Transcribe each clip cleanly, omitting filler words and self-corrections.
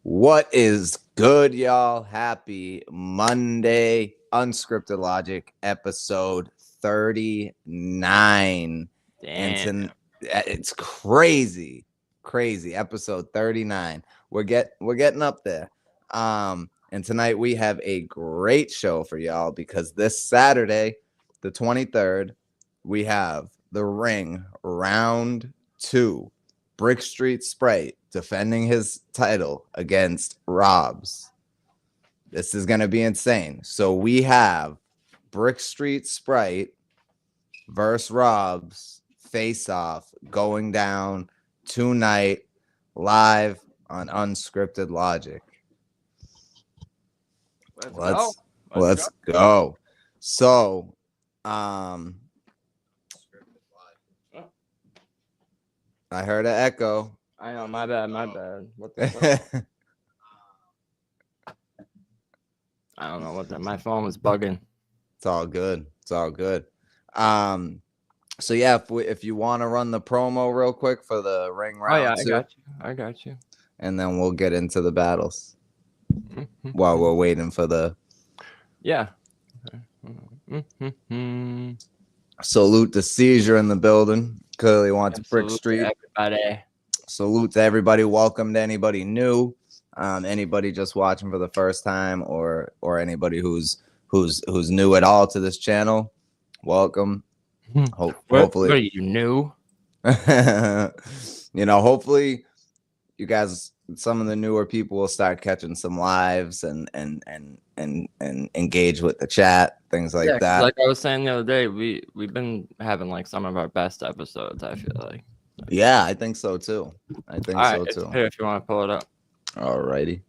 What is good, y'all? Happy Monday. Unscripted Logic, episode 39. Damn. It's crazy. Episode 39. We're getting up there. And tonight we have a great show for y'all because this Saturday, the 23rd, we have The Ring Round 2. Brickstreet Sprite defending his title against Robz. This is going to be insane. So we have Brickstreet Sprite versus Robz face off going down tonight live on Unscripted Logic. Let's go. So, I heard an echo. I know, my bad. What the fuck? I don't know what that. My phone was bugging. It's all good. So yeah, if you want to run the promo real quick for the ring round, I got you. And then we'll get into the battles while we're waiting for the. Yeah. Salute to Seizure in the building. Clearly wants Brickstreet. Everybody. Salute to everybody. Welcome to anybody new. Anybody just watching for the first time, or anybody who's new at all to this channel. Welcome. Hopefully, what are you new? Hopefully, you guys, some of the newer people will start catching some lives and engage with the chat, things like that. Like I was saying the other day, we've been having like some of our best episodes. I feel like. Yeah, I think so too. It's here if you want to pull it up. Alrighty.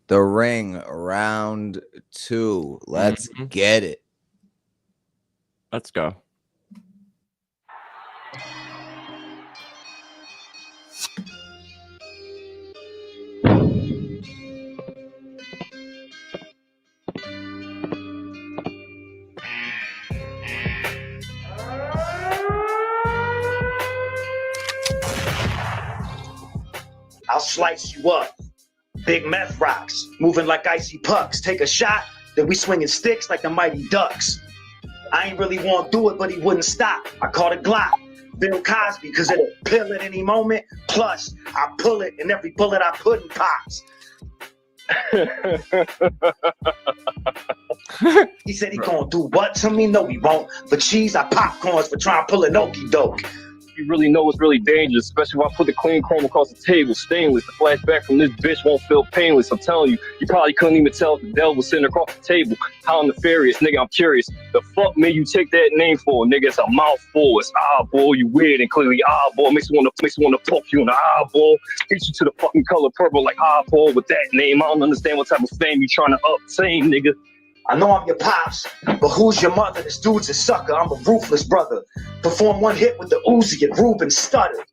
The Ring Round 2. Let's get it. Let's go. I'll slice you up. Big meth rocks, moving like icy pucks. Take a shot, then we swinging sticks like the Mighty Ducks. I ain't really want to do it, but he wouldn't stop. I caught a Glock. Bill Cosby, because it'll pill at any moment. Plus, I pull it, and every bullet I put in pops. He said he gonna do what to me? No, he won't. For cheese, I popcorns for trying to pull an okie doke. You really know it's really dangerous, especially when I put the clean chrome across the table, stainless. The flashback from this bitch won't feel painless. I'm telling you, you probably couldn't even tell if the devil was sitting across the table. How nefarious, nigga, I'm curious. The fuck made you take that name for, nigga? It's a mouthful. It's eyeball, you weird and clearly eyeball. Makes me want to poke you in the eyeball. Hit you to the fucking color purple like eyeball with that name. I don't understand what type of fame you trying to obtain, nigga. I know I'm your pops, but who's your mother? This dude's a sucker. I'm a ruthless brother. Perform one hit with the Uzi and Ruben stuttered.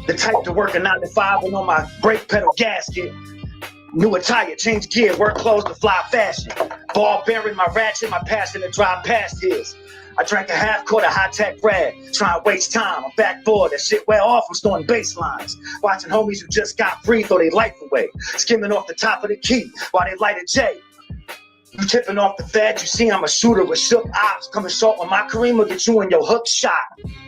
The type to work a 9 to 5 and on my brake pedal gasket. New attire, change gear, work clothes to fly fashion. Ball bearing my ratchet, my passion to drive past his. I drank a half quart of high-tech red, trying to waste time. I'm backboard, that shit wear off, I'm storing bass lines. Watching homies who just got free throw their life away. Skimming off the top of the key while they light a J. You tipping off the fed, you see I'm a shooter with shook ops. Coming short with my cream will get you in your hook shot.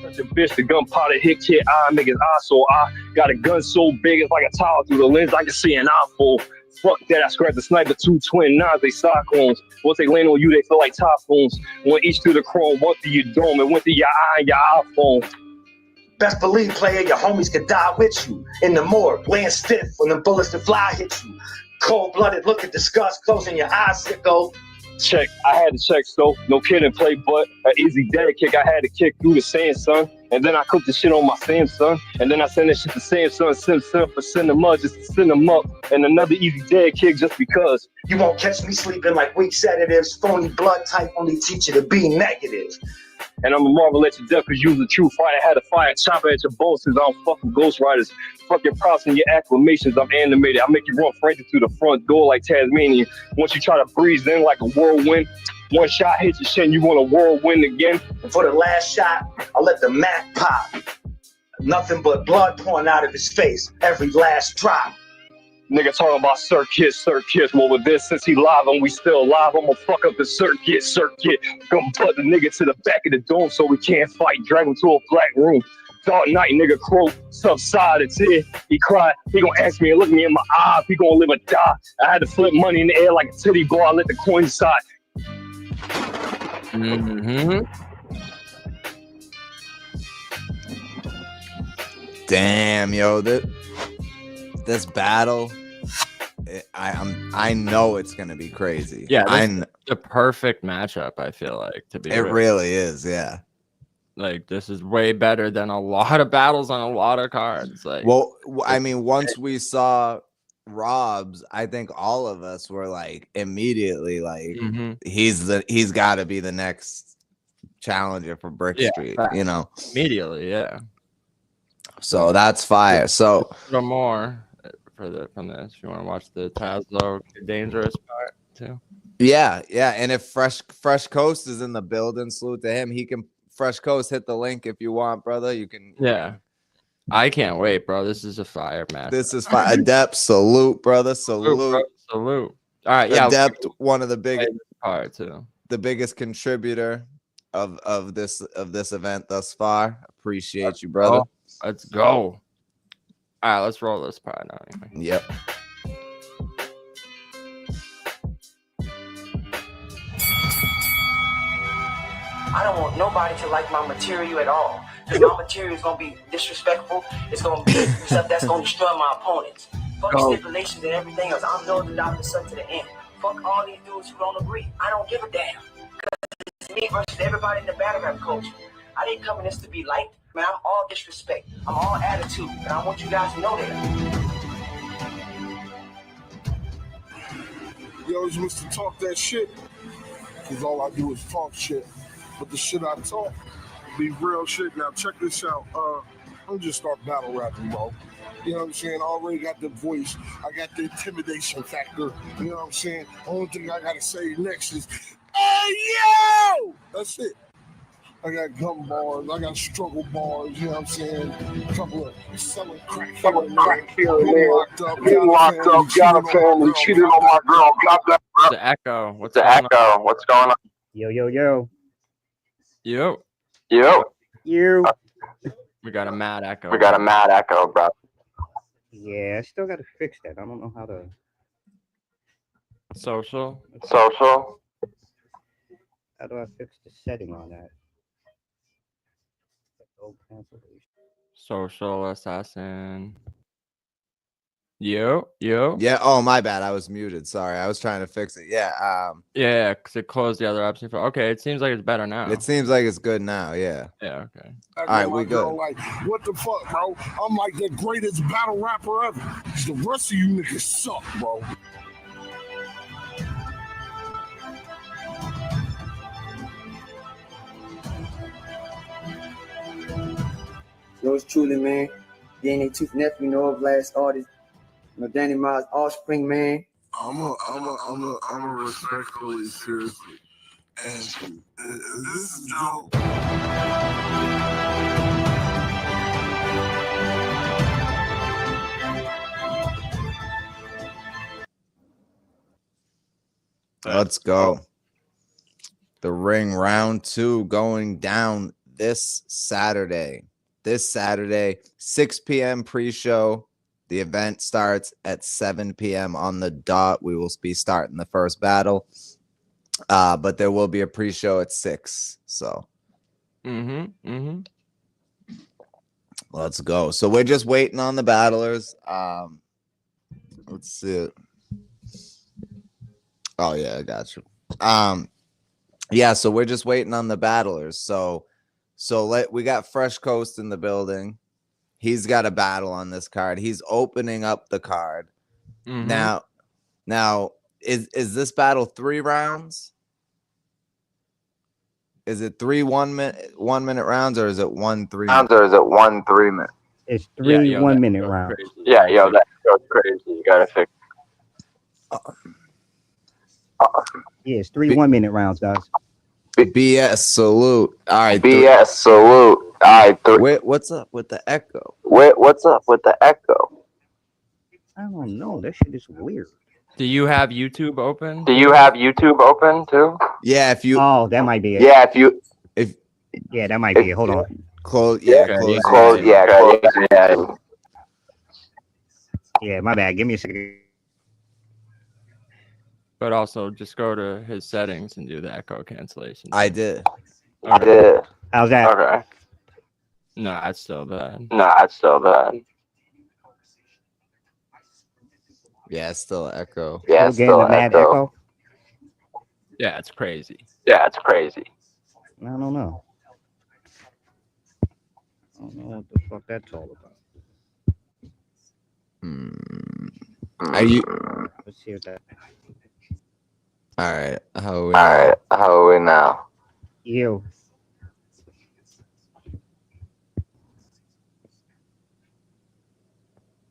Such a bitch, the gunpowder hit kid eye, make his eye so I got a gun so big it's like a towel through the lens, I can see an eyeful. Fuck that, I scrapped the sniper, 2 twin nines, they cyclones. Once they land on you, they feel like typhoons. One each through the chrome, one through your dome, and one through your eye and your iPhone. Best believe, player, your homies could die with you. In the morgue, laying stiff when the bullets that fly hit you. Cold-blooded look at disgust, closing your eyes, sicko. Check, I had to check, so no kidding, play but an easy dead kick. I had to kick through the sand, son. And then I cooked the shit on my Samsung. And then I sent that shit to Samsung, send for send them up, just to send them up. And another easy dead kick just because. You won't catch me sleeping like weak sedatives. Phony blood type only teach you to be negative. And I'm a marvel at your death because you was a true fighter. Had a fire chopper at your balls since I don't fuck with Ghost Riders. Fuck your props and your acclamations. I'm animated. I make you run frantic through the front door like Tasmania. Once you try to breeze in like a whirlwind, one shot hits your shin, you want a whirlwind again. And for the last shot, I let the Mac pop. Nothing but blood pouring out of his face. Every last drop. Nigga talking about circuit. Well, with this, since he live and we still live, I'ma fuck up the circuit. Gonna put the nigga to the back of the dome so we can't fight. Drag him to a black room. Dark night, nigga croak, subsided tear. He cried, he gonna ask me and look me in my eye if he gonna live or die. I had to flip money in the air like a titty bar. I let the coin side. Damn, yo, this battle, I know it's gonna be crazy. Yeah, the perfect matchup. I feel like to be. It really is. Yeah. Like this is way better than a lot of battles on a lot of cards. Like, well, I mean, once we saw Robz, I think all of us were like immediately like he's got to be the next challenger for Brickstreet. Yeah, you know, immediately. Yeah. So that's fire. So a little more from this. You want to watch the Tazlo dangerous part too? Yeah. And if Fresh Coast is in the building, salute to him. He can. Fresh Coast, hit the link if you want, brother. You can. Yeah. I can't wait, bro. This is a fire match. This is fire. Adept, salute, brother. Salute. Salute. All right. Yeah. Adept, one of the biggest part too. The biggest contributor of this event thus far. Appreciate you, brother. Let's go. All right, let's roll this part now. Anyway. Yep. I don't want nobody to like my material at all. Because my material is going to be disrespectful. It's going to be stuff that's going to destroy my opponents. Fuck stipulations and everything else. I'm no Dr. Sun to the end. Fuck all these dudes who don't agree. I don't give a damn. Because it's me versus everybody in the battle rap culture. I didn't come in this to be liked. Man, I'm all disrespect. I'm all attitude. And I want you guys to know that. You always used to talk that shit. Because all I do is talk shit. But the shit I talk be real shit. Now check this out. I'm just start battle rapping, bro. You know what I'm saying? I already got the voice. I got the intimidation factor. You know what I'm saying? Only thing I gotta say next is, hey yo! That's it. I got gum bars. I got struggle bars. You know what I'm saying? A couple of selling crack here and there. Locked up, got a family, cheated on my girl, got that. The echo. What's going on? Yo. We got a mad echo. Bro. Yeah, I still got to fix that. I don't know how to. Social. How do I fix the setting on that? Social assassin. Yo. Yeah. Oh, my bad. I was muted. Sorry. I was trying to fix it. Yeah. Yeah, because it closed the other option. Okay, it seems like it's better now. It seems like it's good now. Yeah. Yeah. Okay. All right, we good. Like, what the fuck, bro? I'm like the greatest battle rapper ever. The rest of you niggas suck, bro. Yours truly, man. DNA Tooth nephew, no last artist. No Danny Miles offspring, man. I'm a respectfully, seriously ask you. This is dope. Let's go. The ring round 2 going down this Saturday. 6 p.m. pre-show. The event starts at 7 p.m. on the dot. We will be starting the first battle. But there will be a pre-show at 6. So let's go. So we're just waiting on the battlers. Let's see. Oh yeah, I got you. Yeah, so we're just waiting on the battlers. So we got Fresh Coast in the building. He's got a battle on this card. He's opening up the card. Now is this battle 3 rounds? Is it 3 1 minute rounds, or is it 1 3 rounds, or is it 1 3 minute? It's 3 1 minute rounds. Yeah, that goes crazy. You gotta fix. Yeah, it's 3 1 minute rounds, guys. BS salute. All right. BS salute. All right. What's up with the echo? What's up with the echo? I don't know. That shit is weird. Do you have YouTube open? Do you have YouTube open too? Yeah, if you Oh, that might be it. Yeah, if you Yeah, that might be it. Hold on. close, yeah, Okay, close, close, YouTube. yeah. Yeah, my bad. Give me a second. But also just go to his settings and do the echo cancellation. I did. I did. How's that? Okay. No, that's still bad. No, that's still bad. Yeah, it's still echo. Yeah, Still getting the mad echo? Yeah, it's crazy. Yeah, it's crazy. I don't know. I don't know what the fuck that's all about. Are you Let's see what that. all right? How are we All now? right, how are we now? You.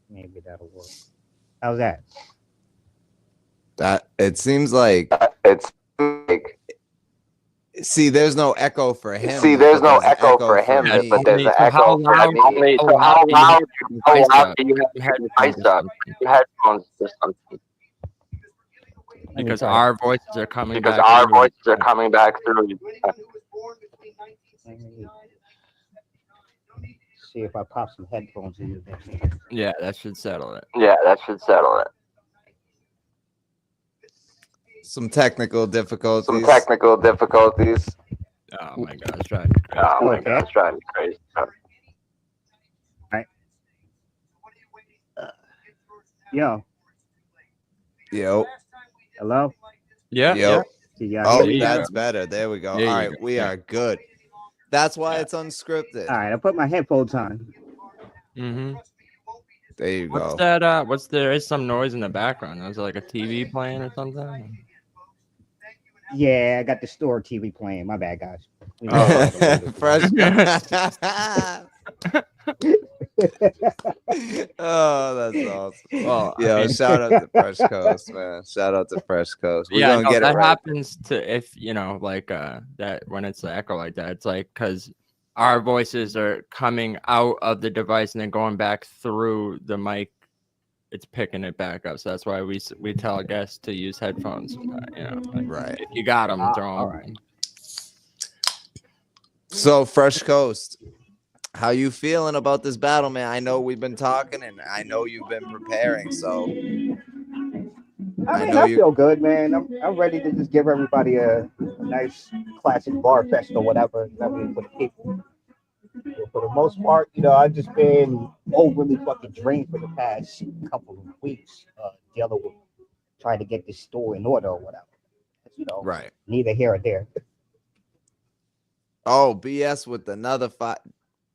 Maybe that'll work. How's that? That it seems like It's like see, there's no echo for him. see, but there's no an echo for him, me. but there's an So how echo for loud- me. how So how loud do you loud? have How your loud do you have headphones your device up? Your headphones or something? Because our voices are coming Because back. our through. voices are coming back through. See if I pop some headphones in there. Yeah, that should settle it. Yeah, that should settle it. Some technical difficulties. Some technical difficulties. Oh my god, it's driving me crazy. Oh my Okay. god, it's driving me crazy. Yo, Yo, hello? Yeah, yo. yeah. Can y'all Oh, hear me? that's better. There we go. There you All right, go. we Yeah. are good. That's why Yeah. it's unscripted. All right, I put my headphones on. Mm-hmm. There you What's go. that? There is some noise in the background. Is it like a TV playing or something? Yeah, I got the store TV playing. My bad, guys. We Oh, know it's a little Fresh. bit. Oh, that's awesome. Well, Yo, I mean, shout out to Fresh Coast, man. Shout out to Fresh Coast. We're yeah, gonna no, get it that right. happens to if like that when it's the echo like that. It's like because our voices are coming out of the device and then going back through the mic. It's picking it back up, so that's why we tell guests to use headphones. Like, Right. if you got them, throw them. all right. So, Fresh Coast, how you feeling about this battle, man? I know we've been talking, and I know you've been preparing. So, I know you- feel good, man. I'm ready to just give everybody a nice classic bar fest or whatever. I mean, for the people. For the most part, I've just been overly fucking drained for the past couple of weeks, dealing with trying to get this store in order or whatever. right. Neither here or there. Oh, BS with another fight.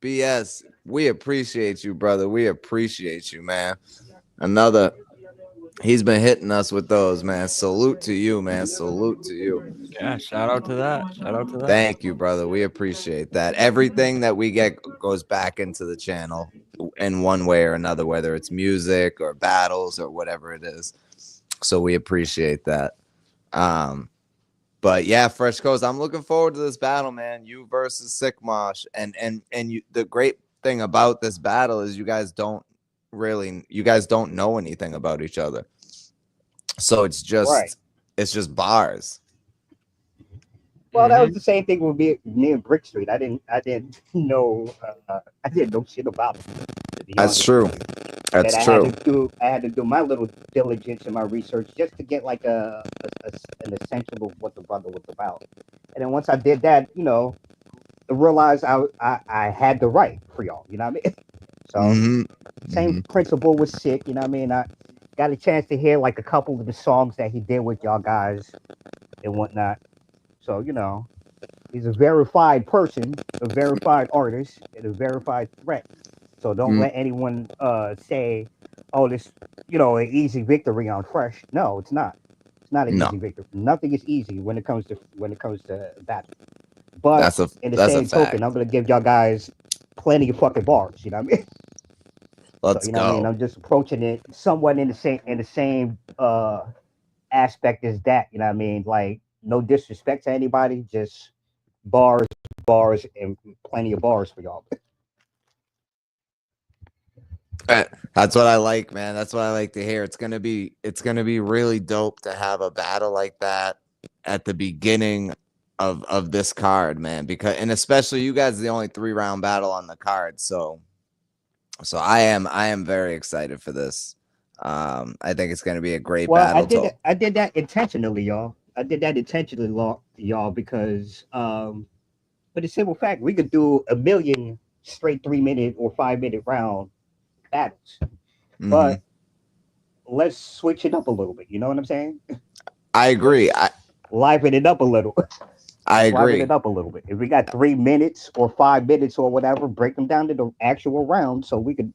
BS, we appreciate you, brother. We appreciate you, man. He's been hitting us with those, man. Salute to you, man. Salute to you. Yeah, shout out to that. Shout out to that. Thank you, brother. We appreciate that. Everything that we get goes back into the channel in one way or another, whether it's music or battles or whatever it is. So we appreciate that. But yeah, Fresh Coast, I'm looking forward to this battle, man. You versus Sick Mosh. And you, the great thing about this battle is you guys don't know anything about each other. So it's just bars. Well, that was the same thing with me and Brickstreet. I didn't know shit about it. That's true. That's true. I had to do my little diligence and my research just to get like an essential of what the brother was about. And then once I did that, I realized I had the right for y'all. You know what I mean? So same principle was Sick. You know what I mean? I got a chance to hear like a couple of the songs that he did with y'all guys and whatnot. So, he's a verified person, a verified artist, and a verified threat. So don't let anyone say, oh, this, an easy victory on Fresh. No, it's not. It's not an easy victory. Nothing is easy when it comes to battle. But in the same token, I'm gonna give y'all guys plenty of fucking bars. You know what I mean? Let's go. What I mean? I'm just approaching it somewhat in the same aspect as that. You know what I mean? Like, no disrespect to anybody, just bars, and plenty of bars for y'all. That's what I like, man. That's what I like to hear. It's gonna be really dope to have a battle like that at the beginning of this card, man. Because and especially you guys are the only 3-round battle on the card, so I am very excited for this. I think it's gonna be a great Well, battle. I did that intentionally, y'all. I did that intentionally, y'all, because for the simple fact we could do a million straight 3-minute or 5-minute round battles, but let's switch it up a little bit. You know what I'm saying? I agree. Liven it up a little. I agree. Liven it up a little bit. If we got 3 minutes or 5 minutes or whatever, break them down to the actual round so we could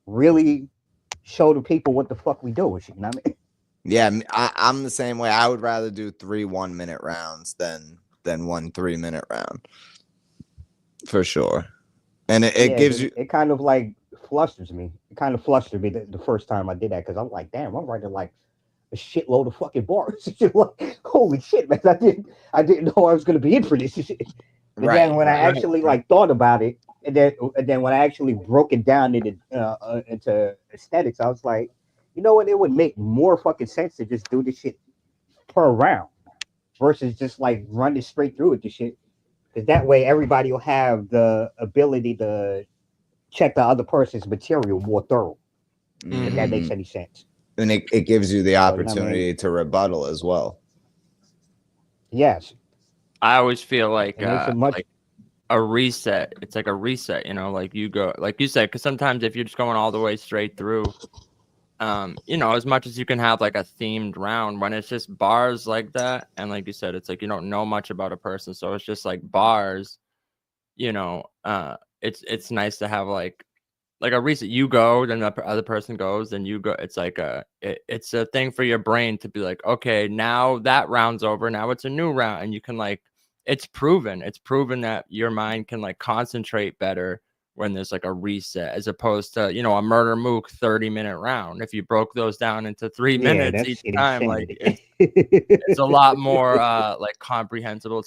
really show the people what the fuck we do with shit. You know what I mean? Yeah, I'm the same way. I would rather do 3 1-minute rounds than 1 3-minute round, for sure. And it gives you. It kind of like flusters me. It kind of flustered me the first time I did that because I'm like, damn, I'm writing like a shitload of fucking bars. Like, holy shit, man! I didn't know I was gonna be in for this shit. But then when I actually like thought about it, and then when I actually broke it down into aesthetics, I was like, you know what? It would make more fucking sense to just do this shit per round versus just like run it straight through with the shit. Because that way everybody will have the ability to check the other person's material more thorough. If that makes any sense. And it gives you the opportunity you know what I mean? to rebuttal as well. Yes. I always feel like like a reset. It's like a reset, you know, like you go, like you said, because sometimes if you're just going all the way straight through, you know, as much as you can have like a themed round, when it's just bars like that, and like you said, it's like you don't know much about a person, so it's just like bars, you know. It's nice to have like a reset. You go, then the other person goes, then you go. It's like it's a thing for your brain to be like, okay, now that round's over, now it's a new round, and you can like, it's proven that your mind can like concentrate better when there's like a reset, as opposed to, you know, a murder mook 30-minute round. If you broke those down into 3 minutes each time, like it's a lot more like comprehensible.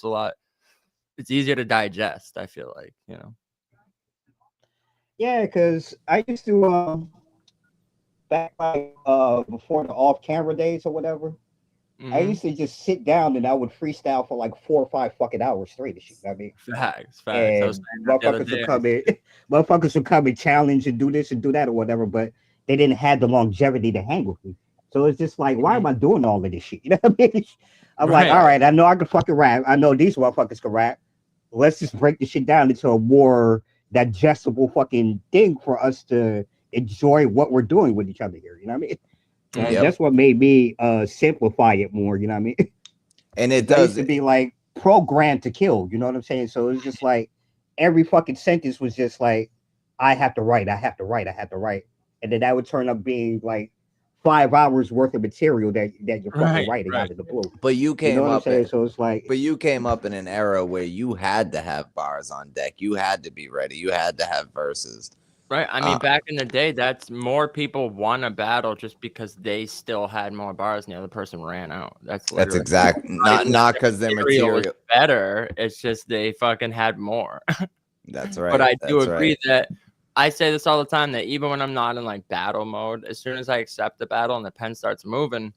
It's easier to digest, I feel like, you know. Yeah, because I used to back like before the off-camera days or whatever. I used to just sit down and I would freestyle for like 4 or 5 fucking hours straight. Shit, I mean, facts. And motherfuckers would come and challenge and do this and do that or whatever, but they didn't have the longevity to hang with me. So it's just like, why am I doing all of this shit? You know what I mean? I'm like, all right, I know I can fucking rap. I know these motherfuckers can rap. Let's just break this shit down into a more digestible fucking thing for us to enjoy what we're doing with each other here. You know what I mean? That's what made me simplify it more. You know what I mean? And it does used to be like programmed to kill. You know what I'm saying? So it's just like every fucking sentence was just like, I have to write, and then that would turn up being like 5 hours worth of material that you're fucking writing out of the blue. But you came up, so it's like, but you came up in an era where you had to have bars on deck. You had to be ready. You had to have verses. Right. I mean, back in the day, that's more people won a battle just because they still had more bars and the other person ran out. That's exactly not because their material was better. It's just they fucking had more. That's right. But I do agree that I say this all the time, that even when I'm not in like battle mode, as soon as I accept the battle and the pen starts moving,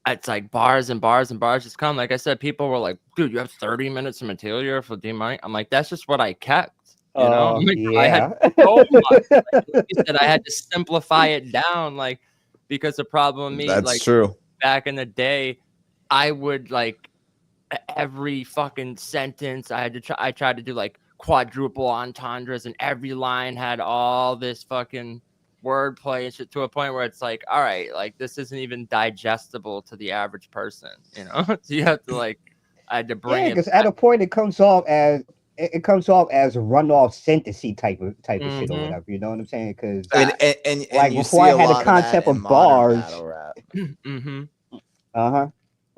it's like bars and bars and bars just come. Like I said, people were like, dude, you have 30 minutes of material for D-Money. I'm like, that's just what I kept. You know, I had so much. Like you said, I had to simplify it down, like, because the problem with me, that's like, true. Back in the day, I would like every fucking sentence I tried to do like quadruple entendres, and every line had all this fucking wordplay and shit, to a point where it's like, all right, like this isn't even digestible to the average person, you know. So you have to like, I had to bring it because at a point it comes off as runoff sentencey type of shit or whatever. You know what I'm saying? Because and like before I had the concept of bars,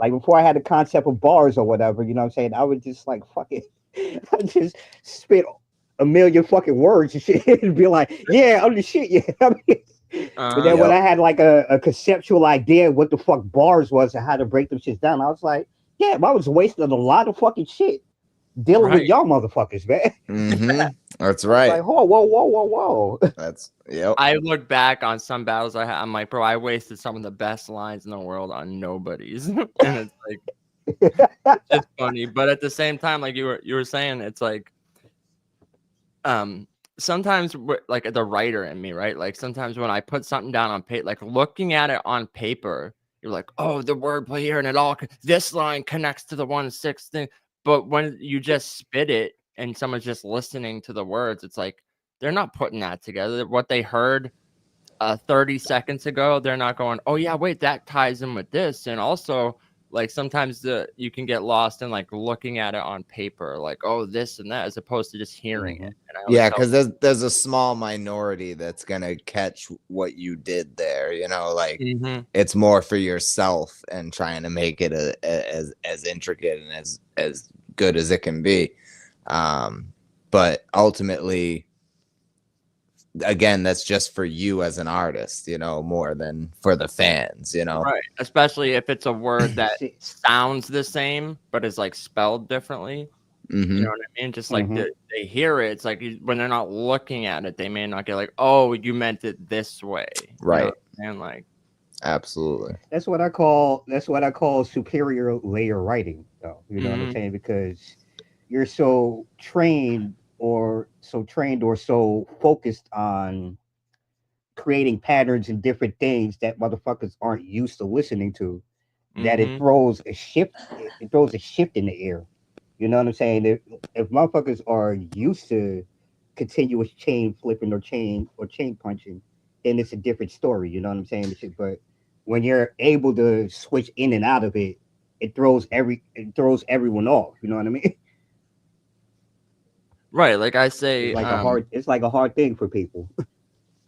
like before I had the concept of bars or whatever. You know what I'm saying? I would just like fucking, I just spit a million fucking words and shit and be like, yeah, I'm the shit. Yeah. I mean, but then when I had like a conceptual idea of what the fuck bars was and how to break them shit down, I was like, yeah, I was wasting a lot of fucking shit dealing with Right. y'all motherfuckers, man. That's It's right. like, whoa. That's yep. I look back on some battles I had. I'm like, bro, I wasted some of the best lines in the world on nobodies, and it's like it's just funny. But at the same time, like you were saying, it's like sometimes like the writer in me, right? Like sometimes when I put something down on paper, like looking at it on paper, you're like, oh, the wordplay here, and this line connects to the 1/6 thing. But when you just spit it and someone's just listening to the words, it's like they're not putting that together. What they heard 30 seconds ago, they're not going, oh yeah, wait, that ties in with this. And also, like sometimes you can get lost in like looking at it on paper, like, oh, this and that, as opposed to just hearing it. And I always Yeah, tell because there's a small minority that's gonna catch what you did there. You know, like it's more for yourself and trying to make it as intricate and as good as it can be. But ultimately, again, that's just for you as an artist, you know, more than for the fans, you know. right, especially if it's a word that sounds the same but is like spelled differently. You know what I mean? Just like they hear it, it's like when they're not looking at it, they may not get like, oh, you meant it this way, right? And like, absolutely, that's what I call superior layer writing, though. You know what I'm saying? Because you're so trained or so focused on creating patterns and different things that motherfuckers aren't used to listening to, that it throws a shift. It throws a shift in the air. You know what I'm saying? If motherfuckers are used to continuous chain flipping or chain punching, then it's a different story. You know what I'm saying? But when you're able to switch in and out of it, it throws everyone off. You know what I mean? right, like I say, it's like a hard thing for people.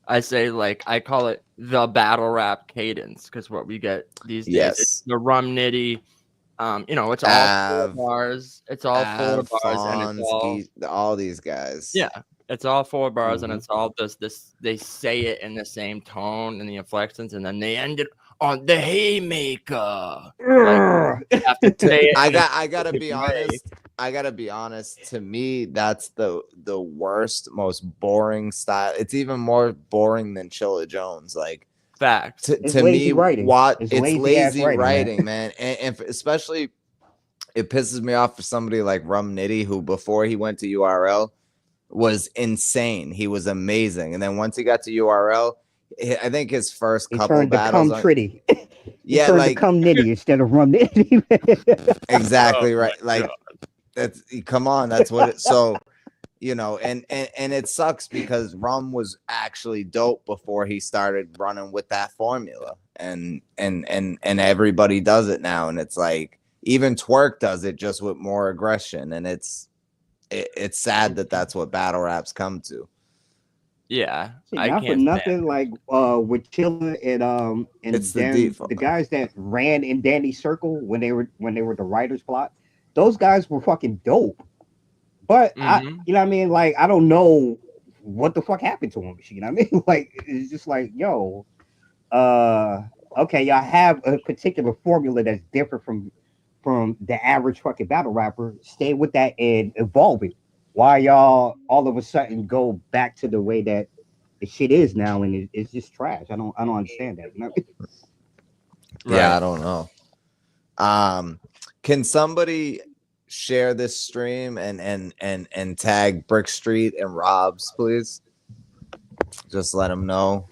I say, like, I call it the battle rap cadence, because what we get these days, it's the rum nitty. You know, it's all 4 bars. It's all 4 bars, and it's all these guys. Yeah, it's all 4 bars, and it's all this. They say it in the same tone and the inflections, and then they end it on the haymaker. Like, have to say it I gotta be honest. I gotta be honest. To me, that's the worst, most boring style. It's even more boring than Chilla Jones. Like, fact. To me, writing. It's lazy writing, man. And especially, it pisses me off for somebody like Rum Nitty, who before he went to URL was insane. He was amazing, and then once he got to URL, I think his first couple battles to Tritty. Yeah, turned like to come Nitty instead of Rum Nitty. exactly right. Like that's come on, that's what it. So you know, and it sucks because Rum was actually dope before he started running with that formula, and everybody does it now, and it's like even Twerk does it just with more aggression, and it's sad that that's what battle raps come to. Yeah, I can't for nothing like with Chilla and it's the guys that ran in Danny's circle when they were the writer's plot. Those guys were fucking dope. But you know what I mean? Like, I don't know what the fuck happened to him. You know what I mean? Like, it's just like, yo, okay, y'all have a particular formula that's different from the average fucking battle rapper. Stay with that and evolve it. Why y'all all of a sudden go back to the way that the shit is now, and it's just trash. I don't understand that. You know? Yeah, I don't know. Can somebody share this stream and tag Brickstreet and Robz, please? Just let them know.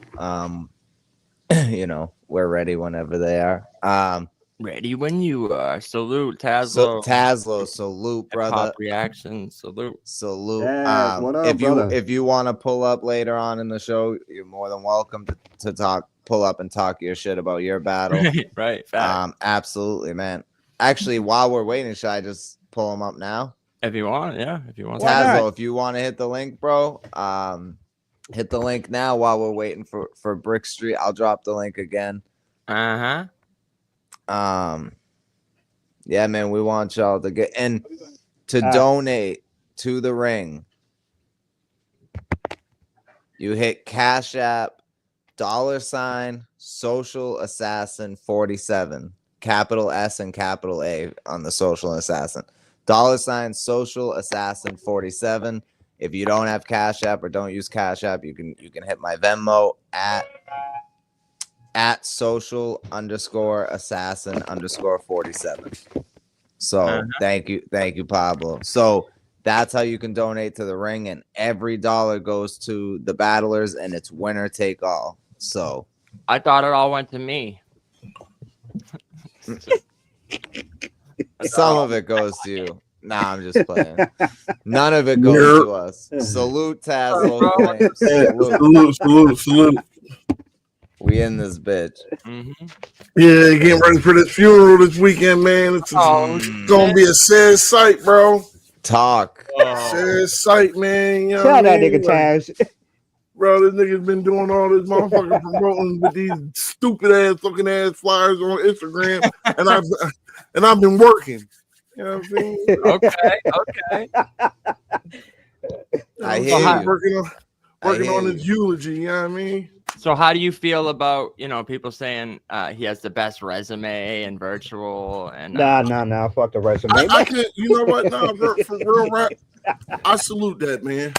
You know, we're ready whenever they are. Ready when you are. Salute, Tazlo. Tazlo, salute, brother. Pop reaction, salute. Yeah, what up, if you want to pull up later on in the show, you're more than welcome to pull up and talk your shit about your battle. Right. Absolutely, man. Actually, while we're waiting, should I just pull them up now? If you want, yeah. If you want, Tazlo, if you want to hit the link, bro, hit the link now while we're waiting for Brickstreet. I'll drop the link again. Yeah, man, we want y'all to get and to donate to the ring. You hit Cash App $ Social Assassin 47, capital S and capital A on the Social Assassin. $social assassin 47. If you don't have Cash App or don't use Cash App, you can hit my Venmo at social _ assassin _ 47. So thank you, Pablo. So that's how you can donate to the ring, and every dollar goes to the battlers, and it's winner take all. So I thought it all went to me. some of it goes to you. Nah, I'm just playing. None of it goes to us. Salute Tazlo. Salute. We in this bitch. Yeah, getting ready for this funeral this weekend, man. It's gonna be a sad sight, bro. Talk. Sad sight, man. You know Tell what I that mean? nigga Taz. Bro, this nigga's been doing all this motherfucking promoting with these stupid ass looking ass flyers on Instagram, and I've been working. You know what I'm saying? Okay. I hear you. Working on his eulogy. You know what I mean? So how do you feel about, people saying he has the best resume and virtual and Nah. Fuck the resume. I can, you know what? Nah, for real rap, I salute that, man.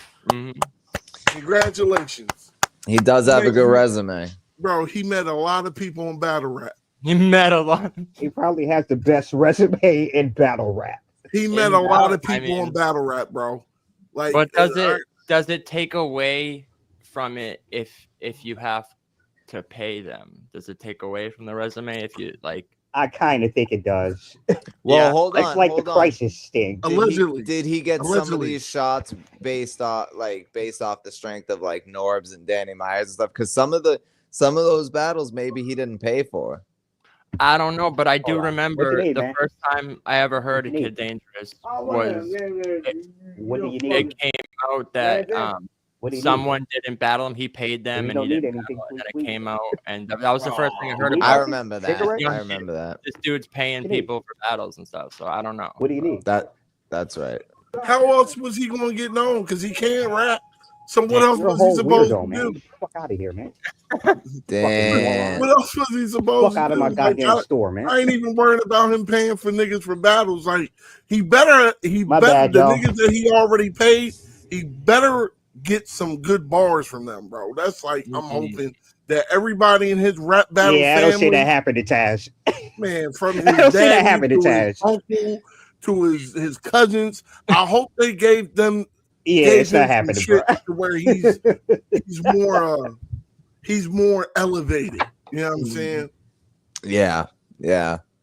Congratulations. He does have a good resume. Bro, he met a lot of people in battle rap. He met a lot. He probably has the best resume in battle rap. He met a lot of people in battle rap, bro. Like, but does it take away from it if you have to pay them? Does it take away from the resume if you like? I kind of think it does. Well, hold on. It's like the crisis sting. Did he get some of these shots based off the strength of like Norbs and Danny Myers and stuff? Because some of those battles maybe he didn't pay for. I don't know, but I do remember need, the man? first time I ever heard of Kid Dangerous was What do you need? it came out that someone didn't battle him. He paid them, and he didn't battle, and then it came out, and that was the first thing I heard about. I remember that. I remember that. This dude's paying people for battles and stuff, so I don't know. What do you need? That's right. How else was he going to get known? Because he can't rap. So what else was he supposed to do? Fuck out of here, man. Damn. What else was he supposed to do? Fuck out of my goddamn store, man. I ain't even worried about him paying for niggas for battles. Like he better the niggas that he already paid, he better get some good bars from them, bro. That's like I'm hoping that everybody in his rap battle family, I don't see that happen to Taz. Man, from his I don't see that dad happen to to Taz. his uncle to his cousins. I hope they gave them. Yeah, it's not happening, bro. To where he's more elevated. You know what I'm saying? Yeah.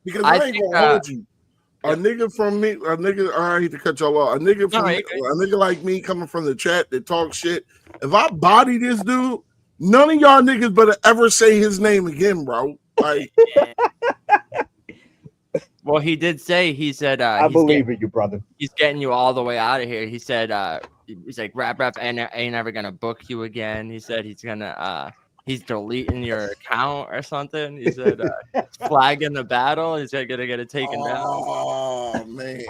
Because I ain't gonna hold you. I hate to cut y'all off. A nigga like me coming from the chat that talk shit. If I body this dude, none of y'all niggas better ever say his name again, bro. Like, well, he did say, he said, I believe in you, brother. He's getting you all the way out of here. He said, he's like, rap, ain't never gonna book you again. He said he's gonna, he's deleting your account or something. He said, flagging the battle. He's gonna get it taken down. Oh, man.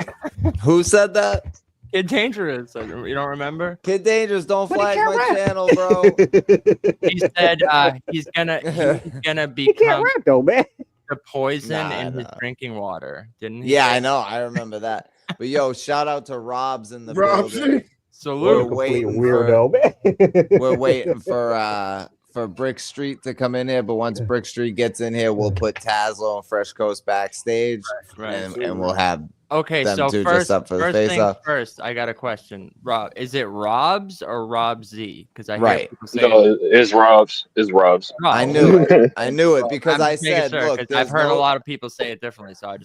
Who said that? Kid Dangerous. You don't remember? Kid Dangerous, don't flag my channel, bro. He said he's gonna become He can't rap though, man. the poison in his drinking water, didn't he? Yeah, I know. I remember that. But yo, shout out to Robz in the Robz. building. Salute. We're waiting for Brickstreet to come in here, but once Brickstreet gets in here, we'll put Tazlo and Fresh Coast backstage, and we'll have them two just up for the face off. First, I got a question. Rob, is it Robz or Robz? Because I hear people say it's Robz. It's Robz. I knew it. I knew it because I said, look, I've heard a lot of people say it differently. So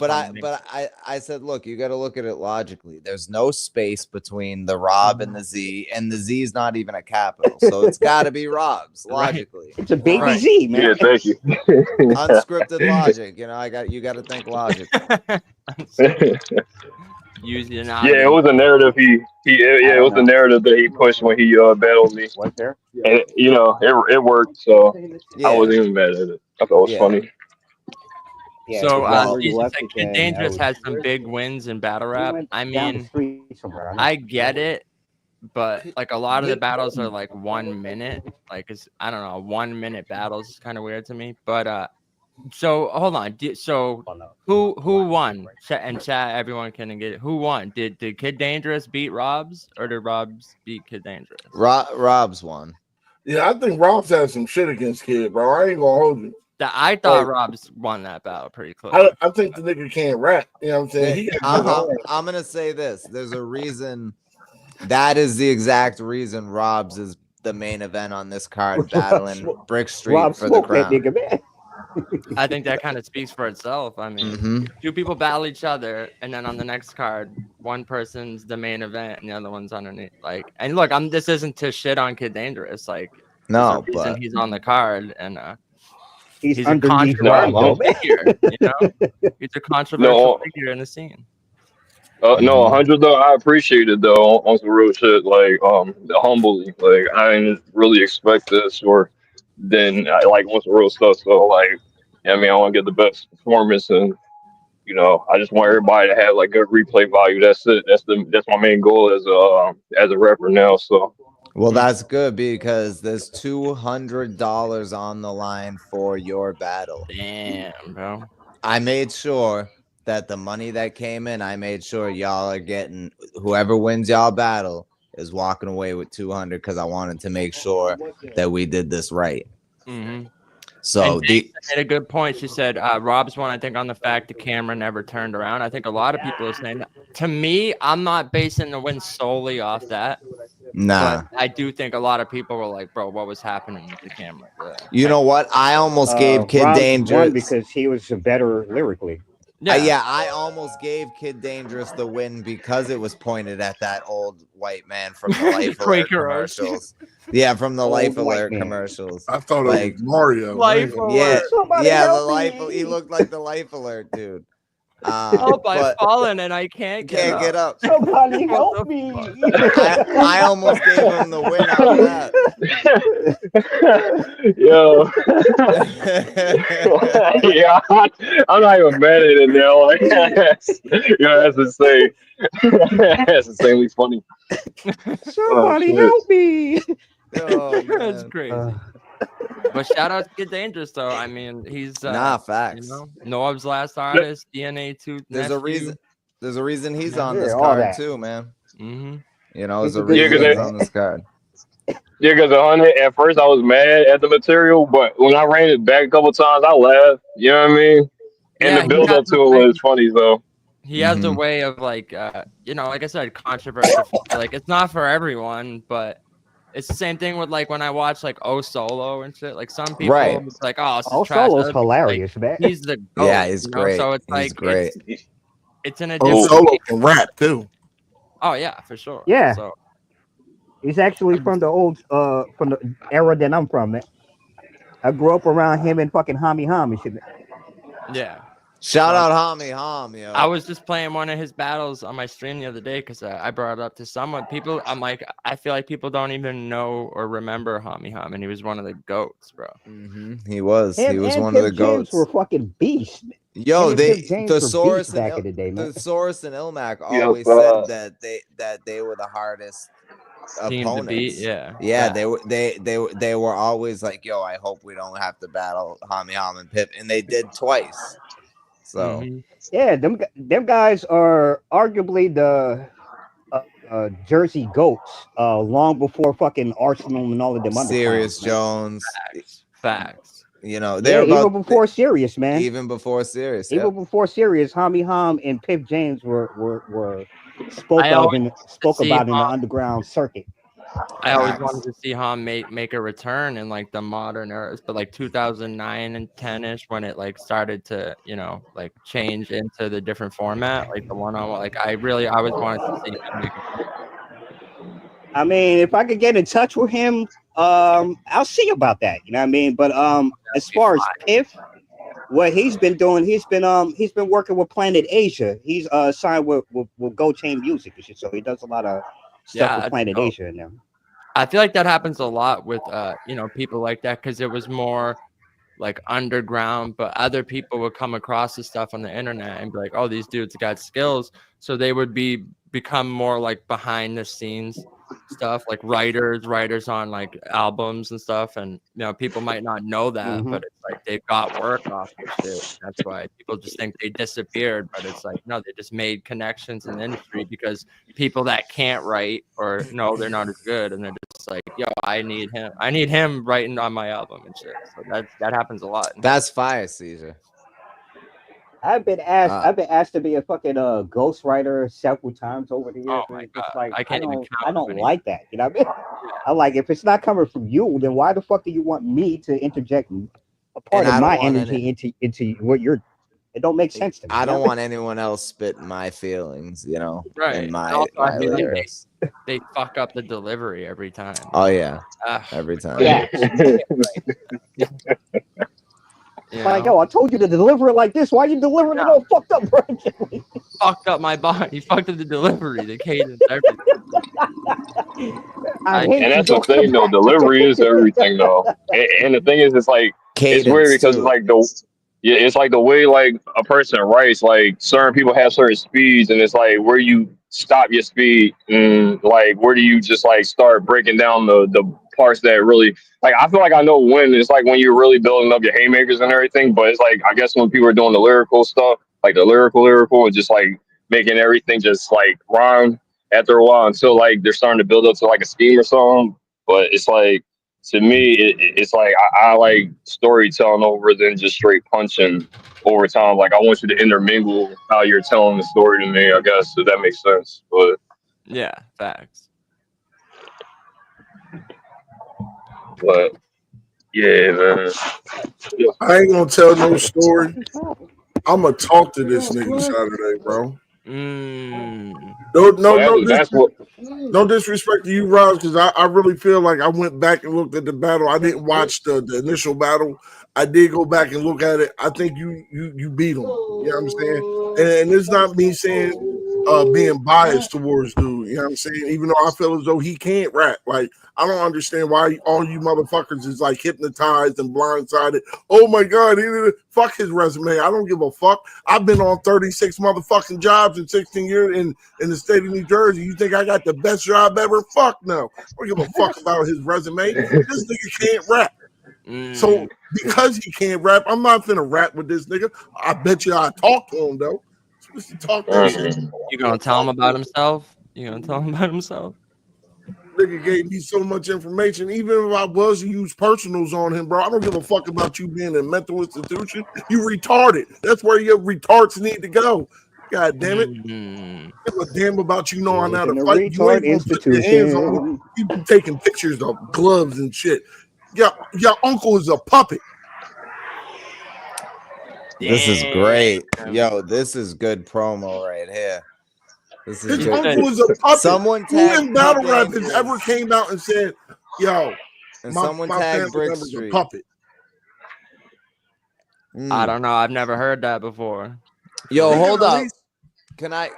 I said, look, you got to look at it logically. There's no space between the Rob and the Z, and the Z is not even a capital, so it's got to be Robz logically. It's a baby Z, man. Yeah, thank you. Unscripted logic, you got to think logic. Using it was a narrative it was the narrative that he pushed when he battled me. Was there? And it worked, so I wasn't even mad at it. I thought it was funny. Yeah, so Kid Dangerous has some big wins in battle rap. I mean, I get it, but like a lot of the battles are like 1 minute. Like I don't know, 1 minute battles is kind of weird to me. But So hold on. So who won? And chat, everyone can get it. Who won? Did Kid Dangerous beat Robz, or did Robz beat Kid Dangerous? Robz won. Yeah, I think Robz had some shit against Kid, bro. I ain't gonna hold you. I thought Robz won that battle pretty close. I think the nigga can't rap. You know what I'm saying? I'm gonna say this. There's a reason. That is the exact reason Robz is the main event on this card, battling Brickstreet for the crown. I think that kind of speaks for itself. I mean, two people battle each other, and then on the next card, one person's the main event and the other one's underneath. Like, and look, this isn't to shit on Kid Dangerous. Like, no, but he's on the card, and he's a controversial figure. You know, he's a controversial figure in the scene. No, 100 though. I appreciate it though. On some real shit, like humbly, like I didn't really expect this, or then I like want some real stuff. So like, I mean, I want to get the best performance, and I just want everybody to have like good replay value. That's it. That's my main goal as a rapper now. So. Well, that's good because there's $200 on the line for your battle. Damn, bro. I made sure that the money that came in, I made sure y'all are getting, whoever wins y'all battle is walking away with 200 because I wanted to make sure that we did this right. So made a good point. She said Robz won, I think, on the fact the camera never turned around. I think a lot of people are saying that. To me, I'm not basing the win solely off that. Nah. But I do think a lot of people were like, bro, what was happening with the camera? You know what? I almost gave Kid Dangerous because he was better lyrically. Yeah, I almost gave Kid Dangerous the win because it was pointed at that old white man from the Life Alert commercials. Yeah, from the Life Alert commercials. I thought it was Mario. Life yeah, Alert. Yeah, the Life. He looked like the Life Alert dude. I've fallen and I can't get up. Somebody help me! I almost gave him the win out of that. Yo, yeah, I'm not even mad at it now. Like, that's insane. That's insanely funny. Somebody help me! That's crazy. But shout out to Kid Dangerous though. I mean, he's facts. Noab's last artist, DNA 2. There's a reason he's on this card too, man. There's a reason he's on this card. Yeah, because 100. At first, I was mad at the material, but when I ran it back a couple times, I laughed. You know what I mean? And the build up to it was funny though. He has a way of like, like I said, controversial. Like it's not for everyone, but. It's the same thing with like when I watch like O Solo and shit. Like some people, it's like, oh, O Solo's hilarious, man. He's the GOAT, yeah, he's great. So it's he's great. It's in a O different. Solo can rap too. Oh yeah, for sure. Yeah. So he's actually from the old from the era that I'm from. Man. I grew up around him and fucking Hami and shit. Yeah. Shout out Hami Ham, yo. I was just playing one of his battles on my stream the other day because I brought it up to someone. People, I'm like, I feel like people don't even know or remember Hami Ham, and he was one of the GOATs, bro. He was. He was one of the GOATs. Were fucking beasts. Yo, the Source and Ilmac always said that they were the hardest opponents. Yeah. They were always like, yo, I hope we don't have to battle Hami Ham and Pip, and they did twice. So yeah, them guys are arguably the Jersey GOATs long before fucking Arsenal and all of them. Serious Jones, facts. They're even before Serious, man. Even before Serious, before Serious, Hami Ham and Pip James were spoke about in the underground circuit. I always wanted to see Ham make a return in like the modern eras, but like 2009 and 10ish when it like started to like change into the different format, like the one-on-one. Like I always wanted to see him. I mean, if I could get in touch with him, I'll see about that. You know what I mean? But as far as Piff, what he's been doing, he's been working with Planet Asia. He's signed with Go Chain Music and shit, so he does a lot of stuff with Planet Asia now. I feel like that happens a lot with people like that because it was more like underground, but other people would come across this stuff on the internet and be like, oh, these dudes got skills, so they would become more like behind the scenes stuff, like writers on like albums and stuff, and people might not know that, but it's like they've got work off this shit. That's why people just think they disappeared, but it's like no, they just made connections in the industry because people that can't write or no, they're not as good, and they're just like, yo, I need him writing on my album and shit. So that happens a lot. That's fire, Caesar. I've been asked to be a fucking ghostwriter several times over the years. Oh my God. Like, I can't even count I don't many. like that. You know what I mean? I'm like, if it's not coming from you, then why the fuck do you want me to interject a part And of I my don't want energy into what you're? It don't make sense to me. I don't want anyone else spitting my feelings, you know, Right. in my, Also, I my feel like lyrics. they fuck up the delivery every time. Oh yeah, Ah, every time. Yeah. you Like, know? yo, I told you to deliver it like this. Why you delivering it all fucked up, bro? Fucked up my body. Fucked up the delivery, the cadence, everything. I hate And you, that's the don't thing, though. come back. Delivery is everything, though. And the thing is, it's like Cadence it's weird because too. it's like it's like the way like a person writes. Like certain people have certain speeds, and it's like where you stop your speed, and like where do you just like start breaking down the parts that really like. I feel like I know when it's like when you're really building up your haymakers and everything, but it's like I guess when people are doing the lyrical stuff, like the lyrical, and just like making everything just like rhyme after a while until like they're starting to build up to like a scheme or something. But it's like to me, it's like I like storytelling over than just straight punching over time. Like I want you to intermingle how you're telling the story to me. I guess if that makes sense. But Yeah, facts. yeah, man. I ain't gonna tell no story. I'm gonna talk to this nigga Saturday, bro. No disrespect to you, Robz, because I really feel like I went back and looked at the battle. I didn't watch the initial battle. I did go back and look at it. I think you beat him. You know what I'm saying? And it's not me saying being biased towards dude. You know what I'm saying? Even though I feel as though he can't rap. Like, I don't understand why all you motherfuckers is like hypnotized and blindsided. Oh my God, fuck his resume. I don't give a fuck. I've been on 36 motherfucking jobs in 16 years in the state of New Jersey. You think I got the best job ever? Fuck no. I don't give a fuck about his resume. This nigga can't rap. So because he can't rap, I'm not finna rap with this nigga. I bet you I talk to him though. Talk that shit. You gonna tell him about himself? You gonna tell him about himself? Nigga gave me so much information. Even if I was to use personals on him, bro, I don't give a fuck about you being in a mental institution. You retarded. That's where your retards need to go. God damn it. Give a damn about you knowing how to fight. You ain't gonna put your hands on me. You be taking pictures of gloves and shit. Your uncle is a puppet. This is great. Yo, this is good promo right here. This is His good. uncle is a puppet. Someone Who in battle rap has ever came out and said, yo, and my someone family tagged member's a Brickstreet. puppet. I don't know. I've never heard that before. Yo, hold up. Can I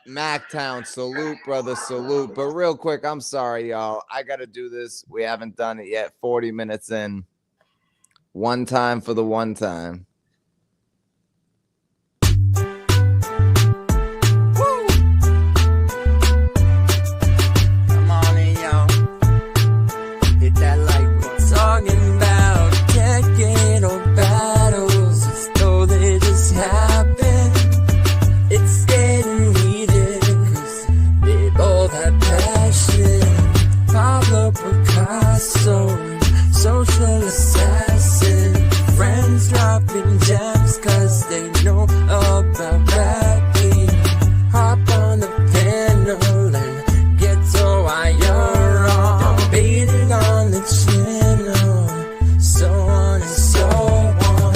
MacTown, salute, brother, salute. But real quick, I'm sorry, y'all. I gotta do this. We haven't done it yet. 40 minutes in. One time for the one time. Talking about technical battles as though they just happen. It's getting heated cause they both have passion. Pablo Picasso and social assassin. Friends dropping gems cause they know about rapping. Hop on the panel and get to why you're wrong. Debating on the channel, so on and so on.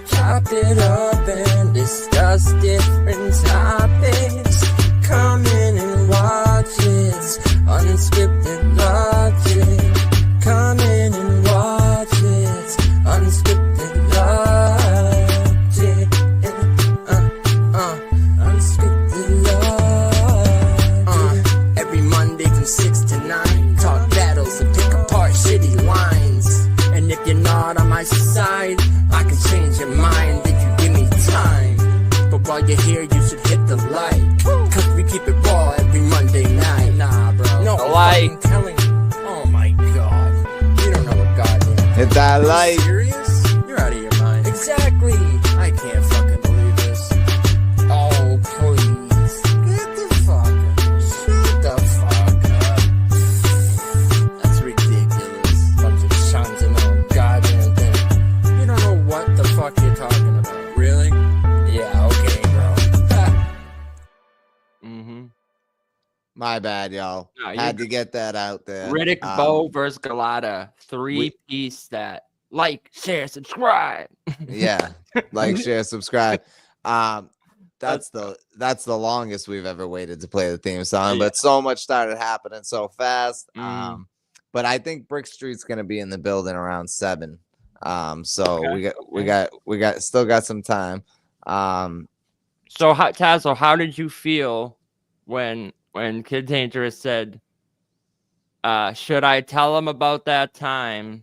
Chop it up and discuss different topics. Come in and watch it, unscripted logic. Come in and watch it, unscripted logic. Unscripted logic. Every Monday from 6 to 9, talk battles and pick apart shitty lines. And if you're not on my side, I can change your mind if you give me time. But while you're here, you should hit the like, cause we keep it raw every Monday night. Nah, bro. No, I'm telling you. Oh my God. You don't know what God is. Hit that like. Serious? You're My bad, y'all. No, you're Had to good. get that out there. Riddick Bowe versus Galata, 3-piece set. Like, share, subscribe. Yeah, like, share, subscribe. That's the longest we've ever waited to play the theme song, but so much started happening so fast. But I think Brickstreet's gonna be in the building around 7. So we got still got some time. So Tazlo, how did you feel when Kid Dangerous said, should I tell him about that time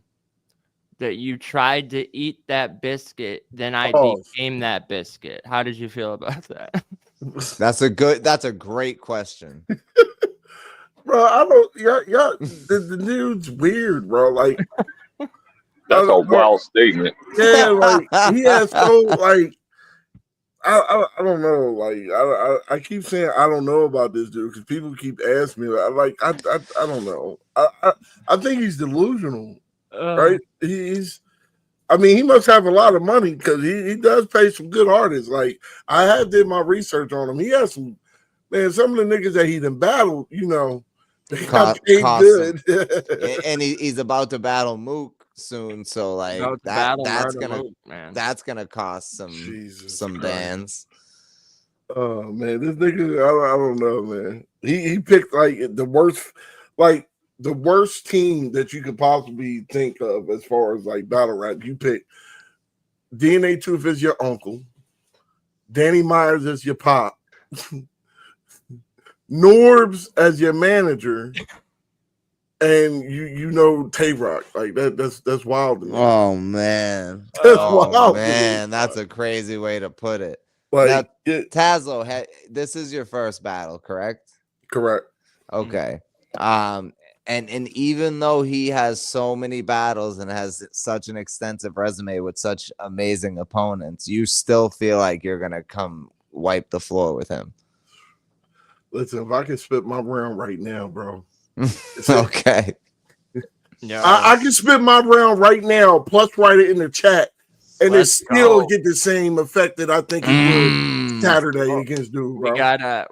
that you tried to eat that biscuit, then I became that biscuit? How did you feel about that? That's a great question. Bro, I don't. Yeah, the dude's weird, bro. Like, that's a wild statement. Yeah, like he has so like. I don't know. Like I keep saying I don't know about this dude because people keep asking me. I don't know. I think he's delusional, right? I mean, he must have a lot of money because he does pay some good artists. Like I have did my research on him. He has some some of the niggas that he done battled, they got paid good. And he's about to battle Mook soon, so like that's gonna cost some bands. Oh man, this nigga, I don't know, man. He picked like the worst team that you could possibly think of as far as like battle rap. You pick DNA Tooth as your uncle, Danny Myers as your pop, Norbs as your manager, and Tay Rock. Like that's wild to me. Oh man. Wild man. That's a crazy way to put it. Like now, Tazlo, this is your first battle, correct? Correct. Okay. And even though he has so many battles and has such an extensive resume with such amazing opponents, you still feel like you're gonna come wipe the floor with him. Listen, if I can spit my round right now, bro. Okay. Yeah, I can spit my round right now, plus write it in the chat, and it still get the same effect that I think it would Saturday against dude, bro.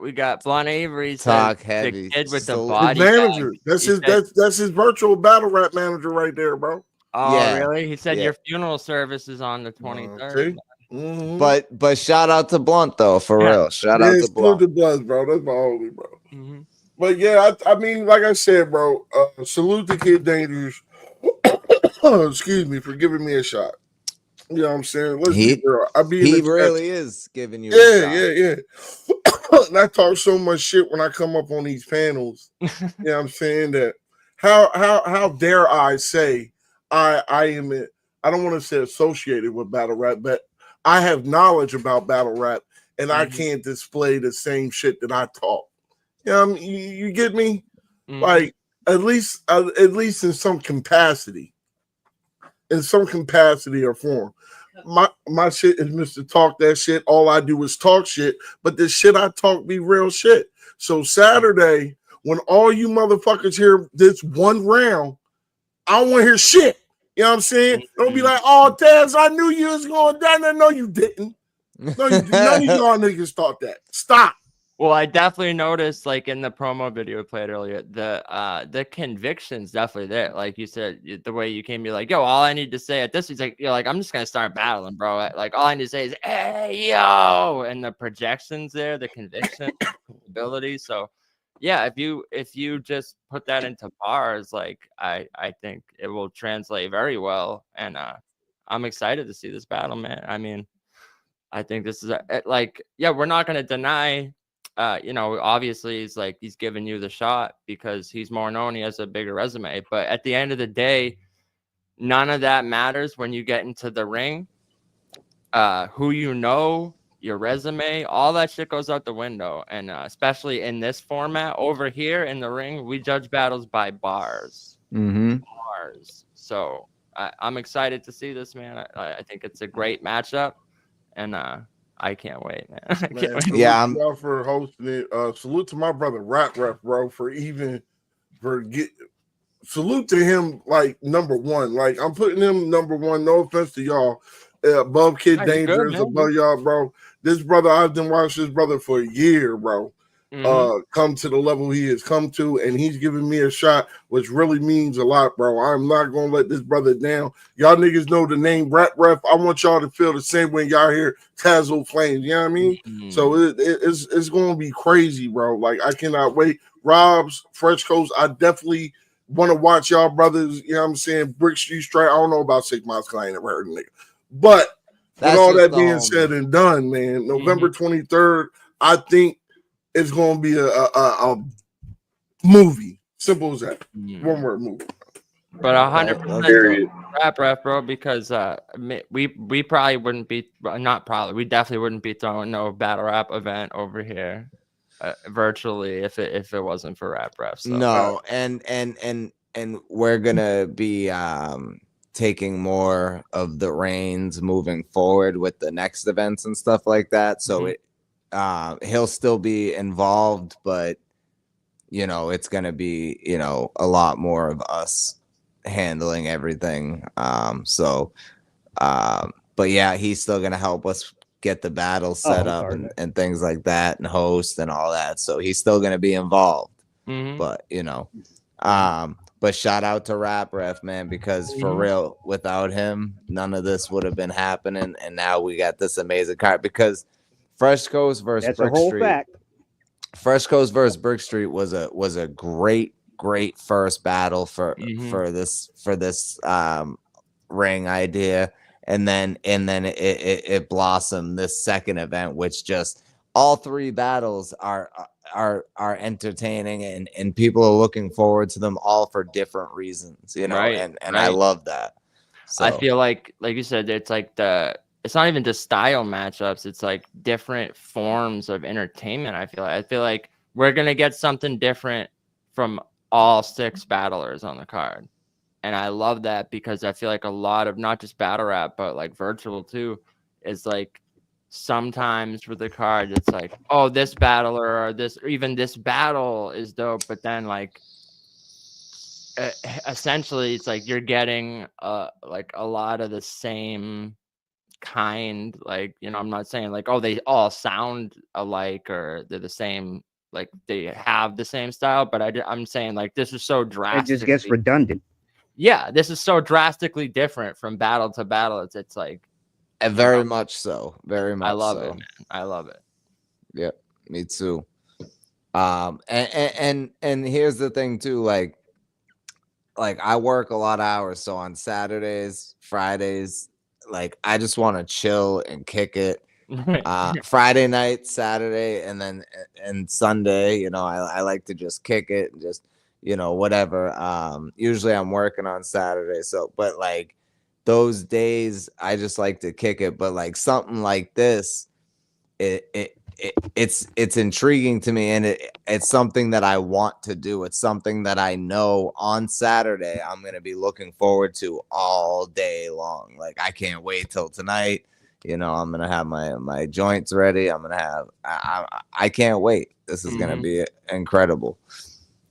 We got Blonde Avery talk heavy. The kid with the So- body His manager. bag. That's his virtual battle rap manager right there, bro. Oh, Yeah. really? He said Yeah. your funeral service is on the 23rd. Mm-hmm. But shout out to Blunt though, for real. Shout out to Blunt. The Bloods, bro. That's my homie, bro. Mm-hmm. But yeah, I mean, like I said, bro, salute to Kid Dangerous. Excuse me for giving me a shot. You know what I'm saying? Let's be real. He really is giving you yeah. And I talk so much shit when I come up on these panels. You know what I'm saying? That how dare I say I am I don't want to say associated with battle rap, but I have knowledge about battle rap and I can't display the same shit that I talk. You know, you get me? Like at least in some capacity. In some capacity or form. My shit is Mr. Talk That Shit. All I do is talk shit, but the shit I talk be real shit. So Saturday, when all you motherfuckers hear this one round, I don't want to hear shit. You know what I'm saying? Don't be like, oh, Taz, I knew you was going down there. No, you didn't. No, you didn't. None of y'all niggas thought that. Stop. Well, I definitely noticed, like in the promo video we played earlier, the conviction's definitely there. Like you said, the way you came, you're like, yo, all I need to say at this is like, you're like, I'm just gonna start battling, bro. Like all I need to say is, hey, yo, and the projections there, the conviction ability. So, yeah, if you just put that into bars, like I think it will translate very well, and I'm excited to see this battle, man. I mean, I think this is we're not gonna deny. Obviously he's giving you the shot because he's more known. He has a bigger resume. But at the end of the day, none of that matters when you get into the ring. Who you know, your resume, all that shit goes out the window. And especially in this format over here in the ring, we judge battles by bars. Bars. So I'm excited to see this, man. I think it's a great matchup. And I can't wait, man. Yeah, I'm y'all for hosting it. Salute to my brother Rap Ref, bro, salute to him like number one. Like I'm putting him number one. No offense to y'all, above Kid Dangerous, above y'all, bro. This brother, I've been watching this brother for a year, bro. come to the level he has come to, and he's giving me a shot, which really means a lot, bro. I'm not gonna let this brother down. Y'all niggas know the name Rap Ref. I want y'all to feel the same when y'all hear Tazlo Flamez. You know what I mean? So it's gonna be crazy, bro. Like, I cannot wait. Robz, Fresh Coast, I definitely want to watch y'all brothers. You know what I'm saying? Brickstreet Strike. I don't know about 6 Miles because I ain't never heard of nigga. But with all that being said and done, man, November 23rd, I think it's going to be a movie. Simple as that. One word movie. But 100% Rap Ref, bro, because we probably wouldn't be, not probably, we definitely wouldn't be throwing no battle rap event over here virtually if it wasn't for Rap Ref. So. No, and we're gonna be taking more of the reins moving forward with the next events and stuff like that. So he'll still be involved, but it's gonna be a lot more of us handling everything. But yeah, he's still gonna help us get the battle set up and things like that and host and all that. So he's still gonna be involved. But but shout out to Rap Ref, man, because for real, without him, none of this would have been happening. And now we got this amazing card because Fresh Coast versus Brickstreet. Fresh Coast versus Brickstreet was a great first battle for this ring idea, and then it blossomed this second event, which just all three battles are entertaining and people are looking forward to them all for different reasons, and I love that. So I feel like you said, it's like it's not even just style matchups, it's like different forms of entertainment. I feel like we're gonna get something different from all 6 battlers on the card, and I love that because I feel like a lot of not just battle rap but like virtual too is like sometimes for the card it's like, oh, this battler or even this battle is dope, but then like essentially it's like you're getting like a lot of the same kind, like I'm not saying like, oh, they all sound alike or they're the same, like they have the same style, but I'm saying like this is so drastic, it just gets redundant. Yeah, this is so drastically different from battle to battle. It's like very much so. I love it, man. I love it. Yep, me too. And here's the thing too, like I work a lot of hours, so on Saturdays, Fridays, like I just want to chill and kick it. Friday night, Saturday, and Sunday, I like to just kick it and just whatever. Usually I'm working on Saturday, so but like those days I just like to kick it. But like something like this, it's intriguing to me, and it's something that I want to do. It's something that I know on Saturday I'm gonna be looking forward to all day long. Like I can't wait till tonight. I'm gonna have my joints ready. I'm gonna have. I can't wait. This is gonna be incredible.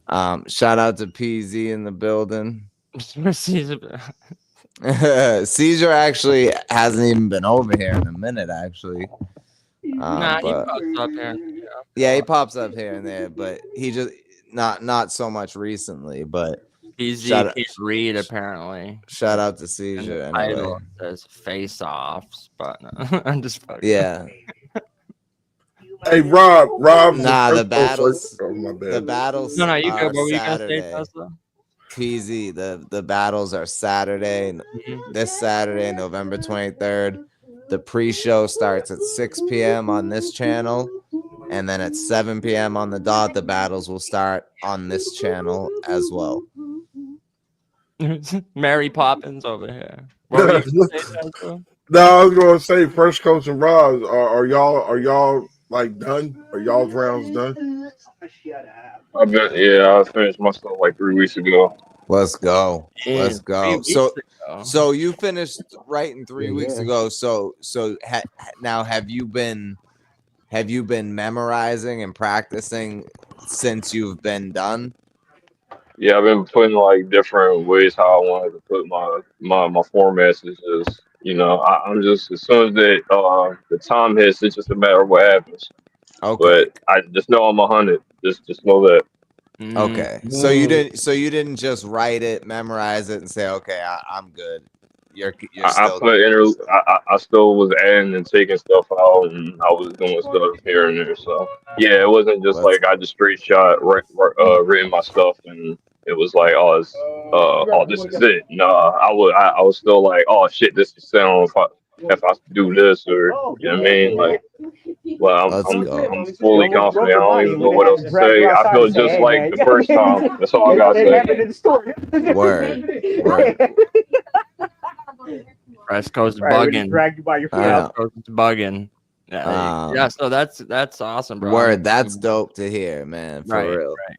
Shout out to PZ in the building. Caesar actually hasn't even been over here in a minute, actually. He pops up here. Yeah, he pops up here and there, but he just not so much recently. But PZ can't read apparently. Shout out to Caesar. And the title says Face Offs, but no, I'm just fucking. Yeah. Hey, Rob. Nah, the battles. The battles. No, you go. What were you gonna Saturday. say, Tazlo? PZ. The battles are Saturday. This Saturday, November 23rd. The pre-show starts at 6 p.m. on this channel, and then at 7 p.m. on the dot, the battles will start on this channel as well. Mary Poppins over here. What were you gonna say, Tazlo? No, I was gonna say Fresh Coast and Robz. Are y'all like done? Are y'all's rounds done? I finished my stuff like 3 weeks ago. Let's go. Let's go. 3 weeks ago. So you finished writing 3 weeks ago. So now have you been memorizing and practicing since you've been done? Yeah, I've been putting like different ways how I wanted to put my formats. Is just I'm just, as soon as the time hits, it's just a matter of what happens. Okay. But I just know I'm 100. Just know that. Okay. So you didn't just write it, memorize it, and say, okay, I'm good. You're I still put I still was adding and taking stuff out, and I was doing stuff here and there. So yeah, it wasn't just let's like I just straight shot written my stuff, and it was like, oh, this is it. Nah, I was still like, oh shit, this is sound if I do this, or you know what I mean, like. Well, let's go. I'm You fully almost confident. broke I your don't body even when know they what had else to to drag you say. I outside feel and say, just "Hey, like man." the first time. That's all I gotta It say. happened in the story. Word. West Coast Right, when he bugging. dragged you by your feet. I South know. Coast bugging. Yeah, so that's awesome, bro. Word. That's dope to hear, man. For Right, real. right.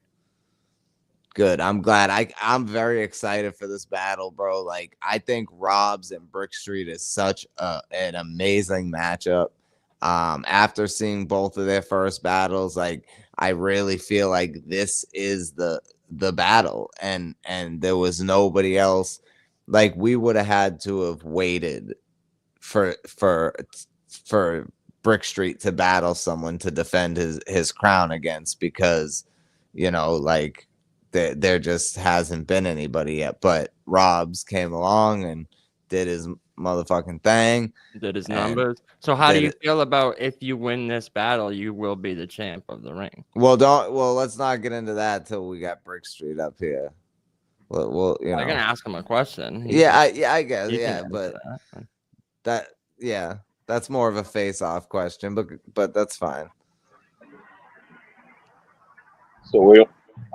Good. I'm glad. I'm very excited for this battle, bro. Like, I think Robz and Brickstreet is such an amazing matchup. After seeing both of their first battles, like, I really feel like this is the battle, and there was nobody else. Like, we would have had to have waited for Brickstreet to battle someone to defend his crown against, because like there just hasn't been anybody yet. But Robz came along and did his motherfucking thing. Did his and numbers. So how do did you it. feel about if you win this battle, you will be the champ of the ring? Well, let's not get into that till we got Brickstreet up here. Well, I can ask him a question. I guess, he can yeah, answer but that. that's more of a face-off question, but that's fine. So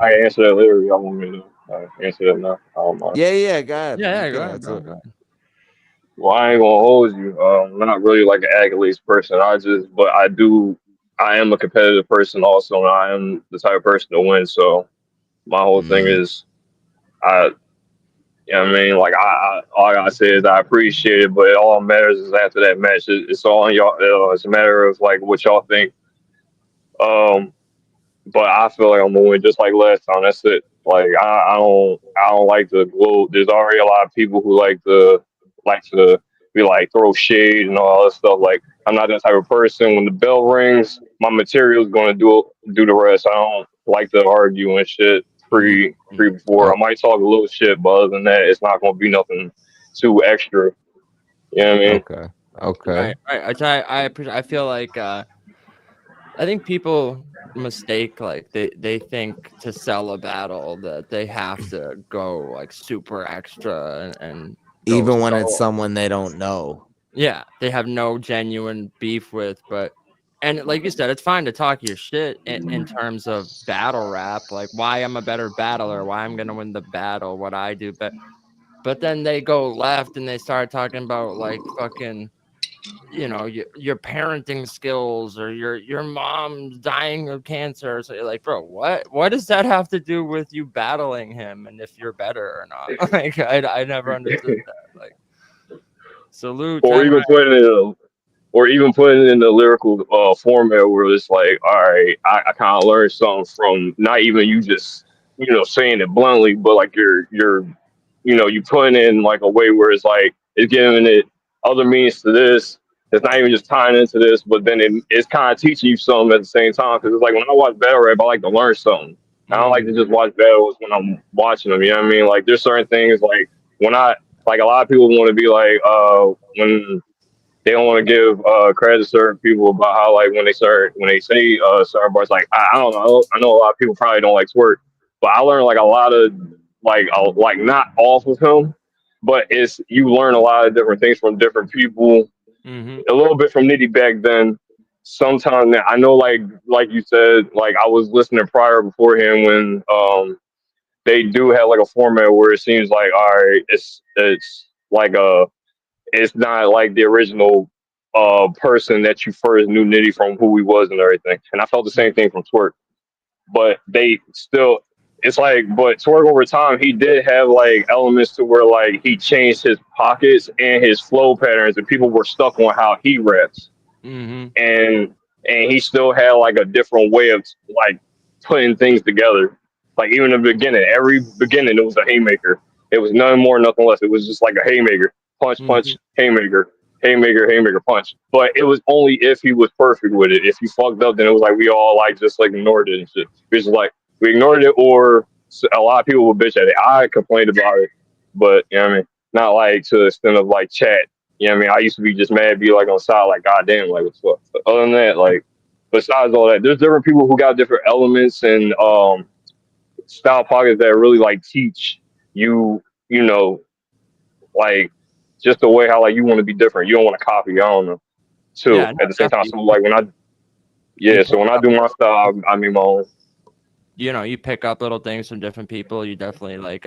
I can answer that later. Y'all want me to answer that now? I don't mind. Yeah, go ahead. Yeah, You go can ahead, answer go it. ahead. Well, I ain't gonna hold you. I'm not really like an accolades person. But I am a competitive person also, and I am the type of person to win. So my whole thing is, I, you know what I mean? Like, all I gotta say is I appreciate it, but all that matters is after that match, it's all on y'all. It's a matter of like what y'all think. Um, but I feel like I'm gonna win just like last time. That's it. Like I don't like to gloat. There's already a lot of people who like to be like throw shade and all that stuff. Like I'm not that type of person. When the bell rings, my material is gonna do the rest. I don't like to argue and shit before. I might talk a little shit, but other than that, it's not gonna be nothing too extra. You know what I mean? Okay. Right. I feel like I think people mistake, like they think to sell a battle that they have to go like super extra and go Even when it's so- someone they don't know. yeah, they have no genuine beef with, and like you said, it's fine to talk your shit in terms of battle rap, like why I'm a better battler, why I'm gonna win the battle, what I do, but then they go left and they start talking about like fucking, your parenting skills or your mom's dying of cancer. So you're like, bro, what does that have to do with you battling him and if you're better or not? Like, I never understood that. Like, salute. Or even putting it in the lyrical format where it's like, all right, I kind of learned something from not even you just saying it bluntly, but like you putting in like a way where it's like it's giving it other meanings to this. It's not even just tying into this, but then it's kind of teaching you something at the same time. Because it's like when I watch battle rap, I like to learn something. I don't like to just watch battles when I'm watching them. You know what I mean? Like there's certain things like when I like a lot of people want to be like when they don't want to give credit to certain people about how like when they say certain bars, like I don't know. I know a lot of people probably don't like twerk, but I learned like a lot of like not off of him, but it's you learn a lot of different things from different people. A little bit from Nitty back then. Sometimes I know like you said, like I was listening prior beforehand when they do have like a format where it seems like all right, it's like it's not like the original person that you first knew Nitty from who he was and everything. And I felt the same thing from Twerk. But they still it's like but Twerk over time he did have like elements to where like he changed his pockets and his flow patterns and people were stuck on how he raps. And he still had like a different way of like putting things together. Like even in the beginning, every beginning it was a haymaker. It was none more, nothing less. It was just like a haymaker, punch, punch, haymaker, haymaker punch. But it was only if he was perfect with it. If he fucked up, then it was like we all like just like ignored it and shit. It's just like we ignored it, or a lot of people would bitch at it. I complained about it, but you know what I mean, not like to the extent of like chat. You know what I mean? I used to be just mad, be like on the side, like goddamn, like what the fuck. But other than that, like besides all that, there's different people who got different elements and style pockets that really like teach you, you know, like just the way how like you want to be different. You don't want to copy. I don't know. Too Yeah, at the same time. definitely. So like when I do my style, I mean my own. You know, you pick up little things from different people. You definitely like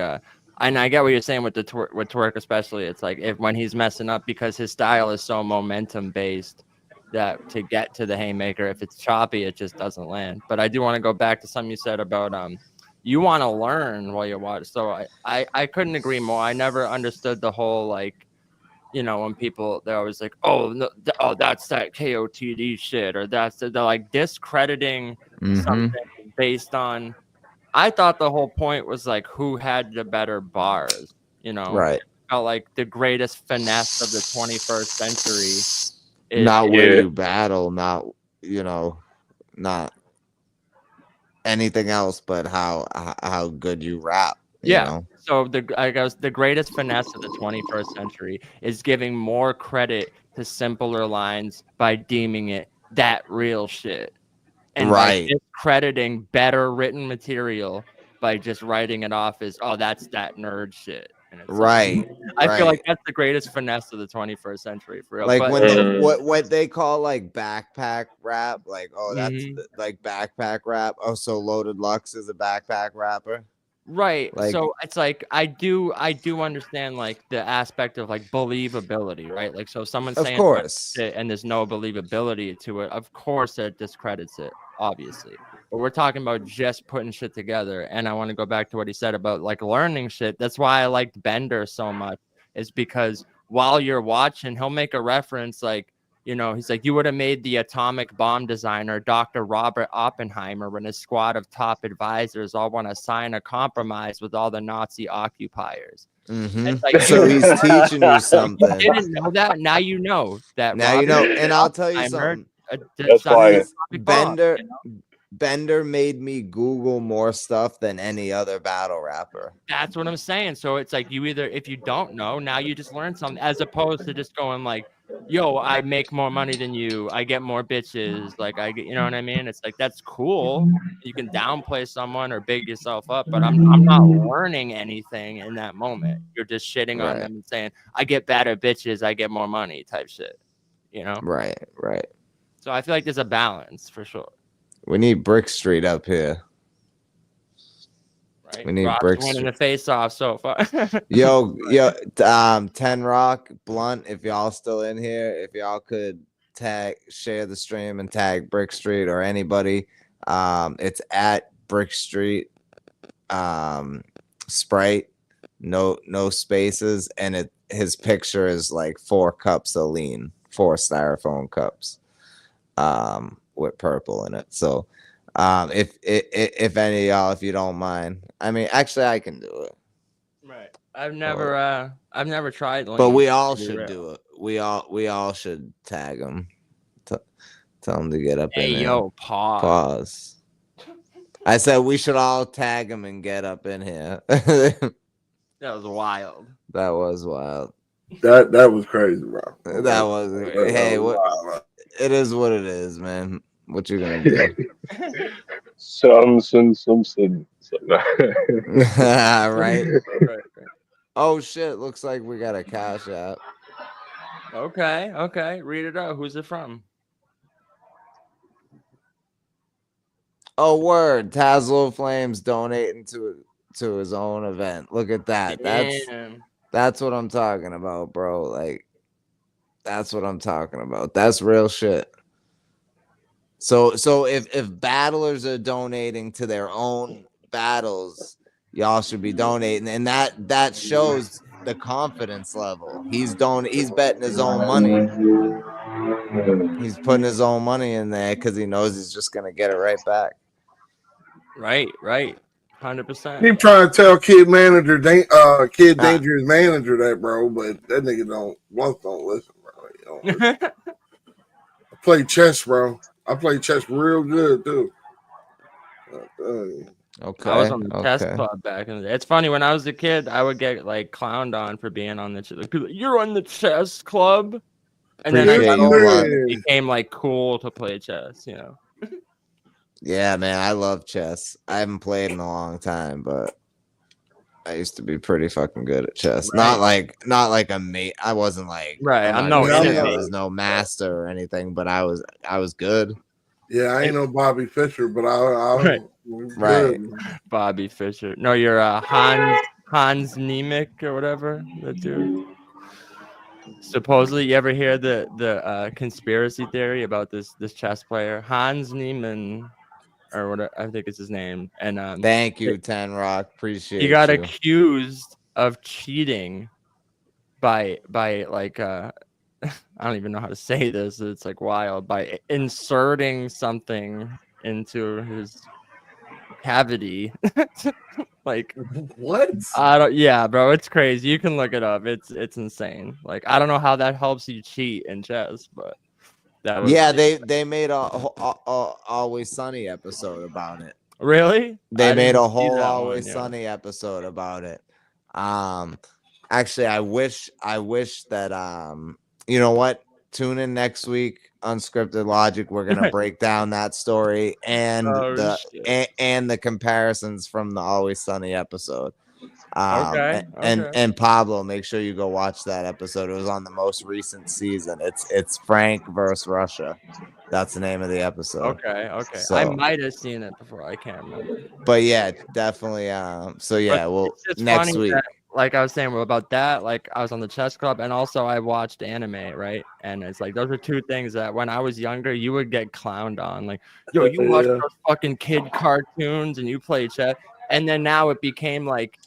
and I get what you're saying with the with twerk especially. It's like if when he's messing up because his style is so momentum based that to get to the haymaker, if it's choppy, it just doesn't land. But I do want to go back to something you said about you want to learn while you watch. So I couldn't agree more. I never understood the whole like, you know, when people they're always like, oh no, that's that KOTD shit, or they're like discrediting something based on. I thought the whole point was like who had the better bars, you know. Right. Felt like the greatest finesse of the 21st century is Not where you battle, not, you know, not anything else, but how good you rap. You know? So I guess the greatest finesse of the 21st century is giving more credit to simpler lines by deeming it that real shit. And by discrediting better written material by just writing it off as, oh, that's that nerd shit. And it's like, I feel like that's the greatest finesse of the 21st century, for real. Like but, when what they call like backpack rap, like, oh, that's like backpack rap. Oh, so Loaded Lux is a backpack rapper. Right. Like, so it's like I do understand like the aspect of like believability, right? Like so someone's saying shit and there's no believability to it, of course it discredits it, obviously. But we're talking about just putting shit together. And I want to go back to what he said about like learning shit. That's why I liked Bender so much, is because while you're watching, he'll make a reference like, you know, he's like, you would have made the atomic bomb designer, Dr. Robert Oppenheimer, when his squad of top advisors all want to sign a compromise with all the Nazi occupiers. Like, so he's teaching you something. You didn't know that? Now you know that. Now Robert you know. And I'll tell you something. Bender made me Google more stuff than any other battle rapper. That's what I'm saying. So it's like you either, if you don't know, now you just learn something, as opposed to just going like, yo, I make more money than you, I get more bitches, like I get, you know what I mean? It's like, that's cool. You can downplay someone or big yourself up, but I'm not learning anything in that moment. You're just shitting on them and saying, I get better bitches, I get more money type shit, you know? Right. So I feel like there's a balance for sure. We need Brickstreet up here. Right. We need Robz winning the face off so far. yo, 10 Rock, Blunt, if y'all still in here, if y'all could share the stream and tag Brickstreet or anybody. It's at Brickstreet, Sprite, no spaces, and his picture is like 4 cups of lean, 4 styrofoam cups, with purple in it. So if any of y'all, if you don't mind, I mean, actually I can do it. Right. I've never tried. But we all should do it. We all should tag him. Tell him to get up in there. Hey, yo, pause. I said we should all tag him and get up in here. That was wild. That was wild. That was crazy, bro. That was hey, what? Wild, it is what it is, man. What you gonna do? Some. Right. Oh shit! Looks like we got a cash app. Okay. Read it out. Who's it from? Oh, word! Tazlo Flamez donating to his own event. Look at that. That's what I'm talking about, bro. Like, that's what I'm talking about. That's real shit. So if battlers are donating to their own battles, y'all should be donating, and that shows the confidence level. He's betting his own money. He's putting his own money in there because he knows he's just gonna get it right back. Right. 100%. Keep trying to tell Kid Dangerous manager that, bro, but that nigga don't listen, bro. I play chess, bro. I play chess real good too. Okay. I was on the chess okay. club back in the day. It's funny, when I was a kid, I would get like clowned on for being on the like, people, you're on the chess club. And then as I Appreciate got you, older, Blunt. it became like cool to play chess, you know. Yeah, man, I love chess. I haven't played in a long time, but I used to be pretty fucking good at chess. Right. Not like a mate. I wasn't like Right, I'm not no gonna say I enemy. was no master or anything, but I was good. Yeah, I ain't no Bobby Fischer, but I Right. Right. Bobby Fischer. No, you're Hans Nemec or whatever. That dude. Supposedly, you ever hear the conspiracy theory about this chess player Hans Niemann or what I think is his name? And Thank you, Ten Rock. Appreciate he got you. accused of cheating by like I don't even know how to say this. It's like wild, by inserting something into his cavity. Like what? I don't. Yeah, bro, it's crazy. You can look it up. It's insane. Like I don't know how that helps you cheat in chess, but that was they made a Always Sunny episode about it. Really? They I made didn't a see whole that Always one, yeah. Sunny episode about it. Actually, I wish that you know what? Tune in next week, Unscripted Logic. We're gonna break down that story and and the comparisons from the Always Sunny episode. Okay. And Pablo, make sure you go watch that episode. It was on the most recent season. It's Frank versus Russia. That's the name of the episode. Okay. So, I might have seen it before. I can't remember. But yeah, definitely. So yeah, But well, it's next funny week. that, like I was saying about that, like I was on the chess club and also I watched anime, right? And it's like those are two things that when I was younger, you would get clowned on. Like, yo, you watch those fucking kid cartoons and you play chess. And then now it became like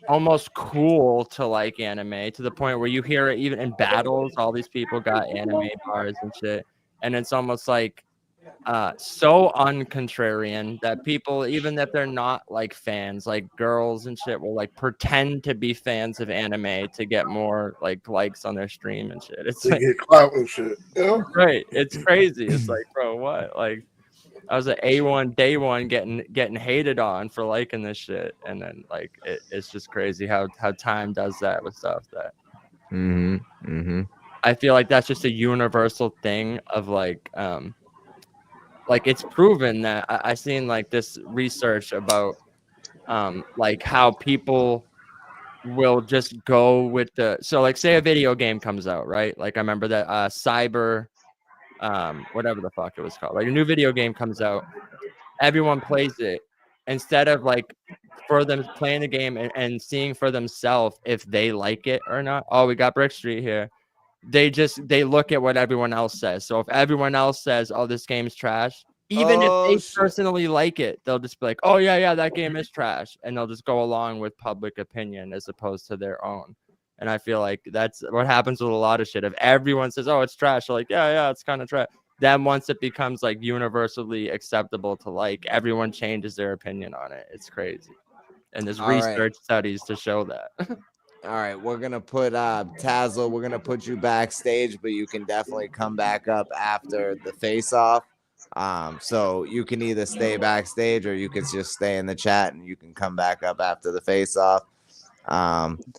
almost cool to like anime to the point where you hear it even in battles. All these people got anime bars and shit. And it's almost like so uncontrarian that people, even if they're not like fans, like girls and shit, will like pretend to be fans of anime to get more like likes on their stream and shit. It's like get clout and shit. Yeah. Right. It's crazy. It's like, bro, what? Like I was at A1 day one getting hated on for liking this shit. And then like it's just crazy how time does that with stuff that I feel like that's just a universal thing of like it's proven that I seen like this research about like how people will just go with so like say a video game comes out, right? Like I remember that Cyber whatever the fuck it was called, like a new video game comes out, everyone plays it instead of like for them playing the game and seeing for themselves if they like it or not. Oh, we got Brickstreet here. They look at what everyone else says. So if everyone else says, oh, this game's trash, even if they personally like it, they'll just be like, oh yeah, that game is trash, and they'll just go along with public opinion as opposed to their own. And I feel like that's what happens with a lot of shit. If everyone says, oh, it's trash, they're like, yeah, it's kind of trash. Then once it becomes like universally acceptable to like, everyone changes their opinion on it. It's crazy. And there's research studies to show that. All right, we're gonna put Tazlo. We're gonna put you backstage, but you can definitely come back up after the face-off. So you can either stay backstage or you can just stay in the chat, and you can come back up after the face-off.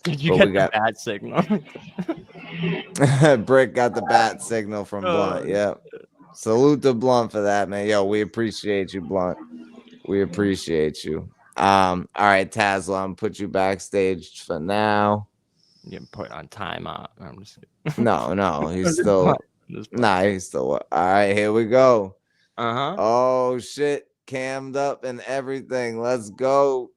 Did you get the bat signal? Brick got the bat signal from Blunt. Yep. Salute to Blunt for that, man. Yo, we appreciate you, Blunt. We appreciate you. All right, Tazlo, I'm gonna put you backstage for now. You can put on timeout. I'm just kidding. No, he's still he's still all right. Here we go. Oh shit, cammed up and everything. Let's go.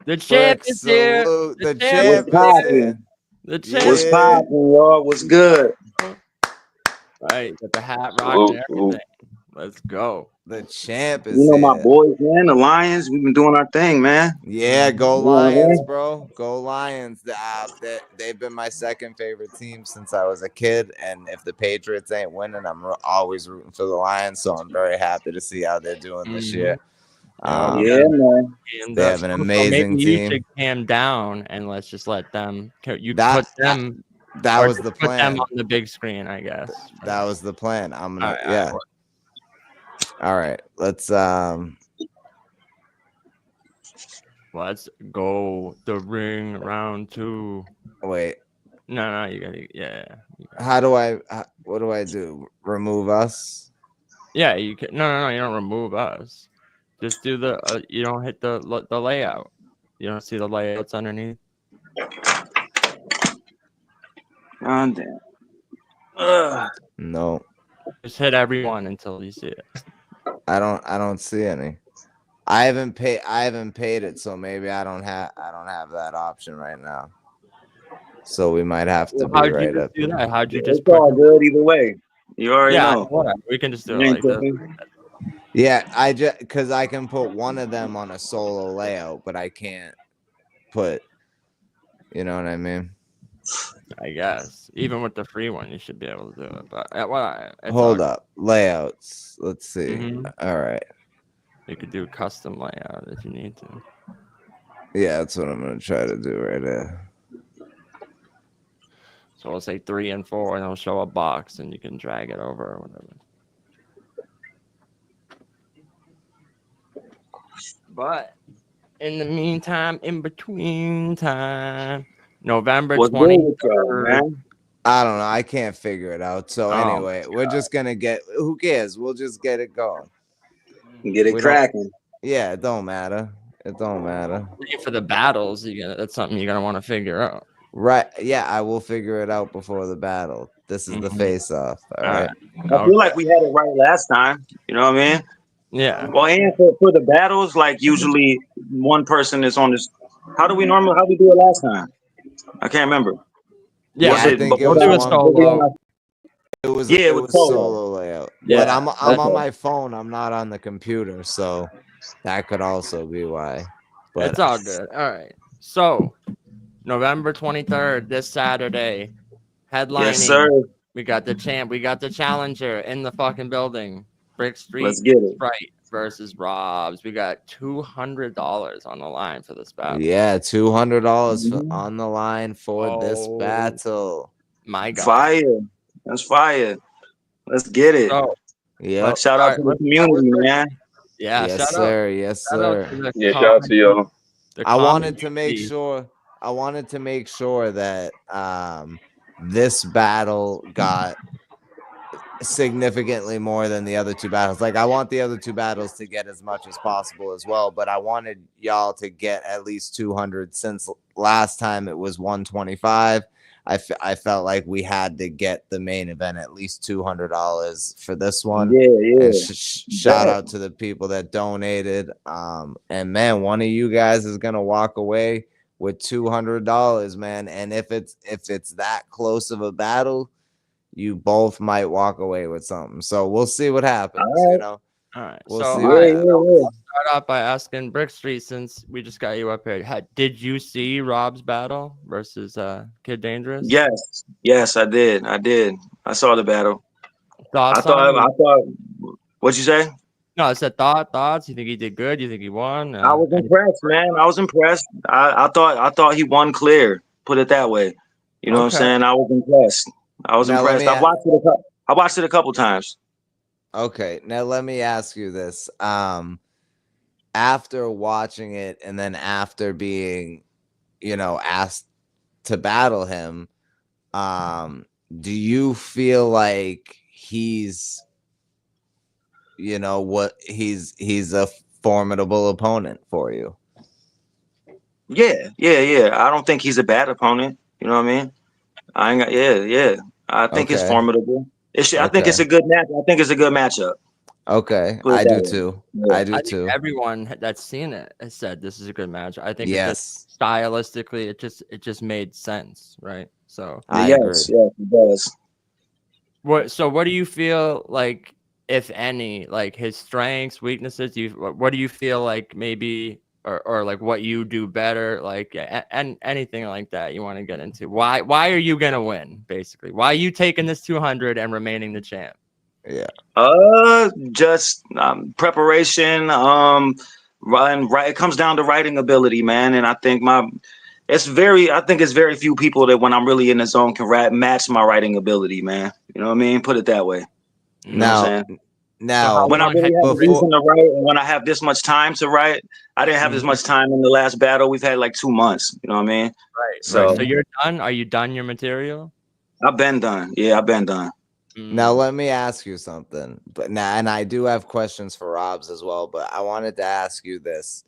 The champ is here. The champ is here. The champ. What's poppin', y'all? What's good? Right, got the hat rock and everything. Let's go. The champ is my boys, man. The Lions. We've been doing our thing, man. Yeah, go Lions, bro. Go Lions. They've been my second favorite team since I was a kid. And if the Patriots ain't winning, I'm always rooting for the Lions. So I'm very happy to see how they're doing this year. Yeah, man. They have an amazing maybe team. You should cam down and let's just let them. You put them That Or was just the put them plan. on the big screen, I guess. That was the plan. I'm gonna, All right, yeah. All right, let's let's go the ring round 2. wait. No, you gotta, How do I? What do I do? Remove us? yeah. You can. No. You don't remove us. Just do the. You don't hit the layout. You don't see the layouts underneath. Oh, damn. No, Just hit everyone until you see it. I don't see any. I haven't paid it, so maybe I don't have that option right now. So we might have to be How'd right you up. do that? How'd you just It's all good either way. You already Yeah, know. whatever. We can just do You it ain't like this. tripping. Yeah, I just because I can put one of them on a solo layout, but I can't put. You know what I mean? I guess even with the free one, you should be able to do it. But it's Hold all- up, layouts. Let's see. Mhm. All right. You could do custom layout if you need to. Yeah, that's what I'm gonna try to do right there. So we'll say 3 and 4, and it'll show a box, and you can drag it over or whatever. But in the meantime, in between time, November What's good with y'all, 23rd. man? I don't know. I can't figure it out. So Oh, anyway, we're just gonna get. Who cares? We'll just get it going. Get it We don't- cracking. Yeah, it don't matter. It don't matter. For the battles, that's something you're gonna want to figure out. Right? Yeah, I will figure it out before the battle. This is the Mhm. face-off. All All right. I feel like we had it right last time. You know what I mean? Yeah. Well, and for the battles, like usually one person is on this. How do we do it last time? I can't remember. Yeah, Was I it? think it we'll was do a one- solo. It was Yeah, it was solo layout. Yeah, But I'm okay. on my phone. I'm not on the computer, so that could also be why. But It's all good. All right. So November 23rd, this Saturday, headlining. Yes, sir. We got the champ. We got the challenger in the fucking building. Brickstreet Let's get it. Sprite versus Robz. We got $200 on the line for this battle. yeah, $200 on the line for this Oh. battle. My God. Fire. That's fire. Let's get it. So, Yeah. Shout out to the community, man. yeah, Yes, shout sir. out. Yes, Shout out sir. to the Yeah, shout out to y'all. the I wanted to make community. sure. I wanted to make sure that this battle got significantly more than the other two battles. Like I want the other two battles to get as much as possible as well, but I wanted y'all to get at least 200 since last time it was 125. I felt like we had to get the main event at least $200 for this one. Yeah. And shout out to the people that donated. And man, one of you guys is gonna walk away with $200, man. And if it's that close of a battle, you both might walk away with something. So we'll see what happens. All right. You know, All right. we'll So see. all what right, happens. I'll start off by asking Brickstreet, since we just got you up here. Did you see Rob's battle versus Kid Dangerous? Yes, I did. I saw the battle. Thoughts I thought. What'd you say? No, I said thoughts. You think he did good? You think he won? I was impressed, man. I was impressed. I thought he won clear. Put it that way. You know what I'm Okay. saying? I was impressed. I was Now, let impressed. me I watched it a couple times. Okay, now let me ask you this. After watching it and then after being, asked to battle him, do you feel like he's he's a formidable opponent for you? Yeah. I don't think he's a bad opponent. You know what I mean? Yeah. I think it's Okay. formidable. I think it's Okay. a good match. I think it's a good matchup. Okay, Put it I that do way. too. Yeah. I do I think too. everyone that's seen it has said this is a good match. I think Yes, stylistically, it just made sense, right? So I Yes, agree. it does. what do you feel like, if any, like his strengths, weaknesses? What do you feel like maybe, or like what you do better, like and anything like that you want to get into? Why are you gonna win? Basically, why are you taking this 200 and remaining the champ? Yeah. Just preparation. Right. It comes down to writing ability, man. And I think I think it's very few people that when I'm really in the zone can match my writing ability, man. You know what I mean? Put it that way. You know what I'm saying? Now, When I really have a before, reason to write and when I have this much time to write, I didn't have as much time in the last battle. We've had like 2 months. You know what I mean? Right. So, So you're done? Are you done your material? I've been done. Yeah, I've been done. now let me ask you something. But now, and I do have questions for Robz as well, but I wanted to ask you this.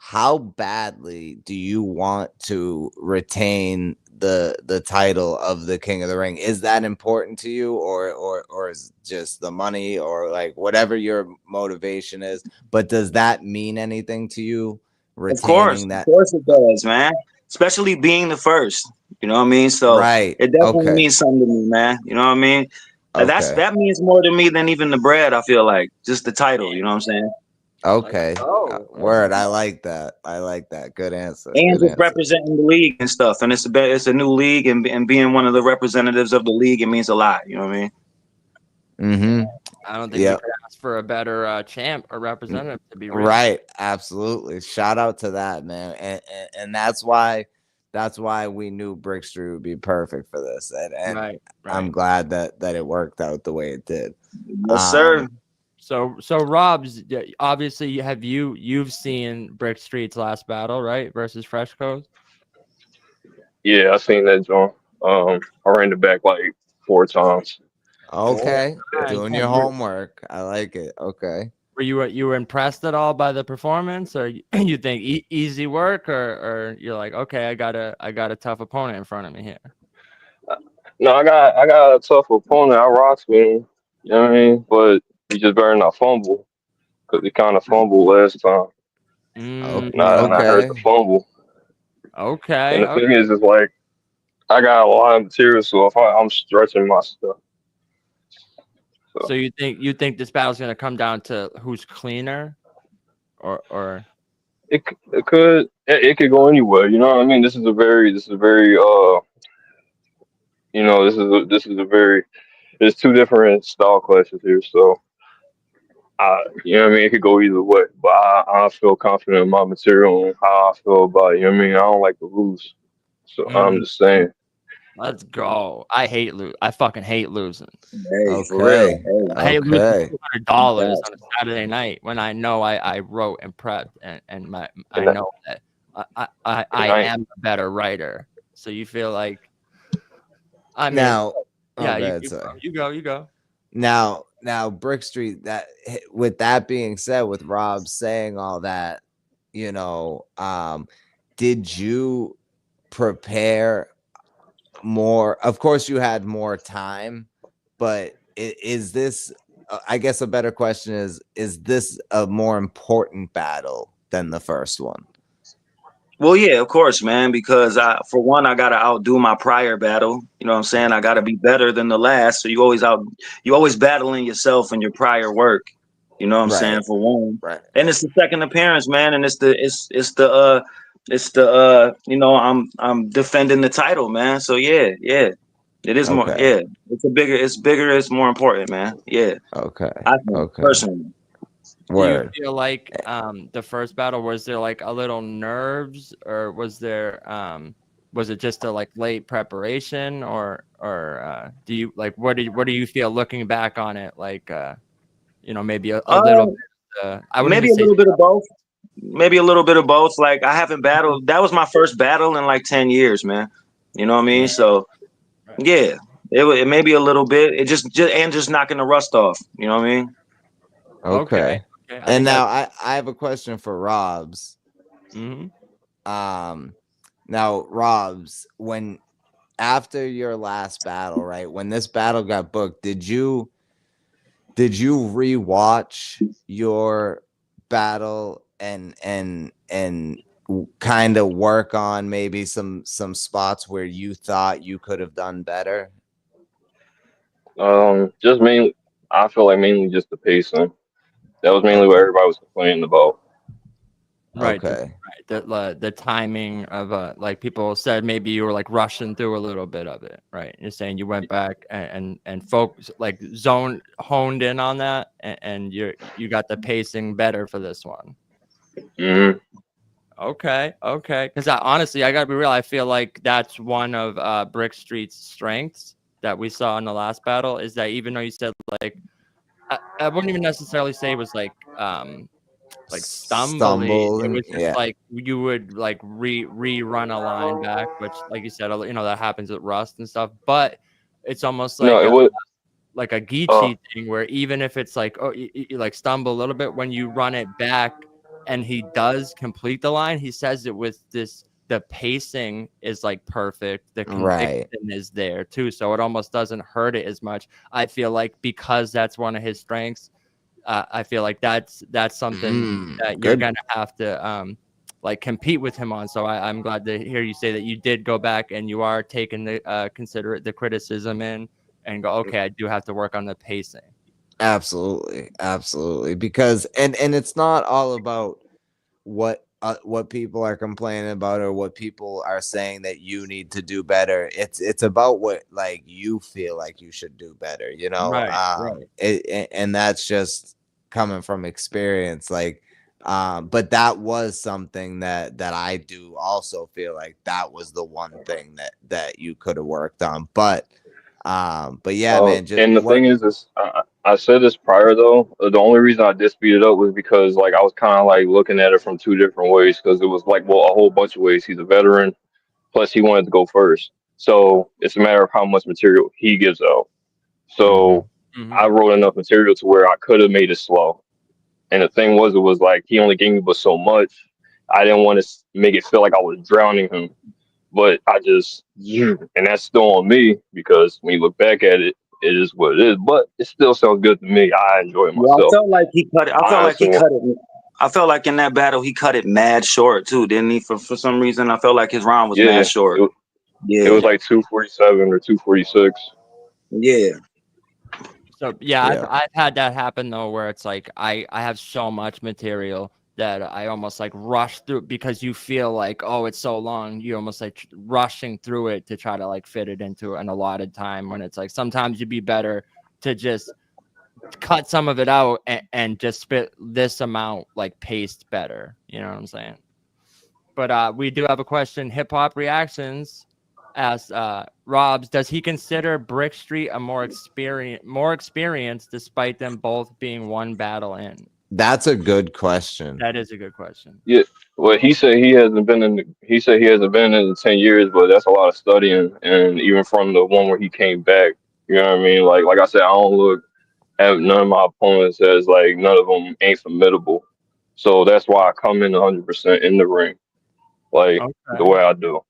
How badly do you want to retain the title of the King of the Ring? Is that important to you, or is just the money, or like whatever your motivation is? But does that mean anything to you? Retaining that? Of course it does, man. Especially being the first. You know what I mean? So Right. it definitely Okay. means something to me, man. You know what I mean? Okay. That means more to me than even the bread. I feel like just the title. You know what I'm saying? Okay. Word. I like that. I like that. Good answer. And Good just answer. representing the league and stuff. And it's a new league, and being one of the representatives of the league, it means a lot. You know what I mean? Mm-hmm. I don't think you could ask for a better champ or representative to be real. Right. Absolutely. Shout out to that, man. And that's why we knew Brickstreet would be perfect for this. And Right. I'm glad that it worked out the way it did. Yes, sir. So Robz, obviously you've seen Brickstreet's last battle, right? Versus Fresh Coast. Yeah, I seen that joint. I ran it back like 4 times. Okay. Yeah. Doing your homework. I like it. Okay. Were you impressed at all by the performance, or you think easy work, or you're like, okay, I got a tough opponent in front of me here? No, I got a tough opponent. I rocks with him. You know what I mean? But he just better not fumble because he kind of fumbled last time. And I heard the fumble. Okay. And the thing is like I got a lot of material, so if I'm stretching my stuff. So you think this battle's gonna come down to who's cleaner, or it could go anywhere. You know what I mean? This is a very you know, this is a very there's 2 different style classes here, so you know what I mean, it could go either way. But I feel confident in my material and how I feel about it. You know what I mean? I don't like to lose. So I'm just saying. let's go. I fucking hate losing. Hey, for real. I hate losing $200 on a Saturday night when I know I wrote and prepped and I know that I am a better writer. So you feel like I mean you go. Now Brickstreet, that with that being said, with Rob saying all that, you know, did you prepare more? Of course you had more time, but is this I guess a better question is this a more important battle than the first one? Well, yeah, of course, man, because for one, I gotta outdo my prior battle. You know what I'm saying? I gotta be better than the last. So you always battling yourself and your prior work. You know what I'm saying? For one. Right. And it's the second appearance, man, and it's the you know, I'm defending the title, man. So yeah. It is more it's bigger, it's more important, man. Yeah. Okay. I think personally. Word. Do you feel like the first battle, was there like a little nerves, or was it just a like late preparation, or do you like what do you feel looking back on it, like you know, maybe a little bit maybe a little bit of both. Maybe a little bit of both. Like I haven't battled. That was my first battle in like 10 years, man. You know what I mean? So yeah, it may be a little bit. It just knocking the rust off. You know what I mean? Okay. And now I have a question for Robz. Now Robz, when after your last battle, right? When this battle got booked, did you rewatch your battle and kind of work on maybe some spots where you thought you could have done better? Just mainly I feel like mainly just the pacing. That was mainly what everybody was complaining about. Right. The timing of like people said maybe you were like rushing through a little bit of it, right? You're saying you went back and focus, like honed in on that, and you got the pacing better for this one. Okay. Because honestly, I gotta be real. I feel like that's one of Brickstreet's strengths that we saw in the last battle is that even though you said like I wouldn't even necessarily say it was like stumbly. It Stumbling. was just Yeah. like you would like rerun a line back, which like you said, that happens with Rust and stuff. But it's almost No, like it was. like a Geechee thing where even if it's like you like stumble a little bit when you run it back and he does complete the line, he says it with the pacing is like perfect, the conviction is there too, so it almost doesn't hurt it as much. I feel like because that's one of his strengths, I feel like that's something that you're gonna have to like compete with him on. So I'm glad to hear you say that you did go back and you are taking the consider the criticism in and go, okay, I do have to work on the pacing. Absolutely. Because and it's not all about what people are complaining about or what people are saying that you need to do better. It's about what like you feel like you should do better, Right. And that's just coming from experience. Like but that was something that I do also feel like that was the one thing that you could have worked on. But yeah, man, just And the thing is I said this prior though. The only reason I did speed it up was because like I was kind of like looking at it from two different ways because it was like, well, a whole bunch of ways. He's a veteran, plus he wanted to go first, so it's a matter of how much material he gives out. So I wrote enough material to where I could have made it slow. And the thing was, it was like he only gave me but so much. I didn't want to make it feel like I was drowning him, but I just, and that's still on me because when you look back at it, it is what it is. But it still sounds good to me. I enjoy it Yeah, I myself. felt like he cut it. I felt like he Honestly, cut it. I felt like in that battle he cut it mad short too, didn't he? For some reason, I felt like his round was mad yeah, short. it Yeah, was like 247 or 246. yeah. So yeah, I've had that happen though, where it's like I have so much material that I almost like rush through because you feel like, oh, it's so long. You almost like rushing through it to try to like fit it into an allotted time when it's like sometimes you'd be better to just cut some of it out and just spit this amount like paced better. You know what I'm saying? But we do have a question. Hip Hop Reactions asks Robz, does he consider Brickstreet a more experienced despite them both being one battle in? That's a good question. That is a good question. Yeah. Well, he said he hasn't been in. He said he hasn't been in 10 years, but that's a lot of studying. And even from the one where he came back, you know what I mean. Like I said, I don't look at none of my opponents as like none of them ain't formidable. So that's why I come in 100% in the ring, like the way I do.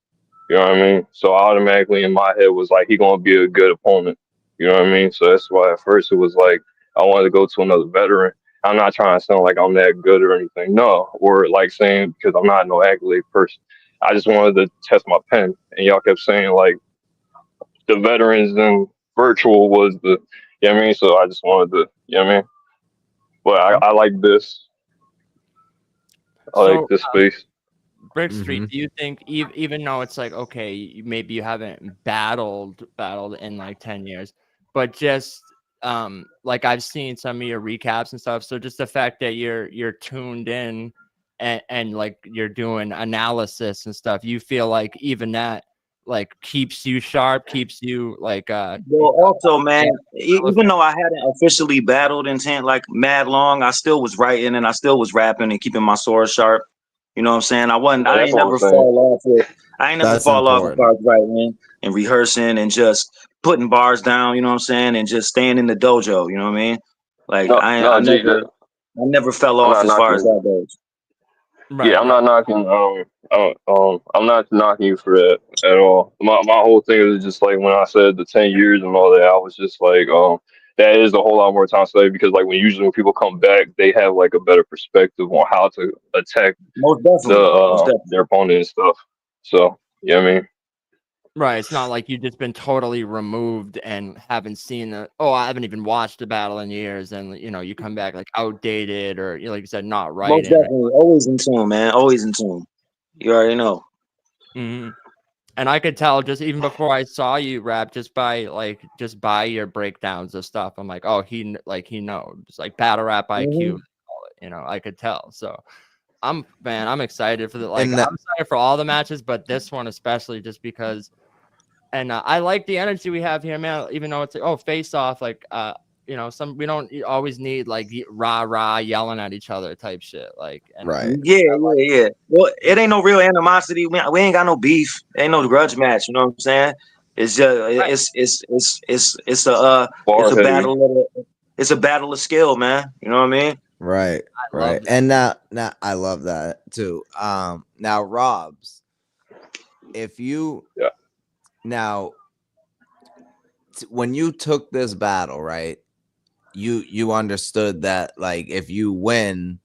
You know what I mean? So automatically in my head was like he gonna be a good opponent. You know what I mean? So that's why at first it was like I wanted to go to another veteran. I'm not trying to sound like I'm that good or anything. No, or like saying because I'm not no accolade person. I just wanted to test my pen, and y'all kept saying like the veterans and virtual was the, you know what I mean? So I just wanted to, you know what I mean? But I like this. I like this space. Brickstreet, do you think even though it's like okay, maybe you haven't battled in like 10 years, but just like I've seen some of your recaps and stuff, so just the fact that you're tuned in and like you're doing analysis and stuff, you feel like even that like keeps you sharp, keeps you like Well, also, man, even though I hadn't officially battled in 10 like mad long, I still was writing and I still was rapping and keeping my sword sharp. You know what I'm saying? I ain't never fall off with. I ain't never fall off as far as writing and rehearsing and just putting bars down. You know what I'm saying? And just staying in the dojo. You know what I mean? Like I never fell off as far as that goes. Right, yeah, I'm not knocking. I'm not knocking you for that at all. My whole thing is just like when I said the 10 years and all that, I was just like, that is a whole lot more time study because like when people come back, they have like a better perspective on how to attack their opponent and stuff. So yeah, I mean, right, it's not like you've just been totally removed and haven't seen I haven't even watched a battle in years, and you come back like outdated or like you said, not right. Most definitely, always in tune, man. Always in tune. You already know. And I could tell just even before I saw you rap, just by your breakdowns of stuff, I'm like, oh, he knows, like battle rap IQ, I could tell. So I'm excited for the And I'm excited for all the matches, but this one especially just because. And I like the energy we have here, man. Even though it's face off, like we don't always need like rah yelling at each other type shit. Like right. Yeah. Well, it ain't no real animosity. We ain't got no beef. It ain't no grudge match. You know what I'm saying? It's just it's a battle. It's a battle of skill, man. You know what I mean? Right. Right. And now I love that too. Now Robz, if you now when you took this battle, right? You understood that like if you win,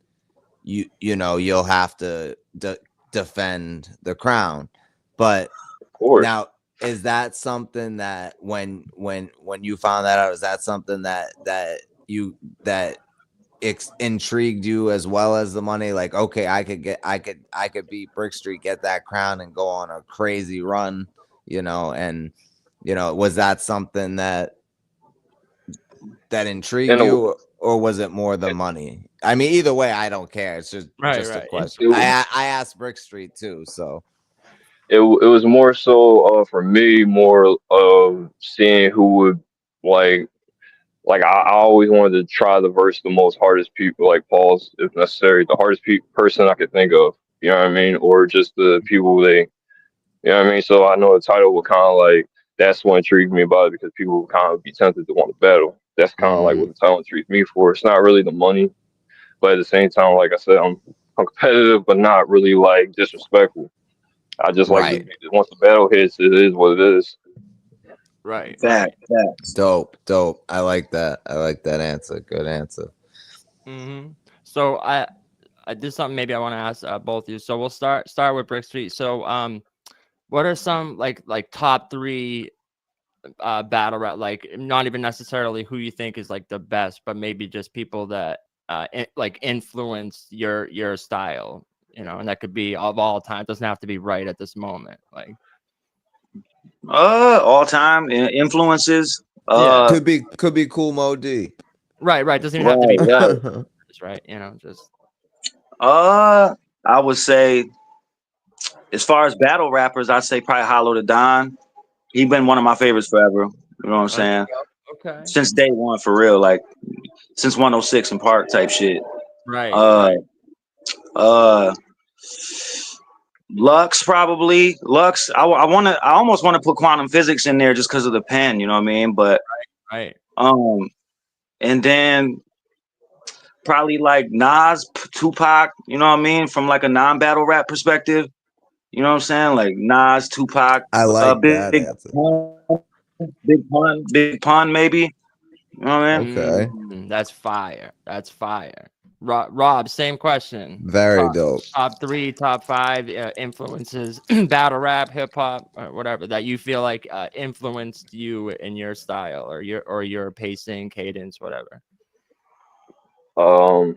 you'll have to defend the crown. But now is that something that when you found that out, is that something that intrigued you as well as the money? Like, okay, I could beat Brickstreet, get that crown, and go on a crazy run, and was that something that intrigued you, or was it more the money? I mean, either way, I don't care. It's just a question. I asked Brickstreet too, so it was more so for me, more of seeing who would like I always wanted to try to verse the most hardest people, like Paul's, if necessary, the hardest person I could think of. You know what I mean? Or just the people you know what I mean? So I know the title would kind of like, that's what intrigued me about it, because people would kind of be tempted to want to battle. That's kind of like what the title intrigued me for. It's not really the money, but at the same time, like I said, I'm competitive, but not really like disrespectful. I just like once the battle hits, it is what it is. Right. Dope. I like that. Answer. Good answer. Mm-hmm. So I did something maybe I want to ask both of you. So we'll start with Brickstreet. So what are some like top 3 battle rap, like not even necessarily who you think is like the best, but maybe just people that like influence your style, and that could be of all time. It doesn't have to be right at this moment. Like all time influences. Could be Cool Mo D. Right. Doesn't even have to be right. Just I would say, as far as battle rappers, I'd say probably Hollow the Don. He's been one of my favorites forever. You know what I'm saying? Okay. Since day one, for real, like since 106 and Park type shit. Right. Lux, probably. Lux, I almost want to put Quantum Physics in there just because of the pen, you know what I mean? But right. And then probably like Nas, Tupac, you know what I mean? From like a non-battle rap perspective. You know what I'm saying? Like Nas, Tupac, I like that answer. Big Pun, maybe. You know what I mean? Okay. That's fire. Rob, same question. Very dope. Top 3, top 5 influences, battle rap, hip hop, or whatever that you feel like influenced you in your style or your pacing, cadence, whatever. I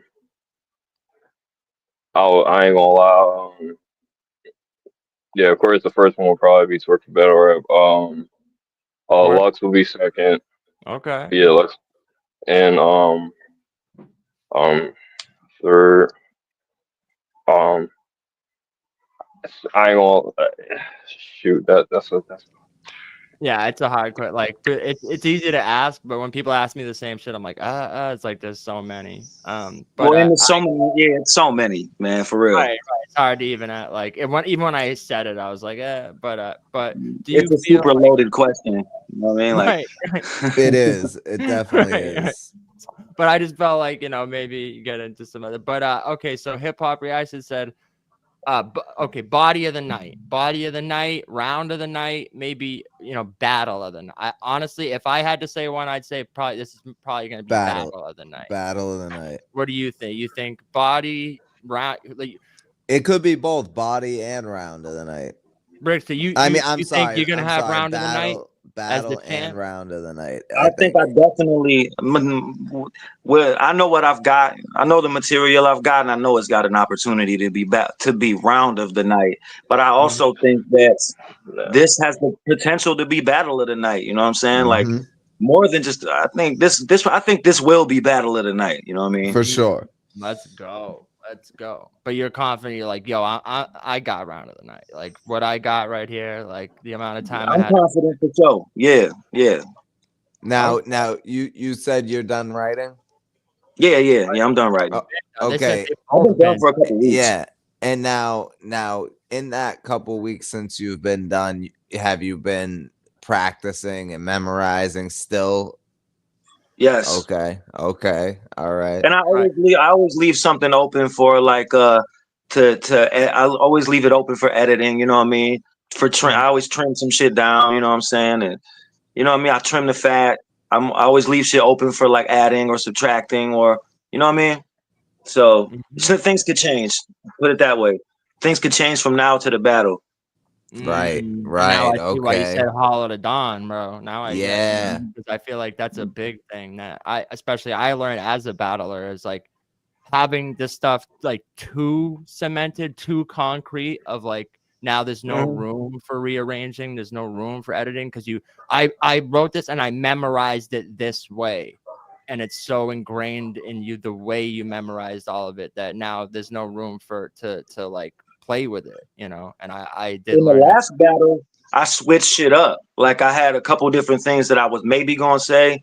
ain't gonna lie. Yeah, of course, the first one will probably be Twerk for Battle Rap. Lux will be second. Okay. Yeah, Lux. And third. I ain't gonna shoot. That's. Yeah, it's a hard question. Like it's easy to ask, but when people ask me the same shit, I'm like, it's like there's so many. But there's so many. Yeah, it's so many, man, for real. Right. It's hard to even like even when I said it, I was like, but do you? It's a super loaded question. You know what I mean? Like, it is. It definitely is. Right. But I just felt like maybe you get into some other. But okay, so hip hop reaction said. Okay, body of the night, round of the night, maybe battle of the night. Honestly, if I had to say one, I'd say probably this is probably going to be battle of the night. Battle of the night. What do you think? You think body round? Like, it could be both body and round of the night. Brickstreet, I'm sorry, think you're going to have round of the night? Battle and round of the night. I think I definitely. Well, I know what I've got. I know the material I've got, and I know it's got an opportunity to be round of the night. But I also think that this has the potential to be battle of the night. You know what I'm saying? Like more than just. I think this will be battle of the night. You know what I mean? For sure. Let's go. let's go. But you're confident. You're like, yo, I got round of the night. Like what I got right here, like the amount of time I I'm had. confident for sure. Yeah, yeah, Now you said you're done writing. yeah. I'm done writing. They said Okay. they've I've been both done been. for a couple weeks. Yeah. And now in that couple weeks since you've been done, have you been practicing and memorizing still? Yes. Okay. All right. And I always leave something open for like I always leave it open for editing, you know what I mean? I always trim some shit down, you know what I'm saying? And you know what I mean? I trim the fat. I always leave shit open for like adding or subtracting or you know what I mean? So things could change. Put it that way. Things could change from now to the battle. Right. And now I see why you Okay. said Hollow to Dawn, bro. Now I Yeah. get it, because I feel like that's a big thing that I learned as a battler is like having this stuff like too cemented, too concrete of like now there's no room for rearranging, there's no room for editing because I wrote this and I memorized it this way. And it's so ingrained in you the way you memorized all of it that now there's no room for to like play with it, you know. And I did In the learn last battle, I switched shit up. Like I had a couple different things that I was maybe gonna say,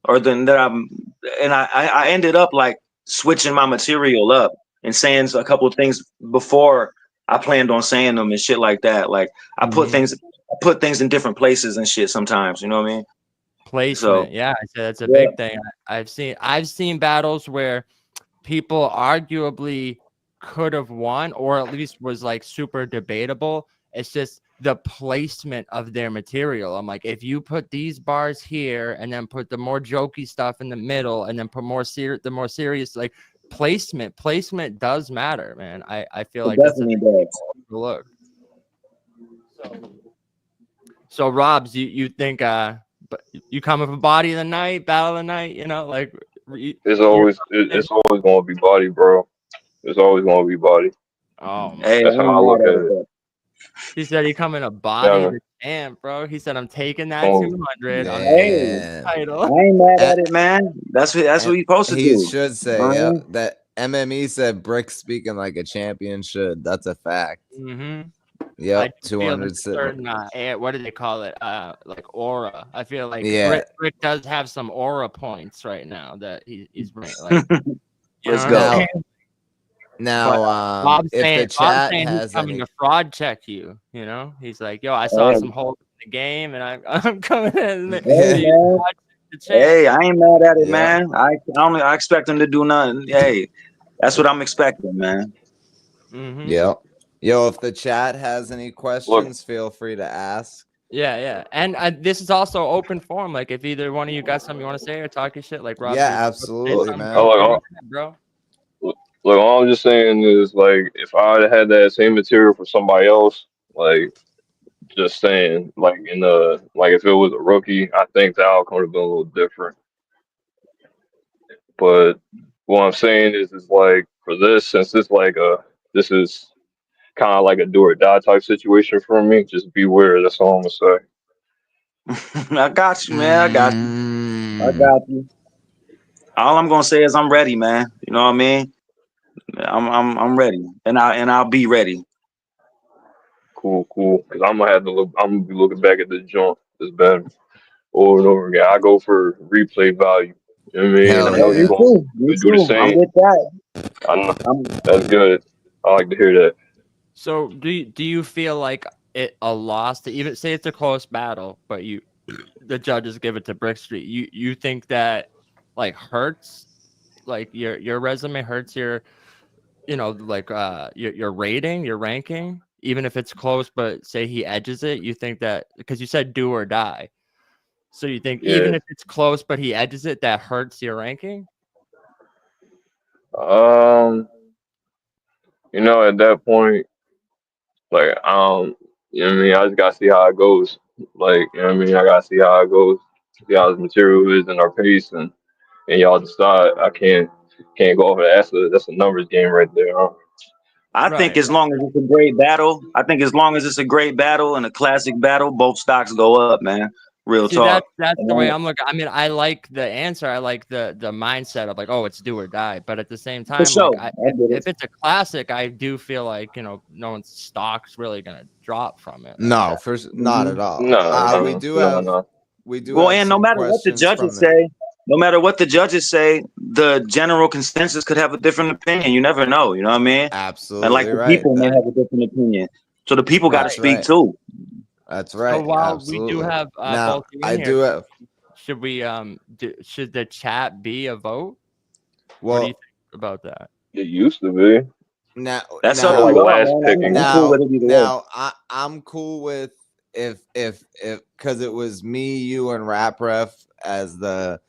or then that I ended up like switching my material up and saying a couple of things before I planned on saying them and shit like that. Like I put things in different places and shit sometimes. You know what I mean? placement. So Yeah, I said that's a big thing. I've seen battles where people arguably could have won or at least was like super debatable. It's just the placement of their material. I'm like, if you put these bars here and then put the more jokey stuff in the middle and then put the more serious like placement does matter, man. I feel like that's a look. So Robz, you think but you come with a body of the night, battle of the night, you know, like it's always gonna be body, bro. It's always gonna be body. Oh my hey, That's how I look at it. He said he come in a body Yeah, of the champ, bro. He said I'm taking that Oh, 200 on Man. the title. I ain't mad at it, man. That's what you're supposed to He do. should say that MME said Brick speaking like a champion should. That's a fact. Mm-hmm. Yep, I feel 200 like certain, what do they call it? Like aura. I feel like Brick does have some aura points right now that he's bringing. Like, Let's go. Now, if the chat has he's coming any, to fraud check you, you know, he's like, yo, I saw some holes in the game, and I'm coming in. Hey, I ain't mad at it, man. I expect him to do nothing. Hey, that's what I'm expecting, man. Yep. Yo, if the chat has any questions, feel free to ask. Yeah. And this is also open forum. Like, if either one of you got something you want to say or talk your shit, like Rob. Yeah, absolutely, man. Bro. Look, all I'm just saying is, like, if I had that same material for somebody else, like, just saying, like, like, if it was a rookie, I think the outcome would have been a little different. But what I'm saying is like, for this, since this this is kind of like a do or die type situation for me, just beware. That's all I'm gonna say. I got you, man. I got you. All I'm gonna say is I'm ready, man. You know what I mean? I'm ready, and I'll be ready. Cool. Because I'm gonna be looking back at the jump that's been over and over again. I go for replay value. You know what I mean? Hell I know yeah. you're going to do the same. I'm with that. I know. That's good. I like to hear that. So do you feel like a loss to even say it's a close battle, but the judges give it to Brickstreet? You think that like hurts, like your resume hurts your, you know, like your rating, your ranking, even if it's close, but say he edges it, you think that because you said do or die, so you think even if it's close but he edges it, that hurts your ranking? You know, at that point, like, you know what I mean? I just gotta see how it goes. Like, you know what I mean? I gotta see how it goes, see how the material is and our pace, and y'all decide. I can't go over that. That's a numbers game right there. Huh? I think as long as it's a great battle, and a classic battle, both stocks go up, man. Real See, talk. that's the way I'm looking. I mean, I like the answer. I like the mindset of like, oh, it's do or die. But at the same time, sure. like, if it's a classic, I do feel like no one's stock's really gonna drop from it. No, not at all. We do have Well, and no matter what the judges say, the general consensus could have a different opinion. You never know. You know what I mean? Absolutely. And like the people may have a different opinion. So the people got to speak too. That's right. So while absolutely. we do have now, both in I here, do have. Should we should the chat be a vote? Well, what do you think about that? It used to be. Now that's now, like last picking. I'm cool with if because it was me, you, and Rap Ref as the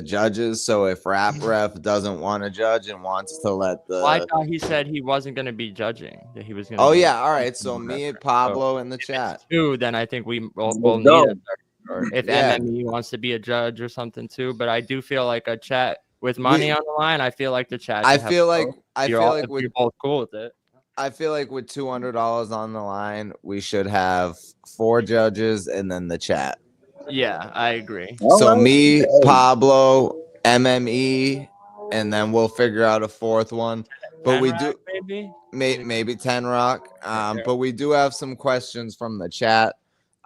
judges. So if Rap Ref doesn't want to judge and wants to let the, well, I thought he said he wasn't going to be judging. That he was going. Oh yeah, all right. So me and Pablo in the chat. Two, then I think we will need a third. Or if MME wants to be a judge or something too. But I do feel like a chat with money on the line. I feel like the chat. I feel like you're both cool with it. I feel like with $200 on the line, we should have 4 judges and then the chat. Yeah, I agree. So me, Pablo, MME, and then we'll figure out a 4th one. But we do maybe 10 Rock. But we do have some questions from the chat.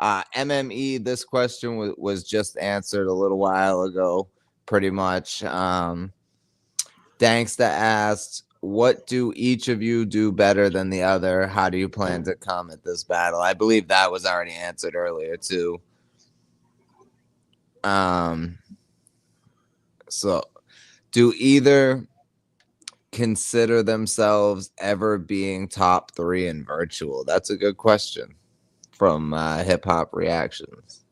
MME, this question was just answered a little while ago, pretty much. Danksta asked, what do each of you do better than the other? How do you plan to come at this battle? I believe that was already answered earlier too. So do either consider themselves ever being top 3 in virtual? That's a good question from Hip Hop Reactions.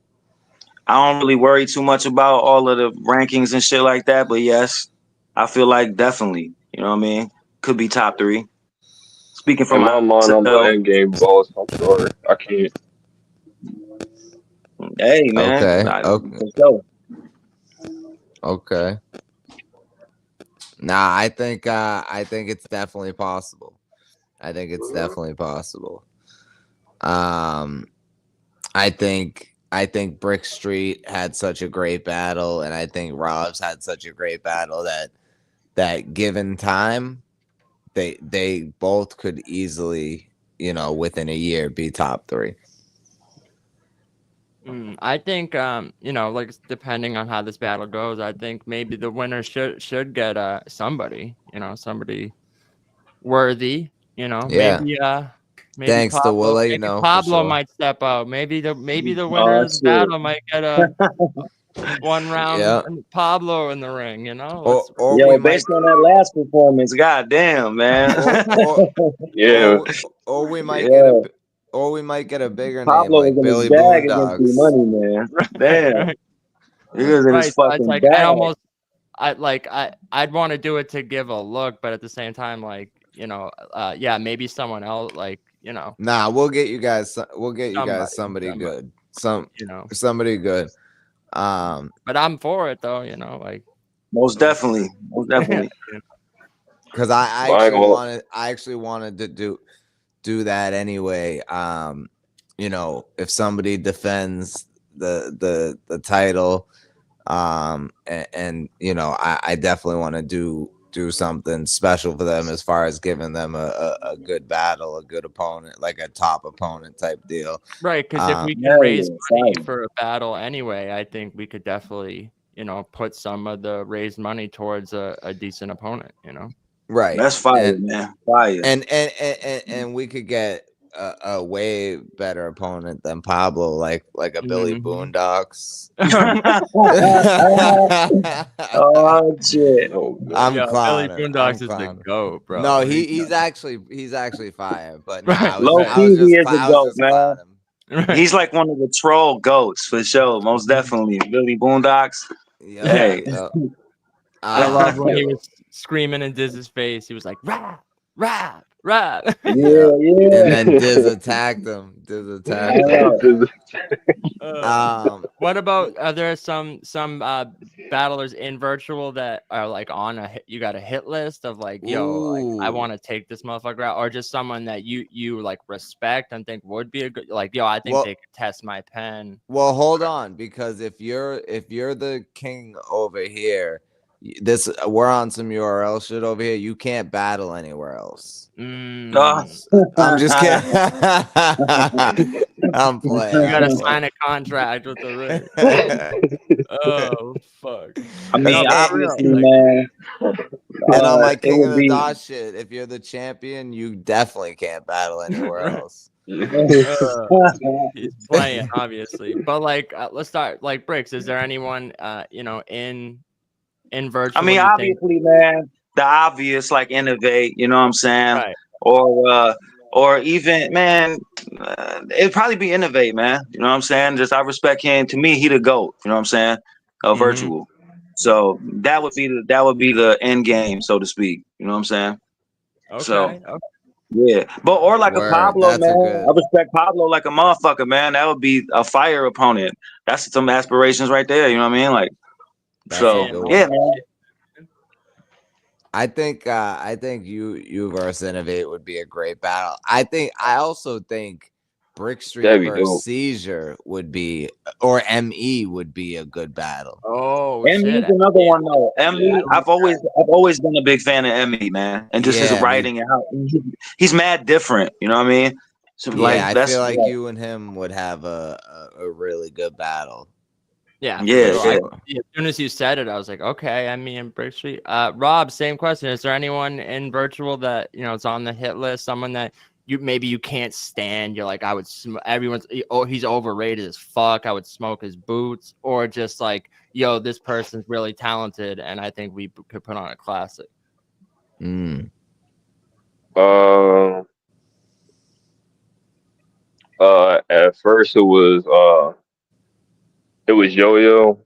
I don't really worry too much about all of the rankings and shit like that, but yes, I feel like definitely, you know what I mean? Could be top 3. Speaking from my mind, I'm the end game boss. I'm sorry, I can't. Hey man, Okay. Nah, I think it's definitely possible. I think Brickstreet had such a great battle, and I think Robz had such a great battle that given time, they both could easily, within a year, be top 3. I think like depending on how this battle goes, I think maybe the winner should get somebody, somebody worthy, Yeah. maybe Thanks Pablo, to we'll let you know. Pablo sure. might step out. Maybe the winner of this battle might get a 1 round and Pablo in the ring, Or yo, we based on that last performance, goddamn, man. Or we might get a. Or we might get a bigger Pablo name like Billy bag Boondogs. Money, man. Damn. He was in his fucking like, bag. I'd want to do it to give a look, but at the same time, like, maybe someone else, like, Nah, we'll get you guys. We'll get you guys somebody good. Somebody good. But I'm for it though, like. Most definitely. Because I actually wanted to do that anyway. If somebody defends the title, and I definitely want to do something special for them as far as giving them a good battle, a good opponent, like a top opponent type deal. Right, because if we can raise money for a battle anyway, I think we could definitely, put some of the raised money towards a decent opponent, Right. That's fire, man. Fire. And we could get a way better opponent than Pablo, like a Billy Boondocks. Oh shit! I'm clowning. Billy Boondocks is the GOAT, bro. No, he's actually fire. But right. He is a GOAT, man. Right. He's like one of the troll goats for sure. Most definitely, Billy Boondocks. Yeah. Hey. I love when he was screaming in Diz's face. He was like, rap, rap. rap. Yeah, And yeah. then Diz attacked him. What about are there some battlers in virtual that are like on you got a hit list of like, yo, like, I want to take this motherfucker out, or just someone that you like respect and think would be a good, like, yo, I think they could test my pen. Well, hold on, because if you're the king over here, we're on some URL shit over here. You can't battle anywhere else. I'm just kidding. I'm playing. You gotta sign a contract with the ring. Oh fuck! I mean, No, obviously, like, man. And on my King would of the be- Dot shit, if you're the champion, you definitely can't battle anywhere else. He's playing, obviously, but like, let's start. Like, Bricks, is there anyone, in virtual? I mean, obviously, man, the obvious, like Innovate, you know what I'm saying? Right. Or even, man, it'd probably be Innovate, man. You know what I'm saying? Just I respect him. To me, he the GOAT. You know what I'm saying? Virtual. So that would be the end game, so to speak. You know what I'm saying? Okay. So, yeah, but or like a Pablo, man. I respect Pablo like a motherfucker, man. That would be a fire opponent. That's some aspirations right there. You know what I mean? Like, yeah, man. I think you versus Innovate would be a great battle. I also think Brickstreet versus Seizure would be, or ME would be a good battle. Oh, ME is another one though. ME, I've always been a big fan of ME, man, and just his writing and how he's mad different. You know what I mean? So I feel like you and him would have a really good battle. Yeah. Yeah. As soon as you said it, I was like, okay, me and Brickstreet. Rob, same question. Is there anyone in virtual that is on the hit list? Someone that you can't stand? You're like, I would. Everyone's he's overrated as fuck. I would smoke his boots, or just like, yo, this person's really talented, and I think we could put on a classic. At first it was Yo-Yo.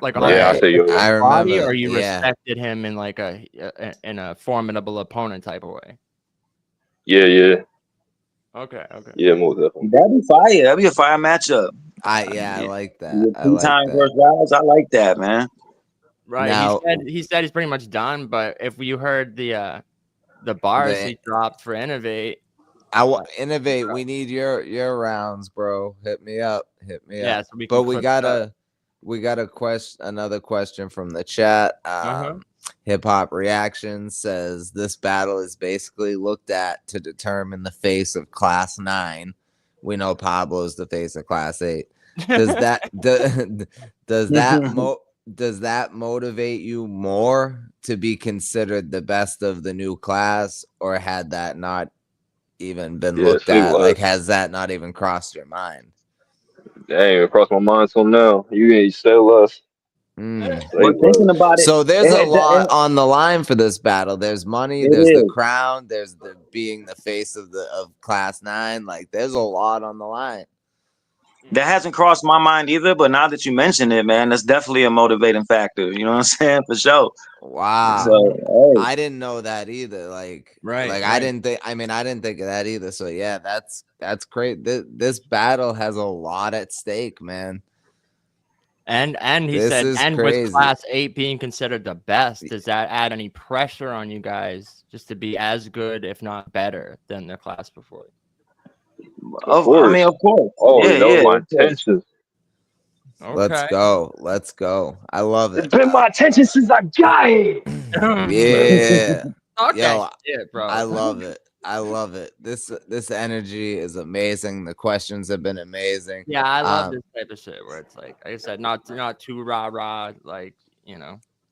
Like, I say Yo-Yo. I remember. Or you respected him in like in a formidable opponent type of way. Yeah. Okay. Yeah, most definitely. That'd be fire. That'd be a fire matchup. I like that. I like that, man. Right. Now, he said he's pretty much done, but if you heard the bars he dropped for Innovate. Innovate. We need your rounds, bro. Hit me up. Yeah, so we can we got another question from the chat. Hip Hop Reaction says this battle is basically looked at to determine the face of Class 9. We know Pablo's the face of Class 8. Does that motivate you more to be considered the best of the new class, or had that not even been looked at? Like, has that not even crossed your mind? That ain't even crossed my mind till now. You said less. But thinking about it, so there's a lot on the line for this battle. There's money, there's the crown, there's the being the face of Class 9. Like, there's a lot on the line. That hasn't crossed my mind either, but now that you mention it, man, that's definitely a motivating factor. You know what I'm saying? For sure. Wow. So, hey. I didn't know that either. Like, I didn't think of that either. So yeah, that's great. This battle has a lot at stake, man. And he said, and with Class 8 being considered the best, does that add any pressure on you guys just to be as good, if not better, than the class before? Of course. Oh, my intentions. Okay. Let's go. I love it. It's been my intention since I got it. Yeah. Okay. Yo, yeah, bro. I love it. This energy is amazing. The questions have been amazing. Yeah, I love this type of shit where it's like I said, not too rah, like,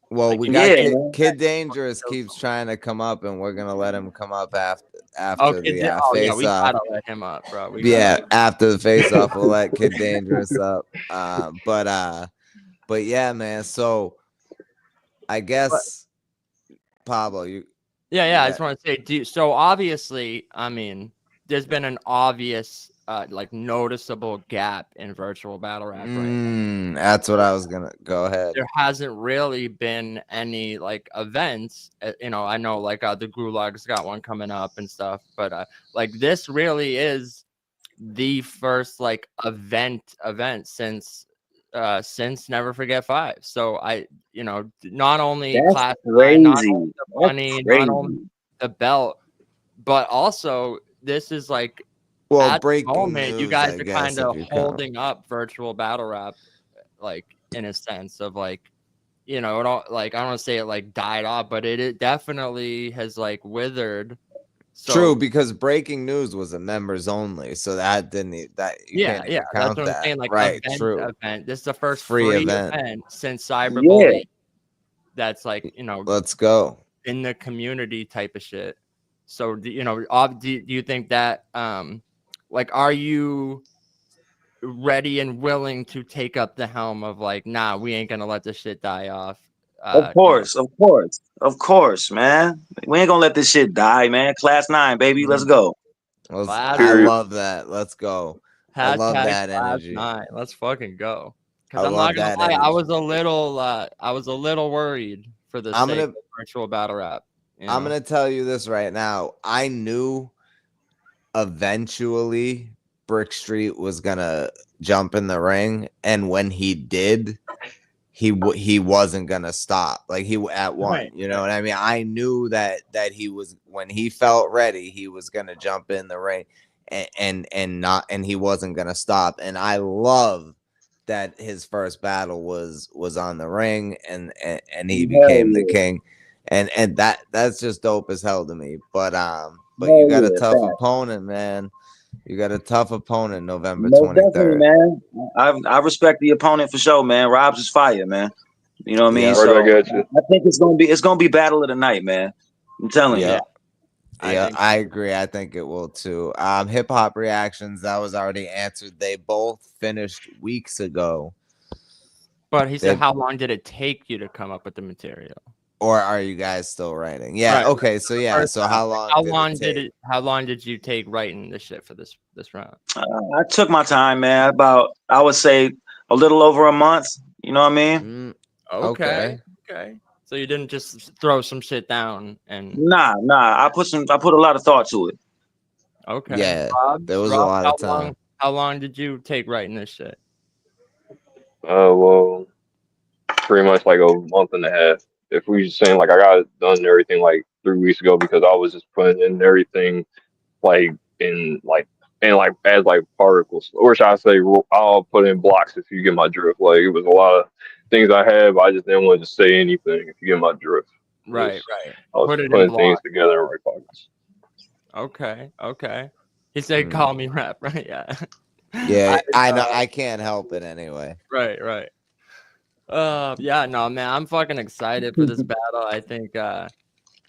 Well, like, we got Kid Dangerous keeps trying to come up, and we're gonna let him come up after the face off. We gotta let him up, bro. After the face off, we'll let Kid Dangerous up. But yeah, man. So I guess Pablo, you. Yeah. I just want to say, so obviously, I mean, there's been an obvious like noticeable gap in virtual battle rap right now. That's what I was gonna go ahead. There hasn't really been any like events. You know, I know like the Gulag's got one coming up and stuff, but like this really is the first like event since Never Forget 5. So you know, not only That's Class 9, crazy. not only the That's money, crazy. not only the belt, but also this is like Well, at the breaking moment, you news, guys I are guess, kind if of you count. holding up virtual battle rap, like in a sense of like, you know, it all, like I don't want to say it like died off, but it definitely has like withered. So, True, because breaking news was a members only, so that didn't that you yeah, can't yeah, even that's count what I'm that. saying. Like Right, event. true. This is the first Free free event. event since cyberbullying. That's like, you know, Let's go. in the community type of shit. So, you know, do you think that like, are you ready and willing to take up the helm of like, nah, we ain't gonna let this shit die off? Of course, man. We ain't gonna let this shit die, man. Class 9, baby. Let's go. I love that. Let's go. I love Hashtag that Class energy. 9. Let's fucking go. I Because I'm love not gonna that lie, I energy. was a little worried for the I'm sake gonna- of virtual battle rap. You I'm know? gonna tell you this right now. I knew eventually Brickstreet was gonna jump in the ring, and when he did, he wasn't gonna stop. Like he at one, Right, you know what I mean? I knew that he was, when he felt ready, he was gonna jump in the ring, and he wasn't gonna stop. And I love that his first battle was on the ring, and he became the king, and that's just dope as hell to me. But you got a tough opponent, man. You got a tough opponent November Most definitely, 23rd. man. I respect the opponent for sure, man. Robz is fire, man. You know what I mean? Yeah. So Right, I got you. I think it's gonna be battle of the night, man. I'm telling you. Yeah. I Yeah, think I agree. I think it will too. Hip hop reactions, that was already answered. They both finished weeks ago. But he said, how long did it take you to come up with the material? Or are you guys still writing? Yeah. Right. Okay. So yeah. So how long did it take? How long did you take writing this shit for this round? I took my time, man. About, I would say, a little over a month. You know what I mean? Okay. So you didn't just throw some shit down and Nah. I put a lot of thought to it. okay. Yeah. Robz, There was a lot of time. How long did you take writing this shit? Well, pretty much like a month and a half. If we saying like I got done everything like 3 weeks ago because I was just putting in everything like in like as like particles, or should I say I'll put in blocks if you get my drift. Like it was a lot of things I had, but I just didn't want to say anything if you get my drift. Right. I was putting things together in right pockets. Okay. He said, "Call me rap." Right? Yeah. Yeah. I know. I can't help it anyway. Right. Yeah, no, man, I'm fucking excited for this battle. I think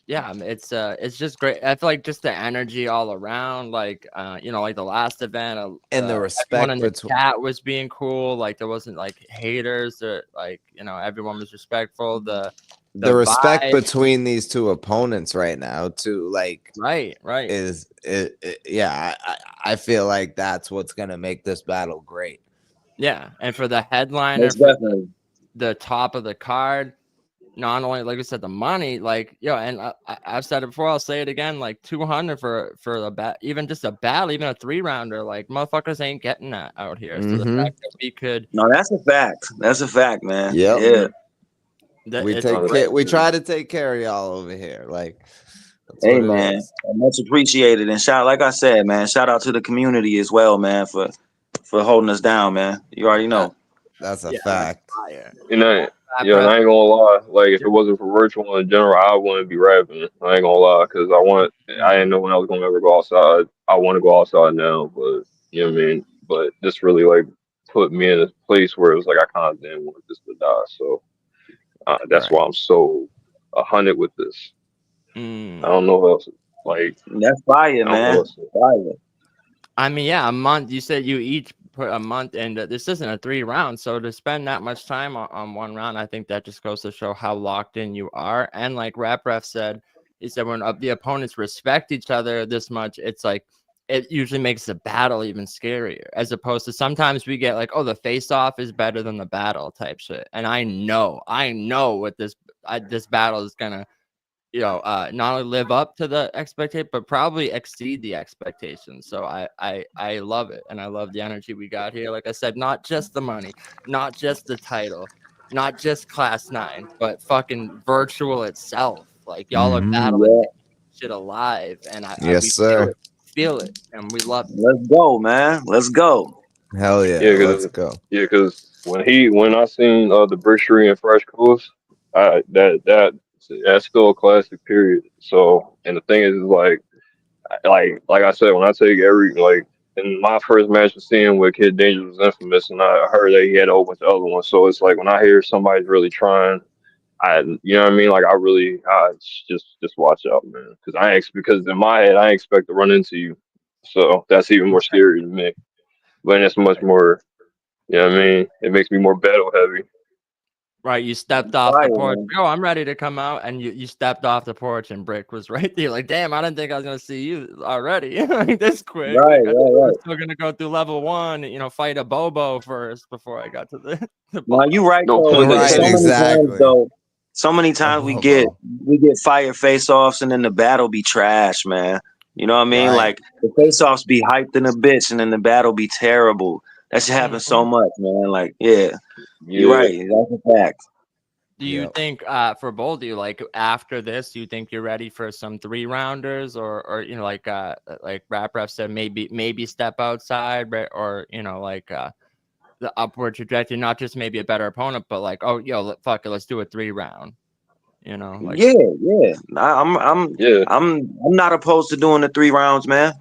yeah, it's just great. I feel like just the energy all around, like you know, like the last event, and the respect everyone in the chat was being cool. Like there wasn't like haters, or like, you know, everyone was respectful. The respect vibe, between these two opponents right now too, like right is yeah, I feel like that's what's gonna make this battle great. Yeah, and for the headliner, the top of the card, not only, like I said, the money, like, yo, and I've said it before, I'll say it again, like 200 for a bat, even just a battle, even a 3-rounder, like motherfuckers ain't getting that out here. So the fact that we could, no, that's a fact, man. Yep. Yeah, we try to take care of y'all over here, like. Hey man, much appreciated, and like I said, man, shout out to the community as well, man, for holding us down, man. You already know. That's a fact. You know, yeah, I ain't gonna lie. Like, if it wasn't for virtual in general, I wouldn't be rapping. I ain't gonna lie, because I didn't know when I was gonna ever go outside. I want to go outside now, but you know what I mean. But this really like put me in a place where it was like I kind of didn't want this to die. So that's why I'm so 100 with this. I don't know what else. Like, that's fire, man. Fire. I mean, yeah, a month. You said you each put a month, and this isn't a 3 round, so to spend that much time on one round, I think that just goes to show how locked in you are. And like Rap Ref said, he said when the opponents respect each other this much, it's like it usually makes the battle even scarier, as opposed to sometimes we get like, oh, the face off is better than the battle type shit. And I know what this battle is gonna, not only live up to the expectation, but probably exceed the expectations. So I love it, and I love the energy we got here. Like I said, not just the money, not just the title, not just Class 9, but fucking virtual itself. Like y'all are battling shit alive, and Yes, we sir. feel it, and we love it. Let's go, man. Let's go. Hell yeah, let's go. Yeah, because when I seen the Brickstreet and Fresh Coolest, that's still a classic period. So, and the thing is like I said, when I take in my first match with seeing with Kid Danger was infamous, and I heard that he had a whole bunch of other ones. So it's like when I hear somebody's really trying, you know what I mean? Like I just watch out, man, because in my head I expect to run into you, so that's even more scary to me. But it's much more, you know what I mean? It makes me more battle heavy. Right, you stepped off the porch. Oh, I'm ready to come out, and you stepped off the porch, and Brick was right there. Like, damn, I didn't think I was gonna see you already. Like this quick. Right. I'm still gonna go through level 1. Fight a Bobo first before I got to the. No, you right though. Right, so many exactly. times, though. So many times we get fire face offs, and then the battle be trash, man. You know what I mean? Right. Like the face offs be hyped in a bitch, and then the battle be terrible. That shit happens so much, man. Like, you're right. That's a fact. Do you think for both of you, like after this, do you think you're ready for some 3-rounders, or like Rap Ref said, maybe step outside, or the upward trajectory, not just maybe a better opponent, but like, oh, fuck it, let's do a 3-round. Like, I'm not opposed to doing the 3 rounds, man.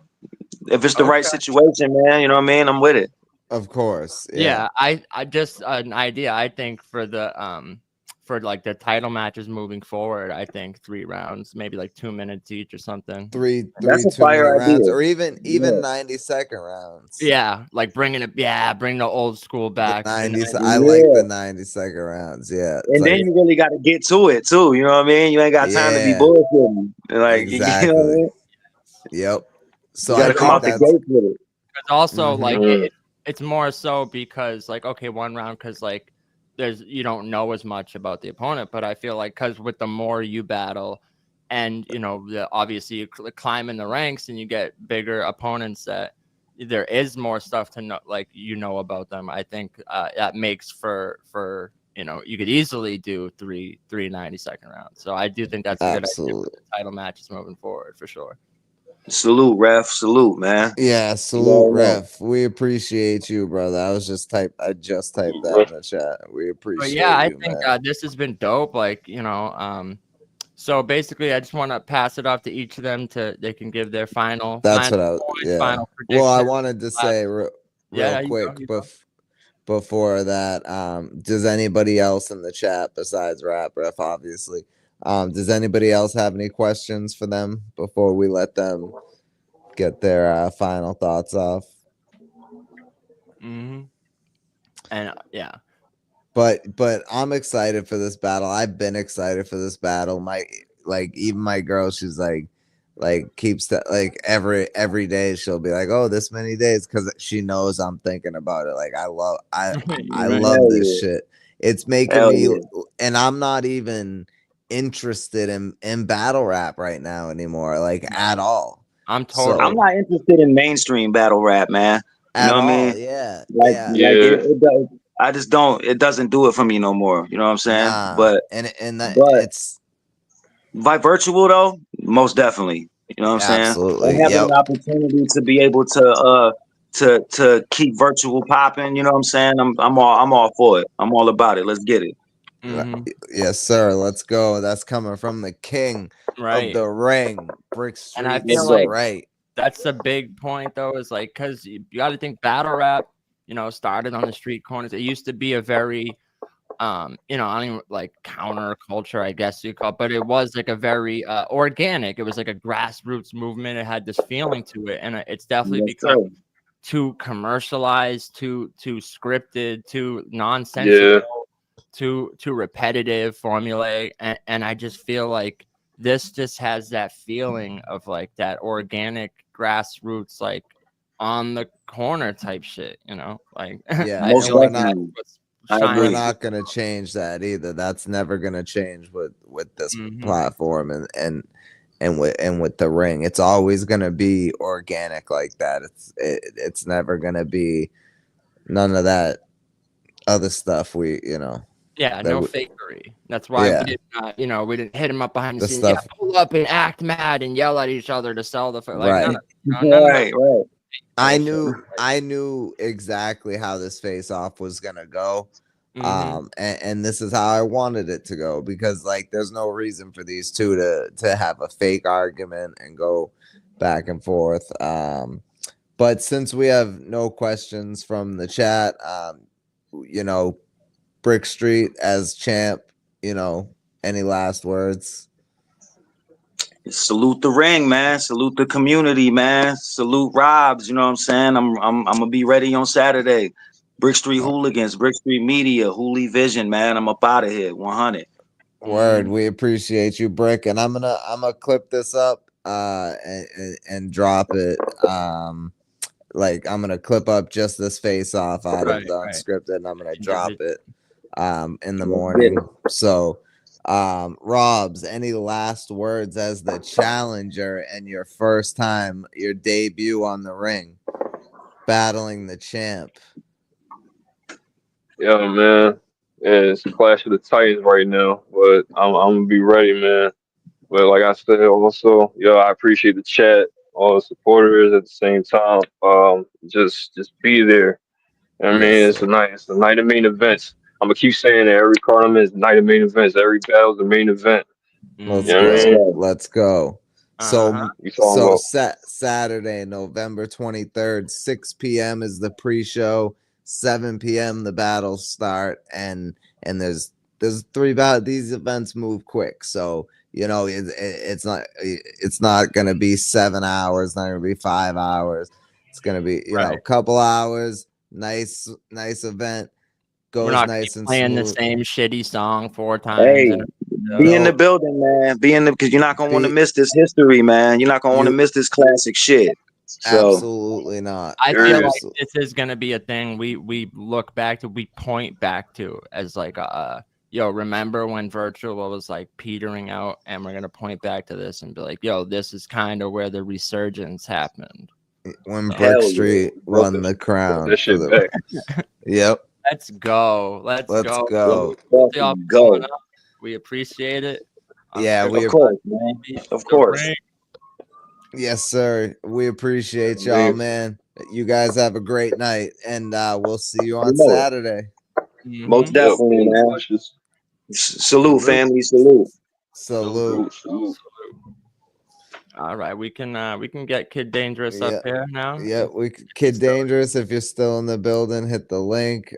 If it's the right situation, man, you know what I mean? I'm with it. Of course. Yeah, I just an idea. I think for the for like the title matches moving forward, I think 3 rounds, maybe like 2 minutes each or something. Three That's a 2-minute fire rounds, idea. or even 90-second rounds. Yeah, like bring the old school back. 90s. I like the 90-second rounds. Yeah, And then you really got to get to it too. You know what I mean? You ain't got time to be bullshitting. Like, exactly. You know what I mean? Yep. So you got to come out the gates with it. But also, like it's more so because like, okay, 1 round, because like you don't know as much about the opponent, but I feel like because with the more you battle, and obviously you climb in the ranks and you get bigger opponents, that there is more stuff to know, like about them. I think that makes for you could easily do three 90-second rounds. So I do think that's a good idea for the title matches moving forward for sure. Salute, Ref. Salute, man. Yeah, salute, Ref. We appreciate you, brother. I just typed that in the chat. We appreciate you, I think man. this has been dope. Like, so basically I just want to pass it off to each of them they can give their final. Final well, I wanted to say real quick go. Before that, does anybody else in the chat besides Rap Ref, obviously, does anybody else have any questions for them before we let them get their final thoughts off? And yeah. But I'm excited for this battle. I've been excited for this battle. Even my girl, she's like keeps that, like every day she'll be like, oh, this many days, because she knows I'm thinking about it. Like I love this shit. It's making me, and I'm not even interested in battle rap right now anymore, like at all. I'm not interested in mainstream battle rap, man. You know what I mean? Yeah. It does. I just don't. It doesn't do it for me no more. You know what I'm saying? But it's by virtual though, most definitely. You know what I'm saying? Absolutely. Having an opportunity to be able to keep virtual popping. You know what I'm saying? I'm all for it. I'm all about it. Let's get it. Yes, sir. Let's go. That's coming from the king of the ring, Brickstreet. And I feel like that's a big point though, is like, because you got to think battle rap, started on the street corners. It used to be a very I don't even like counter culture, I guess you call it, but it was like a very organic. It was like a grassroots movement. It had this feeling to it, and it's definitely become too commercialized, too scripted, too nonsensical, too repetitive, formulaic, and I just feel like this just has that feeling of like that organic grassroots, like on the corner type shit, you know, like Yeah, Most and we're not definitely. I we're agree. not gonna change that either. That's never gonna change with this Mhm. platform and with the ring. It's always gonna be organic like that. It's never gonna be none of that other stuff. Yeah, that no we, fakery. That's why yeah, we didn't, we didn't hit him up behind the the scenes. Yeah, stuff pull up and act mad and yell at each other to sell the like right. none of Right, right. I bullshit. knew exactly how this face off was gonna go. Mhm. And this is how I wanted it to go, because like there's no reason for these two to have a fake argument and go back and forth. But since we have no questions from the chat, Brickstreet as champ, any last words? Salute the ring, man. Salute the community, man. Salute Robz. You know what I'm saying? I'm gonna be ready on Saturday. Brickstreet Hooligans, Brickstreet Media, Hooli Vision, man. I'm up out of here. 100. Word, we appreciate you, Brick, and I'm gonna clip this up and drop it. Like I'm gonna clip up just this face off out of the Unscripted, and I'm gonna drop it in the morning. So Robz, any last words as the challenger and your first time, your debut on the ring, battling the champ? Yeah, man. Yeah, it's Clash of the Titans right now, but I'm gonna be ready, man. But like I said, also, I appreciate the chat, all the supporters at the same time. Just be there. I mean, Yes, it's the night of main events. I'm gonna keep saying that every tournament is the night of main events. Every battle is the main event. let's You know what I mean? go. Let's go. So You talking about Saturday, November 23rd, 6 p.m. is the pre-show. 7 p.m. the battles start, and there's 3 battles. These events move quick, so it's not gonna be 7 hours, it's not gonna be 5 hours. It's gonna be a couple hours. Nice event. We're Goes not nice and playing smooth. the same shitty song 4 times. Hey, be in the building, man. Because you're not gonna want to miss this history, man. You're not gonna want to miss this classic shit. So Absolutely not. I feel like this is gonna be a thing we look back to, we point back to as like remember when virtual was like petering out, and we're gonna point back to this and be like, this is kind of where the resurgence happened. When Brickstreet won the crown. That shit back. Yep. Let's go. Let's go. Go. We appreciate it. Yeah, of course, man. Of course. Yes, sir. We appreciate y'all, man. You guys have a great night, and we'll see you on Saturday. Most definitely, man. Salute, family. Salute. All right, we can get Kid Dangerous up here now. Yeah, Kid Dangerous. If you're still in the building, hit the link.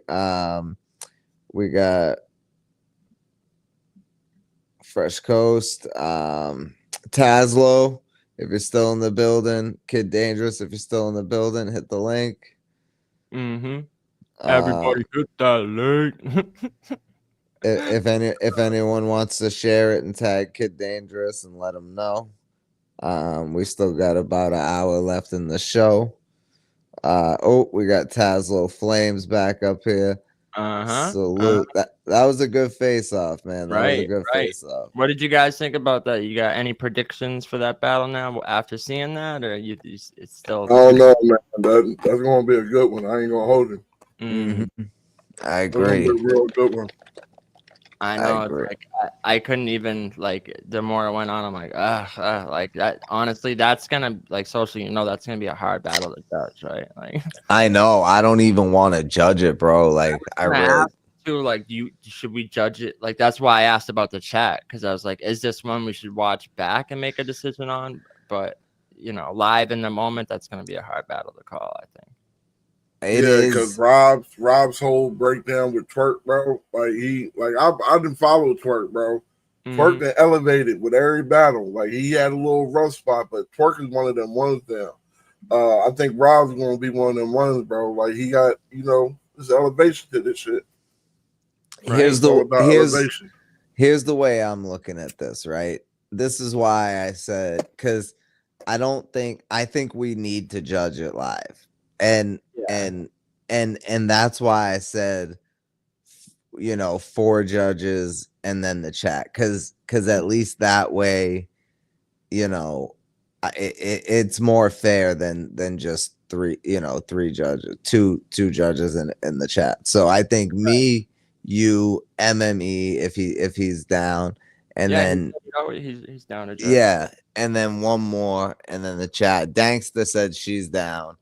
We got Fresh Coast, Tazlo. If you're still in the building, Kid Dangerous. If you're still in the building, hit the link. Everybody hit that link. if anyone wants to share it and tag Kid Dangerous and let them know. We still got about an hour left in the show. We got Tazlo Flamez back up here. Salute. That was a good face off, man. That was a good face off. What did you guys think about that? You got any predictions for that battle now after seeing that, or it's still? I don't know, man. That's gonna be a good one. I ain't gonna hold it. I agree. That's gonna be a real good one. I know. I couldn't even, like, the more I went on, I'm like, like that. Honestly, that's gonna, like, socially, that's gonna be a hard battle to judge, right? Like, I know. I don't even want to judge it, bro. Like, I really. Too, like, should we judge it? Like, that's why I asked about the chat, because I was like, is this one we should watch back and make a decision on? But live in the moment, that's gonna be a hard battle to call, I think. Because Rob's whole breakdown with Twerk, bro. I didn't follow Twerk, bro. Twerk been elevated with every battle. Like, he had a little rough spot, but Twerk is one of them ones now. I think Rob's gonna be one of them ones, bro. Like, he got this elevation to this shit. Here's the way I'm looking at this, right? this is why I said, because I think we need to judge it live, and that's why I said, 4 judges and then the chat, because at least that way, it's more fair than just 3 judges, two judges in the chat. So I think me, you, MME, if he's down, and then he's down to judge. yeah, and then one more, and then the chat. Dankster said she's down,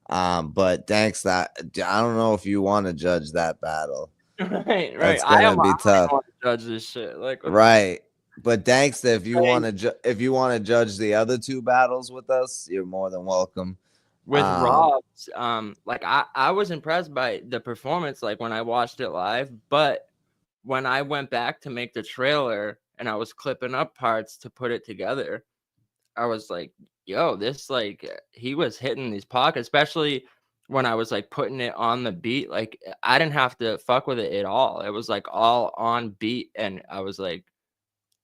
but Dankster, I don't know if you want to judge that battle. Right. That's gonna be tough. I want to judge this shit. Right. But Dankster, if you want to judge the other 2 battles with us, you're more than welcome. With Robz, I was impressed by the performance, like when I watched it live, but when I went back to make the trailer and I was clipping up parts to put it together, I was like, yo, this, he was hitting these pockets, especially when I was putting it on the beat. I didn't have to fuck with it at all. It was all on beat, and I was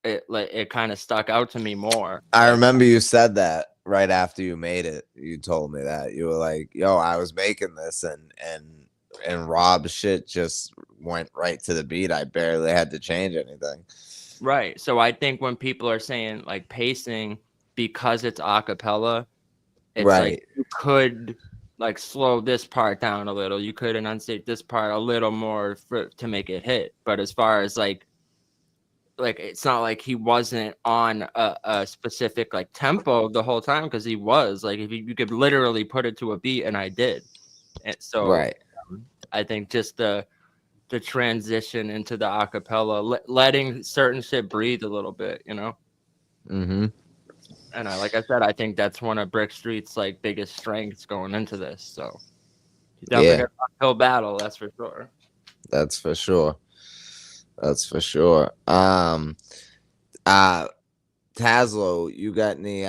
it kind of stuck out to me more. I remember you said that right after you made it. You told me that you were like, yo, I was making this, and Rob's shit just went right to the beat. I barely had to change anything. Right. So I think when people are saying pacing, because it's a cappella, it's right. You could slow this part down a little. You could enunciate this part a little more to make it hit. But as far as it's not like he wasn't on a specific tempo the whole time, because he was if you could literally put it to a beat, and I did. And so right. I think just the transition into the acapella, letting certain shit breathe a little bit, Mm-hmm. And like I said, I think that's one of Brickstreet's biggest strengths going into this. So he's definitely got an uphill battle, that's for sure. That's for sure. Tazlo, you got any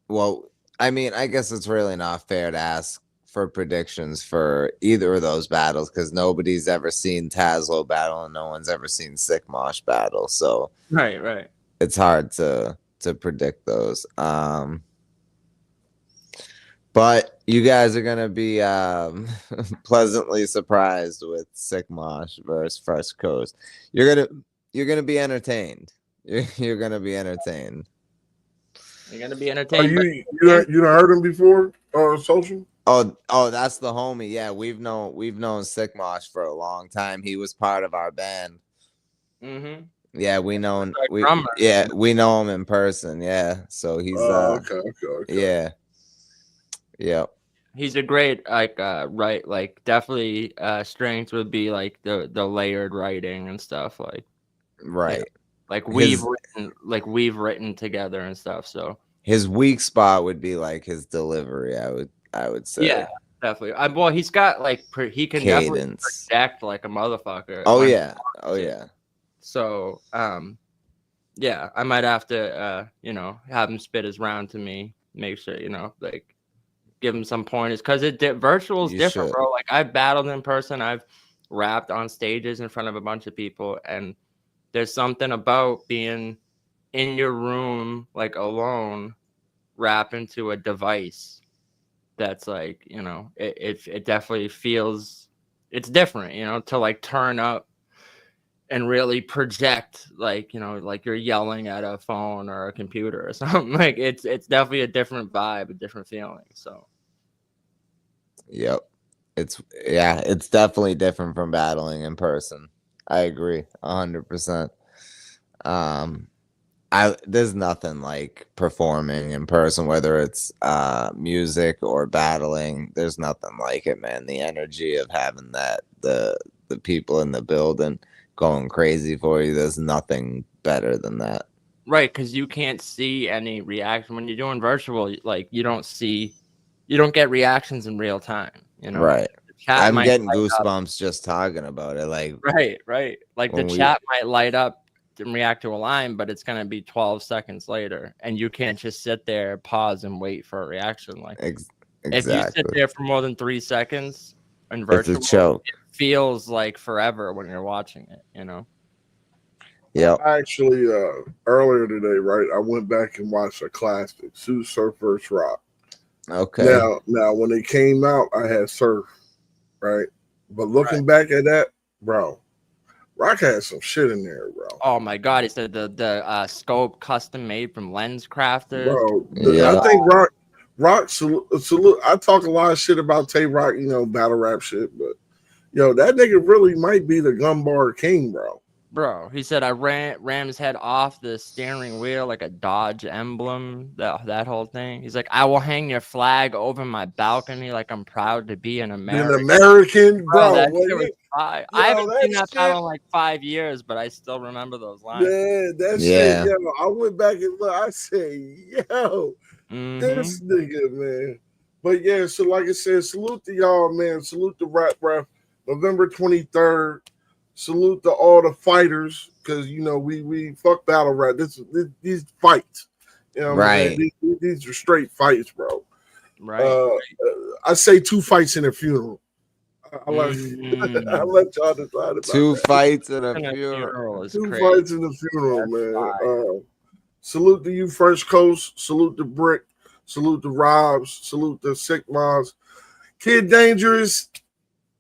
well, I mean, I guess it's really not fair to ask for predictions for either of those battles, because nobody's ever seen Tazlo battle and no one's ever seen Sick Mosh battle. So right. It's hard to predict those. But you guys are gonna be pleasantly surprised with Sick Mosh versus Fresh Coast. You're gonna be entertained. You're gonna be entertained. You're gonna be entertained. You done heard him before on social? Oh, that's the homie. Yeah, we've known Sick Mosh for a long time. He was part of our band. Mm-hmm. Yeah, we know him in person. Yeah, so he's okay. Yeah. He's a great definitely strength would be the layered writing and stuff right. Yeah. We've written together and stuff. So his weak spot would be his delivery. I would say. Yeah, definitely. Well, he's got he can cadence. Definitely project like a motherfucker. Oh yeah. So yeah, I might have to have him spit his round to me, make sure give him some pointers, because virtual is different, bro. I've battled in person, I've rapped on stages in front of a bunch of people, and there's something about being in your room alone rapping to a device that's it definitely feels it's different, to turn up and really project you're yelling at a phone or a computer or something. It's definitely a different vibe, a different feeling. So yep, it's definitely different from battling in person. I agree 100%. There's nothing like performing in person, whether it's music or battling. There's nothing like it, man. The energy of having that, the people in the building going crazy for you, there's nothing better than that. Right, because you can't see any reaction when you're doing virtual. You don't get reactions in real time. Right. I'm getting goosebumps just talking about it. Right. The chat might light up and react to a line, but it's gonna be 12 seconds later, and you can't just sit there, pause, and wait for a reaction. Exactly. If you sit there for more than 3 seconds in virtual, it's a choke. It feels like forever when you're watching it. Yeah. Actually, earlier today, right, I went back and watched a classic, Sue Surfer's Rock. Okay. Now, when it came out, I had Surf, right? But looking back at that, bro, Rock had some shit in there, bro. Oh my god, he said the scope custom made from Lens Crafters. Bro, Yeah. I think Rock salute. I talk a lot of shit about Tay Rock, battle rap shit, but that nigga really might be the gun bar king, bro. Bro, he said I ran his head off the steering wheel like a Dodge emblem. That whole thing. He's like, I will hang your flag over my balcony like I'm proud to be an American. An American, bro. That shit was fire. I haven't seen that battle in like 5 years, but I still remember those lines. Yeah, that shit. Yo, I went back and look. I said, yo, this nigga, man. But yeah, so like I said, salute to y'all, man. Salute to Rap Rap, November 23rd. Salute to all the fighters, because we fuck battle rap. These fights, right? These are straight fights, bro. Right. I say 2 fights in a funeral. I let y'all decide about 2 that. fights in a funeral. 2 fights in the funeral, man. Salute to you, Fresh Coast. Salute to Brick. Salute to Robz. Salute to Sick Moms. Kid Dangerous.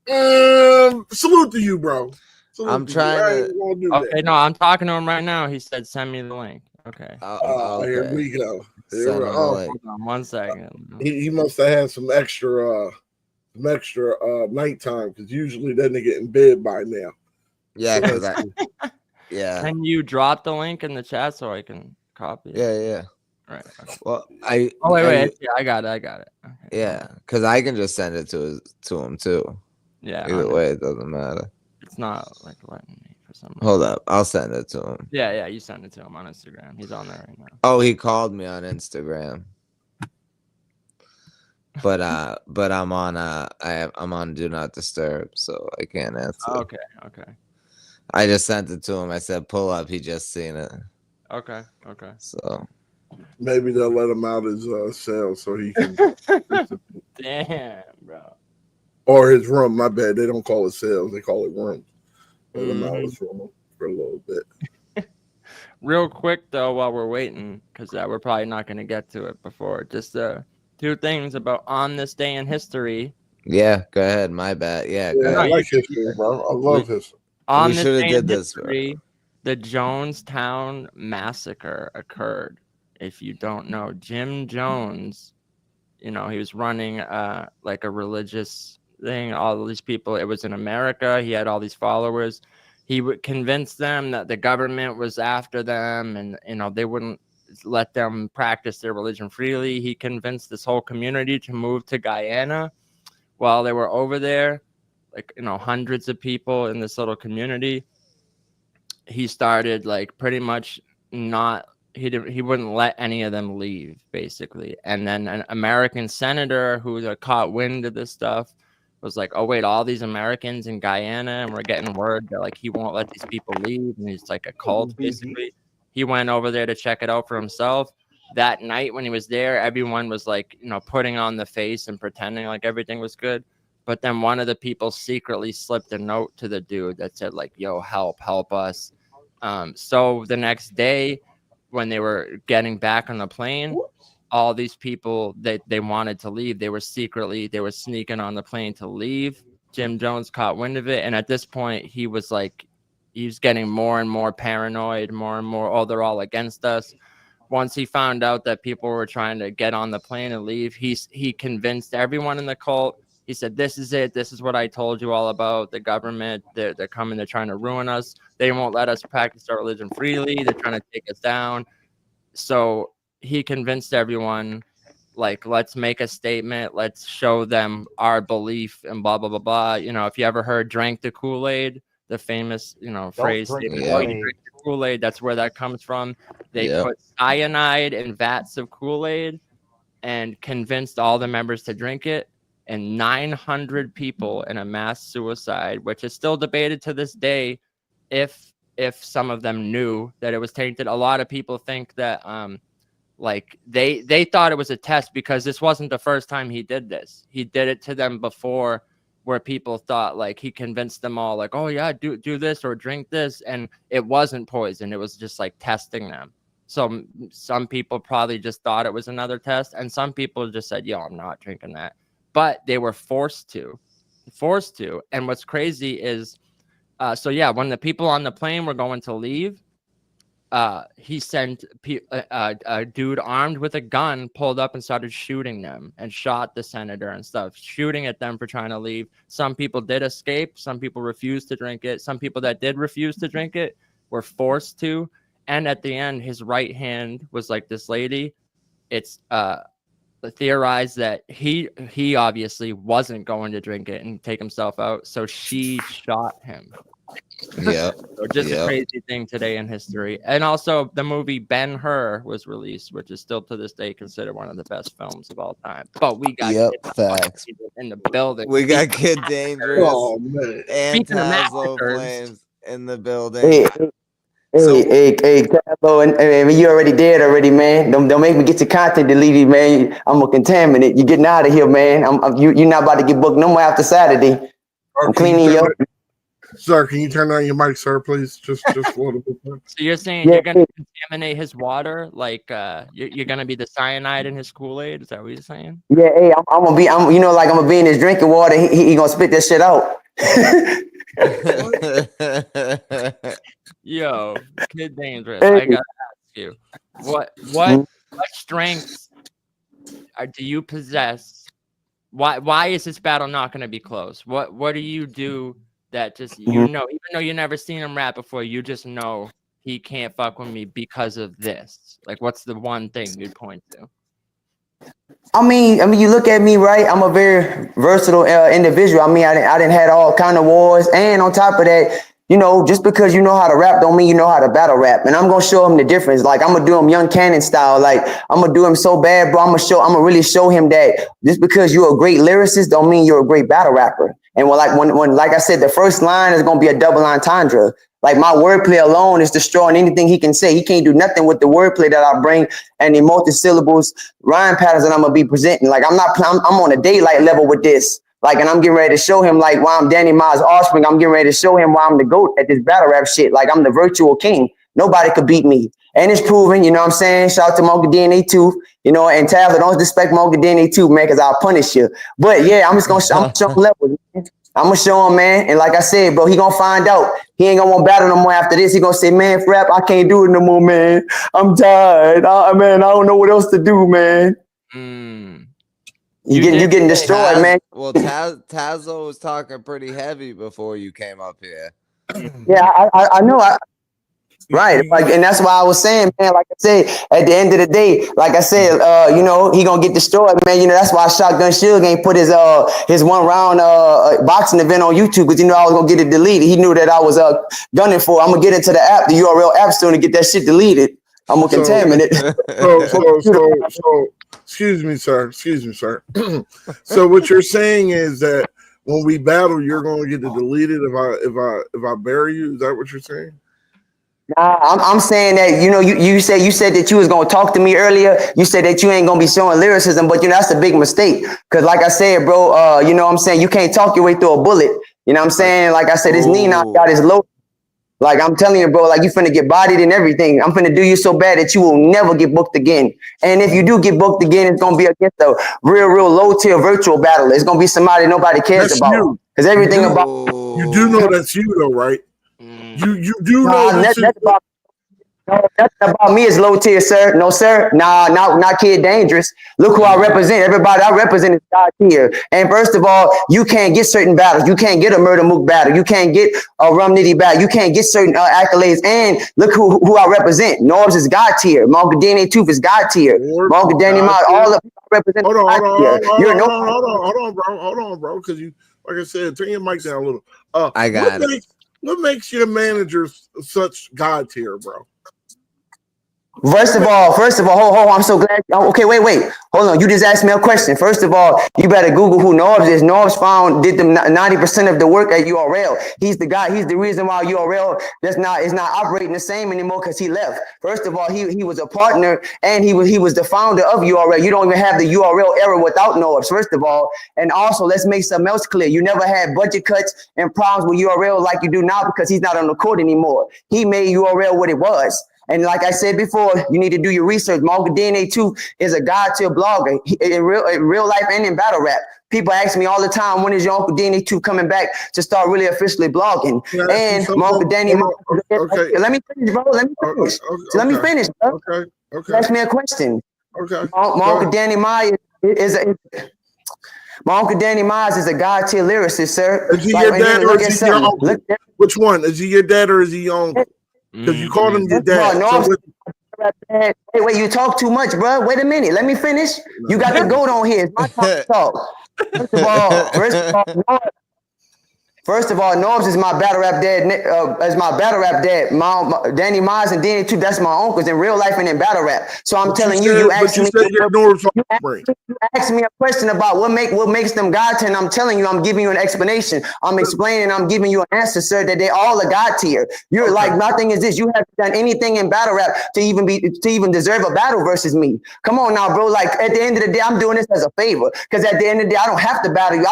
Salute to you, bro. I'm trying to. Okay, no, I'm talking to him right now. He said, "Send me the link." Okay. Okay. Here we go. Hold on 1 second. He must have had some extra nighttime, because usually that nigga in bed by now. Yeah, yeah. Can you drop the link in the chat so I can copy it? Yeah. Right. Okay. Well, wait. Yeah, I got it. Okay. Yeah, because I can just send it to him too. Yeah. Either way, it doesn't matter. It's not like letting me for some reason. Hold up, I'll send it to him. Yeah, you send it to him on Instagram. He's on there right now. Oh, he called me on Instagram. But I'm on I'm on Do Not Disturb, so I can't answer. Okay. I just sent it to him. I said pull up. He just seen it. Okay. So maybe they'll let him out his cell so he can. Damn, bro. Or his room. My bad. They don't call it cells. They call it rooms. Let him out his room for a little bit. Real quick though, while we're waiting, because we're probably not going to get to it before. Just 2 things about on this day in history. Yeah, go ahead. My bad. Yeah, go ahead. I like history, bro. I love history. On this day in history, the Jonestown massacre occurred. If you don't know, Jim Jones, he was running like a religious thing. All of these people, it was in America. He had all these followers. He would convince them that the government was after them, and they wouldn't let them practice their religion freely. He convinced this whole community to move to Guyana. While they were over there, like hundreds of people in this little community, he started like pretty much not. He wouldn't let any of them leave, basically. And then an American senator who caught wind of this stuff was like, oh wait, all these Americans in Guyana, and we're getting word that like he won't let these people leave, and he's like a cult, basically. He went over there to check it out for himself. That night when he was there, everyone was like, putting on the face and pretending like everything was good. But then one of the people secretly slipped a note to the dude that said like, yo, help us. So the next day when they were getting back on the plane, all these people they wanted to leave. They were sneaking on the plane to leave. Jim Jones caught wind of it. And at this point, he was getting more and more paranoid, more and more, oh, they're all against us. Once he found out that people were trying to get on the plane and leave, he convinced everyone in the cult. He said, this is it. This is what I told you all about. The government, they're coming. They're trying to ruin us. They won't let us practice our religion freely. They're trying to take us down. So he convinced everyone, like, let's make a statement. Let's show them our belief and blah, blah, blah, blah. If you ever heard drank the Kool-Aid, the famous, phrase, drink the Kool-Aid, that's where that comes from. They put cyanide in vats of Kool-Aid and convinced all the members to drink it. And 900 people in a mass suicide, which is still debated to this day if some of them knew that it was tainted. A lot of people think that like they thought it was a test because this wasn't the first time he did this. He did it to them before. where people thought like he convinced them all like, oh yeah, do this or drink this, and it wasn't poison. It was just like testing them. So some people probably just thought it was another test, and some people just said, yo, I'm not drinking that. But they were forced to. And what's crazy is, so yeah, when the people on the plane were going to leave, he sent a dude armed with a gun pulled up and started shooting them and shot the senator and stuff, shooting at them for trying to leave. Some people did escape. Some people refused to drink it. Some people that did refuse to drink it were forced to. And at the end, his right hand was like this lady. It's theorized that he obviously wasn't going to drink it and take himself out, so she shot him. Yeah. So just a crazy thing today in history. And also the movie Ben-Hur was released, which is still to this day considered one of the best films of all time. But we got facts in the building. We got Kid Dangerous and Tazlo Flames in the building. Hey, Tazlo, and you already dead already, man. Don't make me get your content deleted, man. I'm a contaminant. You're getting out of here, man. You're not about to get booked no more after Saturday. I'm cleaning your. Sir, can you turn on your mic, sir, please? Just a little bit. So you're saying you're gonna contaminate his water, like you're gonna be the cyanide in his Kool-Aid? Is that what you're saying? Yeah, hey, I'm gonna be in his drinking water. He gonna spit that shit out. Yo, Kid Dangerous, I gotta ask you, what strengths do you possess? Why is this battle not gonna be close? What do you do that just even though you never seen him rap before, you just know he can't fuck with me because of this? Like, what's the one thing you'd point to? I mean, you look at me, right? I'm a very versatile individual. I mean, I didn't had all kind of wars, and on top of that, just because you know how to rap don't mean you know how to battle rap. And I'm gonna show him the difference. Like, I'm gonna do him Young Cannon style. Like, I'm gonna do him so bad, bro. I'm gonna really show him that just because you're a great lyricist don't mean you're a great battle rapper. And when like I said, the first line is gonna be a double entendre. Like, my wordplay alone is destroying anything he can say. He can't do nothing with the wordplay that I bring and the multi-syllables, rhyme patterns that I'm gonna be presenting. Like, I'm on a daylight level with this. Like, and I'm getting ready to show him, like, why I'm Danny Miles' offspring. I'm getting ready to show him why I'm the GOAT at this battle rap shit. Like, I'm the virtual king. Nobody could beat me. And it's proven, you know what I'm saying? Shout out to Mocha DNA 2, and Tazlo, don't disrespect Mocha DNA 2, man, because I'll punish you. But yeah, I'm show him levels. I'm gonna show him, man. And like I said, bro, he gonna find out. He ain't gonna want to battle no more after this. He gonna say, man, rap, I can't do it no more, man. I'm tired. Man, I don't know what else to do, man. You getting destroyed, man. Well, Tazlo was talking pretty heavy before you came up here. Yeah, I know. Right, like, and that's why I was saying, man. Like I said, at the end of the day, like I said, he gonna get destroyed, man. That's why Shotgun Suge ain't put his 1 round boxing event on YouTube, because I was gonna get it deleted. He knew that I was gunning for. I'm gonna get into the app, the URL app store, to get that shit deleted. I'm gonna contaminate it. So, excuse me, sir. So what you're saying is that when we battle, you're gonna get it deleted if I bury you. Is that what you're saying? Nah, I'm saying that, you said that you was going to talk to me earlier. You said that you ain't going to be showing lyricism, but that's a big mistake. Because like I said, bro, you know what I'm saying? You can't talk your way through a bullet. You know what I'm saying? Like I said, this knee knocked out is low. Like, I'm telling you, bro, like, you finna get bodied and everything. I'm finna do you so bad that you will never get booked again. And if you do get booked again, it's going to be against a real low tier virtual battler. It's going to be somebody nobody cares that's about. Because everything about you do know that's you though, right? You do know that's about me is low tier, sir. No, sir. Nah, not Kid Dangerous. Look who I represent. Everybody I represent is God tier. And first of all, you can't get certain battles. You can't get a Murder Mook battle. You can't get a Rum Nitty battle. You can't get certain accolades. And look who I represent. Robz is God tier. Mocha DNA Tooth is God tier. Mocha Danny Miles, all of people represent Hold God on, bro. Because you, like I said, turn your mic down a little. I got it. What makes your manager such God tier, bro? First of all, hold, I'm so glad. Okay, wait. Hold on. You just asked me a question. First of all, you better Google who Norbs is. Norbs did them 90% of the work at URL. He's the guy. He's the reason why URL is not operating the same anymore because he left. First of all, he was a partner and he was the founder of URL. You don't even have the URL era without Norbs. First of all, and also let's make something else clear. You never had budget cuts and problems with URL like you do now because he's not on the court anymore. He made URL what it was. And like I said before, you need to do your research. My Uncle DNA 2 is a god-tier blogger in real life and in battle rap. People ask me all the time, when is your Uncle DNA 2 coming back to start really officially blogging? And my Uncle Danny, okay. Let me finish, bro. Let me finish, bro. Okay. Ask me a question. Okay. My Uncle Danny Myers my Uncle Danny Myers is a god-tier lyricist, sir. Is he your dad or is he your uncle? Which one? Is he your dad or is he your uncle? Because you called him your dad. Wait, you talk too much, bro. Wait a minute. Let me finish. You got the goat on here. It's my time to talk. First of all, Norbs is my battle rap dad. Danny Myers and DNA 2, that's my uncles in real life and in battle rap. So I'm telling you, you asked me a question about what makes them God tier, and I'm telling you, I'm giving you an explanation. I'm explaining, I'm giving you an answer, sir, that they all are God tier. You're like, my thing is this, you haven't done anything in battle rap to even deserve a battle versus me. Come on now, bro. Like at the end of the day, I'm doing this as a favor. Because at the end of the day, I don't have to battle you.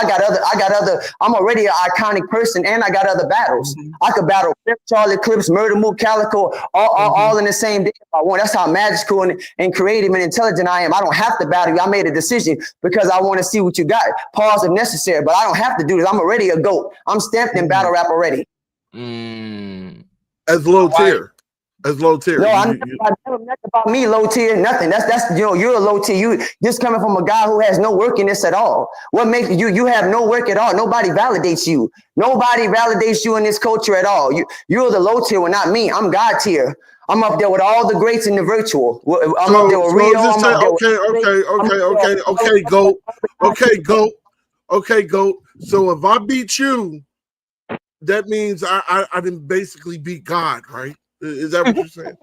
I'm already an iconic person and I got other battles. I could battle Charlie Clips, Murder Mook, Calico, all in the same day if I want. That's how magical and creative and intelligent I am. I don't have to battle you. I made a decision because I want to see what you got. Pause if necessary, but I don't have to do this. I'm already a GOAT. I'm stamped in battle rap already. As low tier. As low tier. No, I never about me low tier. Nothing. That's you're a low tier. You just coming from a guy who has no work in this at all. What makes you have no work at all? Nobody validates you. Nobody validates you in this culture at all. You're the low tier, well, not me. I'm God tier. I'm up there with all the greats in the virtual. I'm up there with Rio. Okay, GOAT. So if I beat you, that means I didn't basically beat God, right? Is that what you're saying?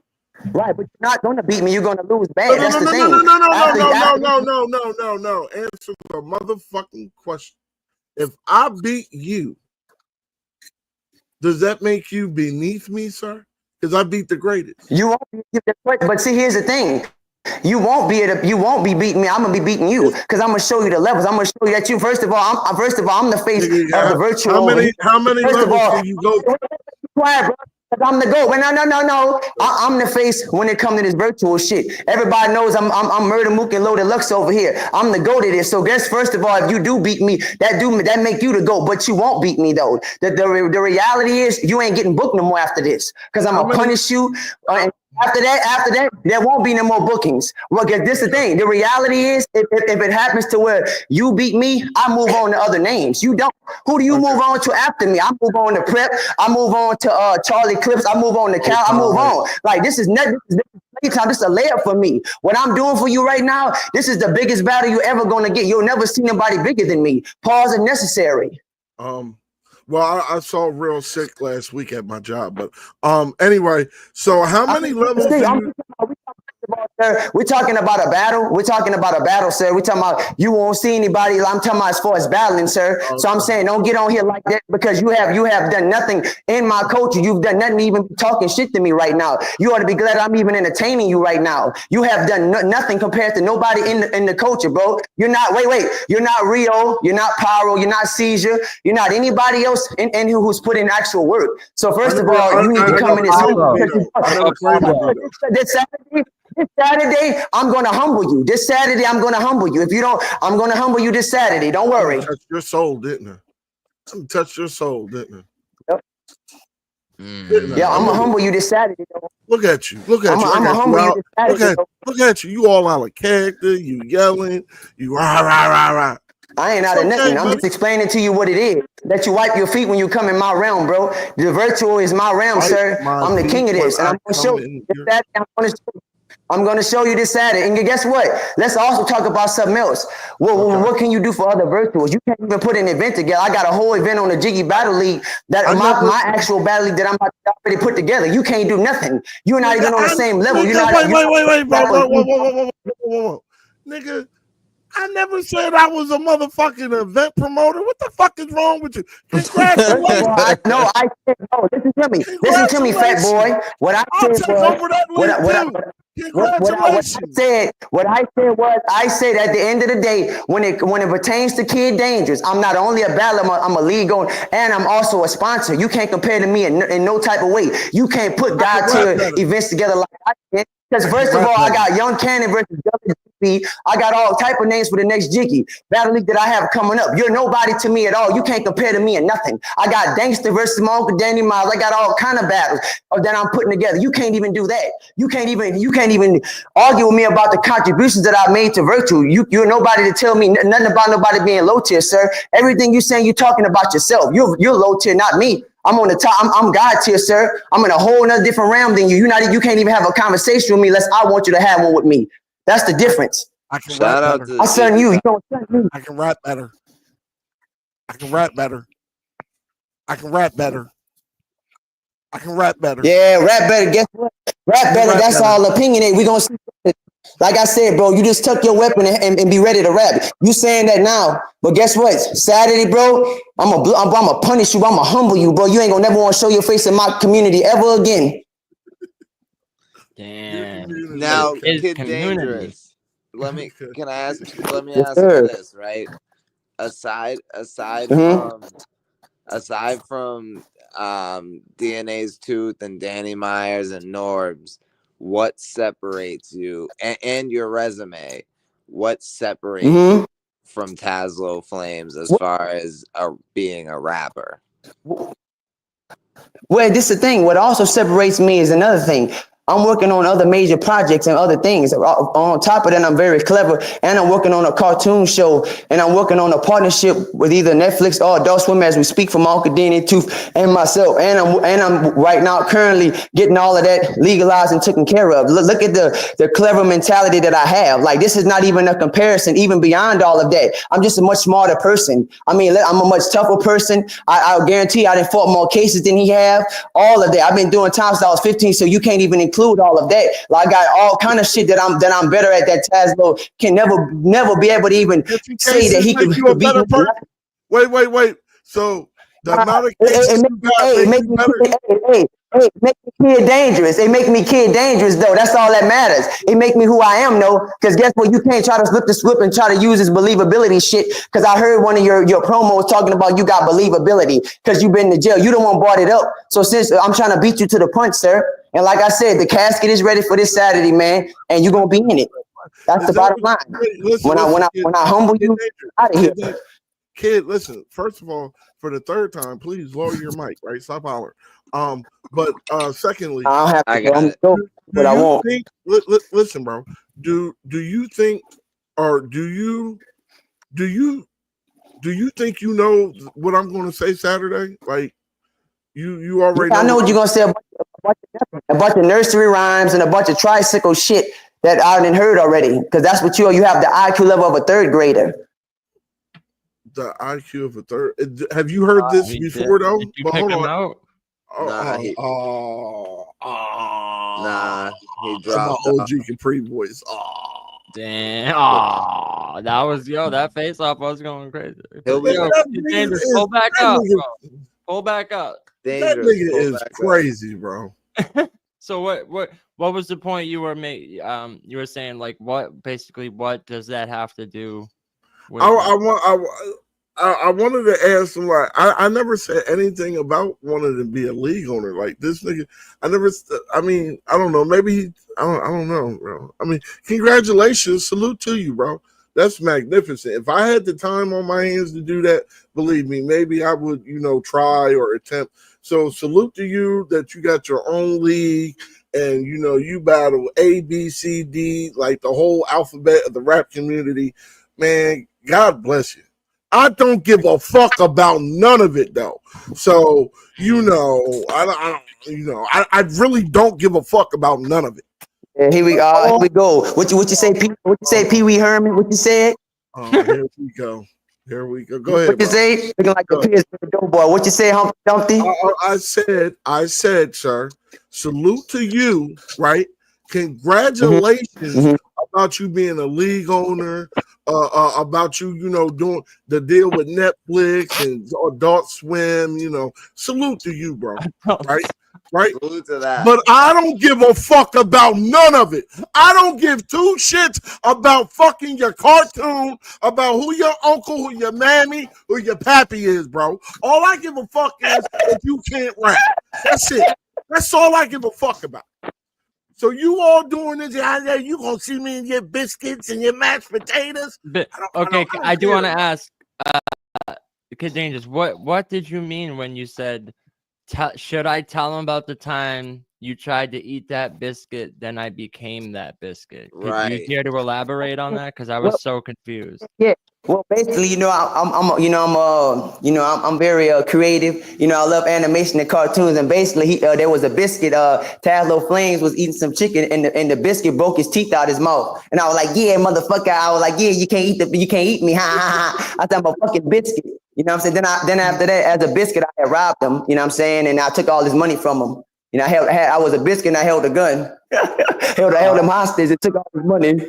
Right, but you're not going to beat me. You're going to lose bad. That's the thing. No. Answer the motherfucking question. If I beat you, does that make you beneath me, sir? Because I beat the greatest. You won't be, but see, here's the thing. You won't be beating me. I'm gonna be beating you because I'm gonna show you the levels. I'm gonna show you that you. First of all, I'm the face of the virtual. How many levels can you go? Quiet, bro. I'm the GOAT. No. I'm the face when it comes to this virtual shit. Everybody knows I'm Murder Mook and Loaded Lux over here. I'm the GOAT of this. So guess first of all, if you do beat me, that make you the GOAT. But you won't beat me though. The reality is you ain't getting booked no more after this because I'm gonna punish you. And after that, there won't be no more bookings. Well, because this is the thing. The reality is, if it happens to where you beat me, I move on to other names. You don't. Who do you move on to after me? I move on to Prep. I move on to Charlie Clips. I move on to Cal. I move on. Like this is nothing. This is a layup for me. What I'm doing for you right now, this is the biggest battle you're ever gonna get. You'll never see nobody bigger than me. Pause if necessary. Well, I saw real sick last week at my job, but anyway. So how many levels? We're talking about a battle. We're talking about a battle, sir. We're talking about you won't see anybody. I'm talking about as far as battling, sir. Okay. So I'm saying don't get on here like that because you have done nothing in my culture. You've done nothing, even talking shit to me right now. You ought to be glad I'm even entertaining you right now. You have done nothing compared to nobody in the culture, bro. You're not. Wait. You're not Rio. You're not Pyro. You're not Seizure. You're not anybody else in who's put in actual work. So first of all, you need to come in this Saturday, I'm going to humble you. This Saturday, I'm going to humble you. If you don't, I'm going to humble you this Saturday. Don't worry. Touched your soul, didn't it? Touched your soul, didn't it? Yep. Yeah, I'm going to humble you this Saturday. Though. Look at you. I'm going to humble you this Saturday. Look at you. You all out of character. You yelling. You rah. I ain't out of nothing. I'm just explaining to you what it is. That you wipe your feet when you come in my realm, bro. The virtual is my realm, sir. I'm the king of this. And I'm going to show you. I'm going to show you this Saturday. And guess what? Let's also talk about something else. What can you do for other virtuals? You can't even put an event together. I got a whole event on the Jiggy Battle League that my actual battle league that I'm about to already put together. You can't do nothing. You're not even on the same level. You're not. Wait, whoa. Nigga, I never said I was a motherfucking event promoter. What the fuck is wrong with you? Congratulations. I said no. Listen to me. Listen to me, fat boy. What I said was, what I said was, I said at the end of the day, when it pertains to Kid Dangerous, I'm not only a battler, I'm a league owner, and I'm also a sponsor. You can't compare to me in no type of way. You can't put God tier events together like I can. Because first of all, I got Young Cannon versus WGP. I got all type of names for the next Jiggy battle league that I have coming up. You're nobody to me at all. You can't compare to me in nothing. I got Gangster versus my uncle Danny Miles. I got all kind of battles that I'm putting together. You can't even do that. You can't even argue with me about the contributions that I made to virtual. You're nobody to tell me nothing about nobody being low tier, sir. Everything you're saying, you're talking about yourself. You're low tier, not me. I'm on the top. I'm God tier, sir. I'm in a whole nother different realm than you. You can't even have a conversation with me unless I want you to have one with me. That's the difference. I can rap better. I son you. You don't son me. I can rap better. I can rap better. I can rap better. I can rap better. Yeah, rap better. Guess what? Rap better. That's all opinionated. We gonna see. Like I said, bro, you just tuck your weapon and be ready to rap. You saying that now, but guess what? Saturday, bro, I'm gonna punish you. I'm gonna humble you, bro. You ain't gonna never want to show your face in my community ever again. Damn. Now, Kid Dangerous. Let me ask you this, right? Aside from DNA's Tooth and Danny Myers and Norbs, what separates you and your resume? What separates you from Tazlo Flamez as far as being a rapper? Well, this is the thing. What also separates me is another thing. I'm working on other major projects and other things. On top of that, I'm very clever, and I'm working on a cartoon show, and I'm working on a partnership with either Netflix or Adult Swim as we speak from Uncle DNA Tooth and myself. And I'm right now currently getting all of that legalized and taken care of. Look at the clever mentality that I have. Like, this is not even a comparison, even beyond all of that. I'm just a much smarter person. I mean, I'm a much tougher person. I'll guarantee I done fought more cases than he have. All of that. I've been doing time since I was 15, so you can't even include all of that. Like, I got all kind of shit that I'm better at that Tazlo can never be able to even say that he could beat me. Wait. So the amount of cases make me Kid Dangerous. They make me Kid Dangerous, though. That's all that matters. It make me who I am, though. Because guess what? You can't try to flip the script and try to use this believability shit. Because I heard one of your promos talking about you got believability because you've been to jail. You the one brought it up. So since I'm trying to beat you to the punch, sir. And like I said, the casket is ready for this Saturday, man. And you're gonna be in it. That's the bottom line. When I humble you, out of here. Kid, listen. First of all, for the third time, please lower your mic. Right, stop hollering. But secondly, I won't. Listen, bro. Do you think, or do you think you know what I'm going to say Saturday? Like, you already. I know what you're gonna say. A bunch of nursery rhymes and a bunch of tricycle shit that I didn't heard already. Because that's what you have the IQ level of a third grader. The IQ of a third. Have you heard this before, though? Did you pick him out? Nah, he dropped my OG Capri voice. Damn. That was that face off was going crazy. Dangerous, pull back up, bro. Pull back up. That nigga is crazy, bro. So what was the point you were making? You were saying, like, what does that have to do with I wanted to ask him, like, I never said anything about wanting to be a league owner. Like, this nigga, I don't know. Maybe I don't know, bro. I mean, congratulations. Salute to you, bro. That's magnificent. If I had the time on my hands to do that, believe me, maybe I would, try or attempt. So salute to you that you got your own league and, you battle A, B, C, D, like the whole alphabet of the rap community. Man, God bless you. I don't give a fuck about none of it, though. So, I really don't give a fuck about none of it. Here we go. What you say, Pee? What you say, Pee Wee Herman? What you said? Oh, here we go. Here we go. Go ahead. What you say? Looking like the Pittsburgh Doughboy. What you say, Humpty Dumpty? I said, sir, salute to you, right? Congratulations about you being a league owner, about you, doing the deal with Netflix and Adult Swim, salute to you, bro. Right? Salute to that. But I don't give a fuck about none of it. I don't give two shits about fucking your cartoon, about who your uncle, who your mammy, who your pappy is, bro. All I give a fuck is if you can't rap. That's it. That's all I give a fuck about. So you all doing this, you gonna see me in your biscuits and your mashed potatoes? I do want to ask, Kid Dangerous, what did you mean when you said, should I tell him about the time you tried to eat that biscuit, then I became that biscuit? Could you care to elaborate on that? Because I was so confused. Yeah. Well, basically, I'm very creative. I love animation and cartoons. And basically, there was a biscuit. Tazlo Flamez was eating some chicken, and the biscuit broke his teeth out his mouth. And I was like, "Yeah, motherfucker!" I was like, "Yeah, you can't eat me, ha ha ha!" I thought I'm a fucking biscuit. You know what I'm saying? Then after that, as a biscuit, I had robbed him. You know what I'm saying? And I took all his money from him. I was a biscuit, and I held a gun. held him hostage and took all his money.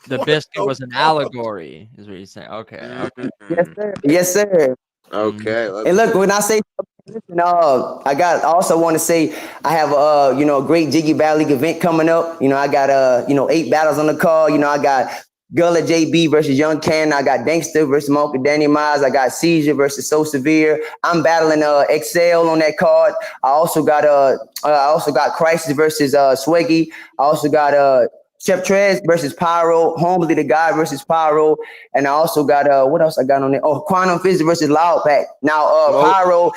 The biscuit was an allegory, is what you're saying. Okay. Yes, sir. Yes, sir. Okay. And look, when I say, listen, I also want to say I have a great Jiggy Battle League event coming up. I got 8 battles on the card. I got Gullah JB versus Young Ken. I got Dankster versus Mocha Danny Miles. I got Seizure versus So Severe. I'm battling Excel on that card. I also got Crisis versus Swaggy. I also got Chef Trez versus Pyro, Homely the Guy versus Pyro, and I also got what else I got on there? Oh, Quantum Fizz versus Loud Pack. Now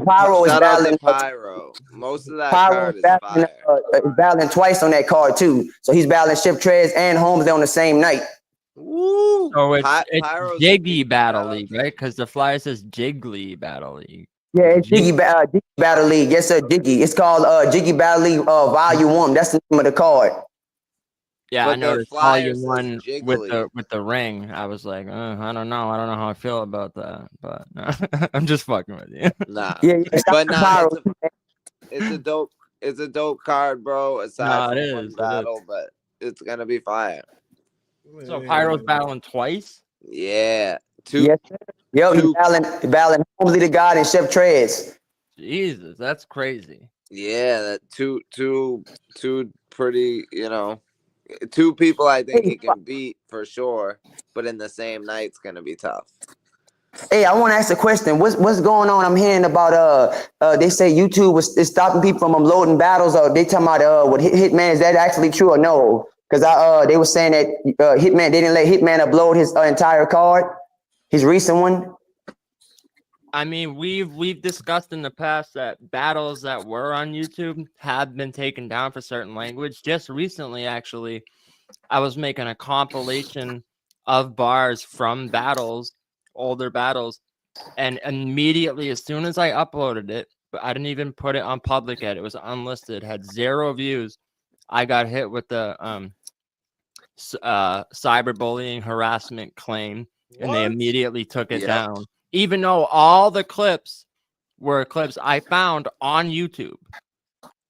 Pyro is battling Pyro. Most of that Pyro card is battling twice on that card too. So he's battling Chef Trez and Homely on the same night. Woo! So it's Jiggy Battle League, right? Because the flyer says Jiggly Battle League. Yeah, it's Jiggy Battle League. Yes, sir, Jiggy. It's called Jiggy Battle League Volume 1. That's the name of the card. Yeah, But I know the it's Volume flyer 1 says with the ring. I was like, I don't know how I feel about that, but no, I'm just fucking with you. Nah, Yeah, but nah, it's a dope card, bro. Aside from one battle, but it's gonna be fire. So Pyro's battling twice. Yeah, two. Yes, sir. Yo, he's battling Homely the God and Chef Trez. Jesus, that's crazy. Yeah, that two pretty, two people I think he can beat for sure, but in the same night it's gonna be tough. Hey, I want to ask a question. What's going on? I'm hearing about they say YouTube is stopping people from loading battles. Or they talking about what Hitman, is that actually true or no? Because they were saying that Hitman, they didn't let Hitman upload his entire card, his recent one. I mean, we've discussed in the past that battles that were on YouTube have been taken down for certain language. Just recently, actually, I was making a compilation of bars from battles, older battles, and immediately, as soon as I uploaded it, but I didn't even put it on public yet, it was unlisted, had 0 views. I got hit with the cyberbullying harassment claim, and they immediately took it down. Even though all the clips were clips I found on YouTube.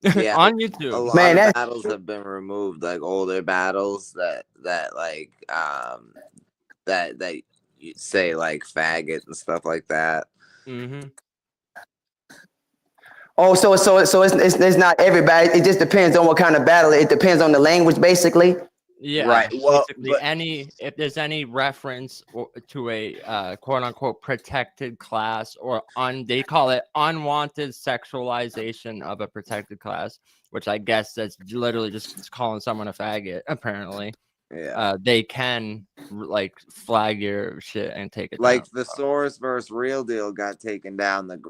Yeah, on YouTube. A lot of battles have been removed, like older battles that you say like faggot and stuff like that. Mm-hmm. Oh, so it's not everybody. It just depends on what kind of battle. It depends on the language, basically. Yeah, right. Well, if there's any reference to a quote unquote protected class, or they call it unwanted sexualization of a protected class, which I guess that's literally just calling someone a faggot. Apparently, they can like flag your shit and take it like down. The Source versus Real Deal got taken down, the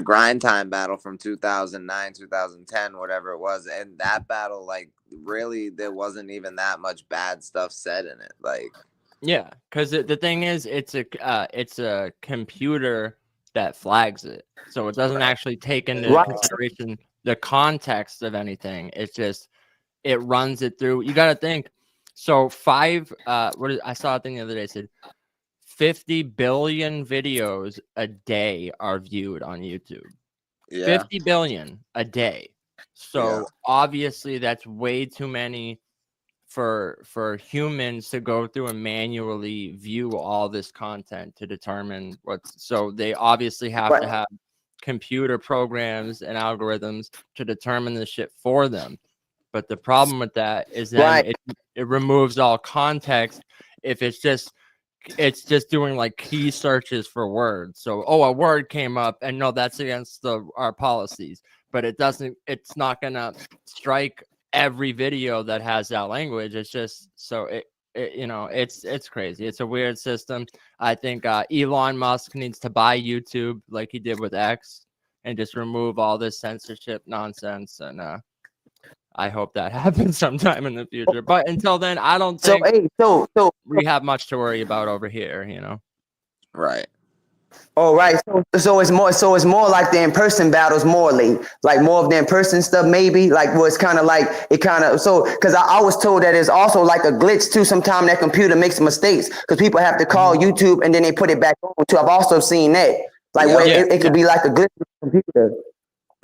grind time battle from 2009 2010 whatever it was, and that battle, like, really there wasn't even that much bad stuff said in it. Like, yeah, because the thing is, it's a computer that flags it, so it doesn't actually take into consideration the context of anything. It's just it runs it through. You got to think. So I saw a thing the other day, it said 50 billion videos a day are viewed on YouTube. Yeah. 50 billion a day. So obviously that's way too many for humans to go through and manually view all this content to determine so they obviously have to have computer programs and algorithms to determine the shit for them. But the problem with that is then it removes all context if it's just doing like key searches for words. So, a word came up and no, that's against our policies, but it's not going to strike every video that has that language. It's just, so it's crazy. It's a weird system. I think Elon Musk needs to buy YouTube like he did with X and just remove all this censorship nonsense. And, I hope that happens sometime in the future. But until then, I don't think we have much to worry about over here, Right. Oh, right. So it's more like the in-person battles, morely, like more of the in-person stuff, maybe like was kind of like because I was told that it's also like a glitch too. Sometimes that computer makes mistakes because people have to call YouTube and then they put it back on too. I've also seen that, like where it could be like a glitch with the computer.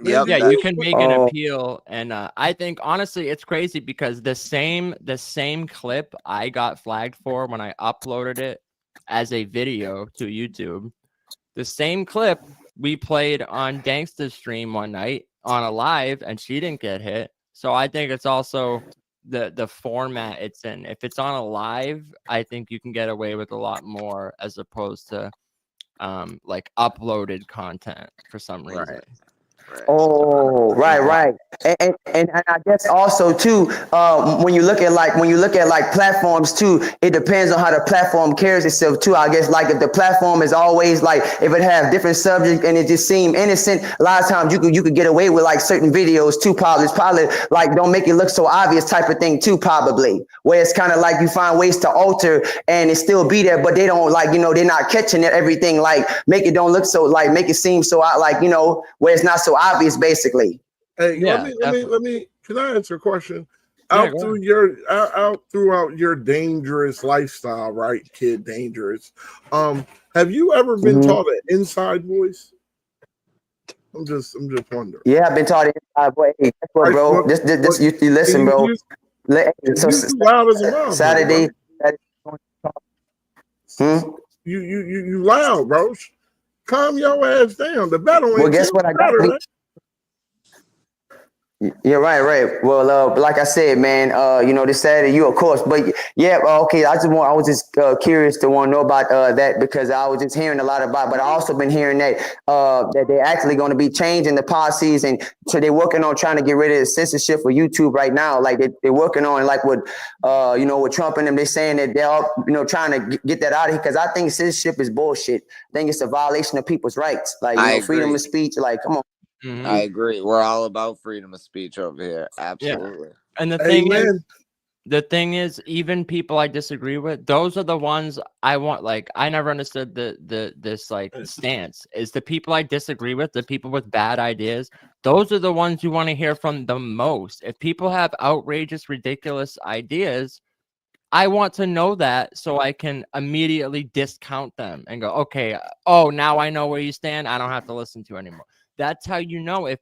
Yep, yeah, you can make an appeal, and I think honestly it's crazy because the same clip I got flagged for when I uploaded it as a video to YouTube, the same clip we played on Gangsta's stream one night on a live, and she didn't get hit. So I think it's also the format it's in. If it's on a live, I think you can get away with a lot more as opposed to like uploaded content for some reason. Right. Oh, right. And I guess also too, when you look at like platforms too, it depends on how the platform carries itself too. I guess like if the platform is always like, if it has different subjects and it just seem innocent, a lot of times you could get away with like certain videos too. Probably it's probably like don't make it look so obvious type of thing too. Probably where it's kind of like you find ways to alter and it still be there, but they don't like they're not catching it everything like make it don't look so like make it seem so like where it's not so obvious, basically. Hey, let me. Can I answer a question? Out throughout your dangerous lifestyle, right, kid? Dangerous. Have you ever been taught an inside voice? I'm just wondering. Yeah, I've been taught an inside voice. Hey, guess what, bro? This you listen, bro. Loud as a mom. Saturday. You loud, bro. Calm your ass down. The battle ain't. Well, guess what I got? Yeah, right. Well, like I said, man, this Saturday, you of course, but yeah, okay. I was just curious to want to know about that because I was just hearing a lot about, but I also been hearing that that they're actually going to be changing the policies, and so they're working on trying to get rid of the censorship for YouTube right now. Like they're working on like with with Trump and them, they're saying that they're all trying to get that out of here because I think censorship is bullshit. I think it's a violation of people's rights, like freedom of speech. Like, come on. Mm-hmm. I agree. We're all about freedom of speech over here. Absolutely. Yeah. And the thing is, even people I disagree with, those are the ones I want. Like, I never understood this like stance. Is the people I disagree with, the people with bad ideas, those are the ones you want to hear from the most. If people have outrageous, ridiculous ideas, I want to know that so I can immediately discount them and go, okay, now I know where you stand. I don't have to listen to you anymore. That's how you know if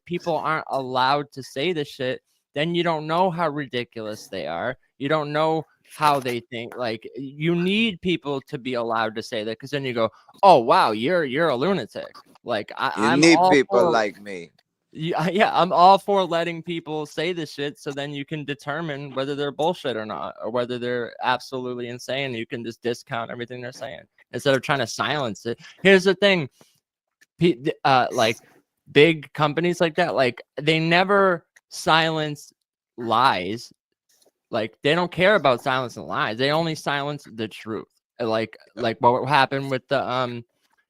people aren't allowed to say this shit, then you don't know how ridiculous they are. You don't know how they think. Like, you need people to be allowed to say that because then you go, oh wow, you're a lunatic. Like I need people like me. Yeah, I'm all for letting people say this shit so then you can determine whether they're bullshit or not, or whether they're absolutely insane. You can just discount everything they're saying instead of trying to silence it. Here's the thing. Like big companies like that, like they never silence lies. Like they don't care about silencing lies. They only silence the truth. Like what happened with the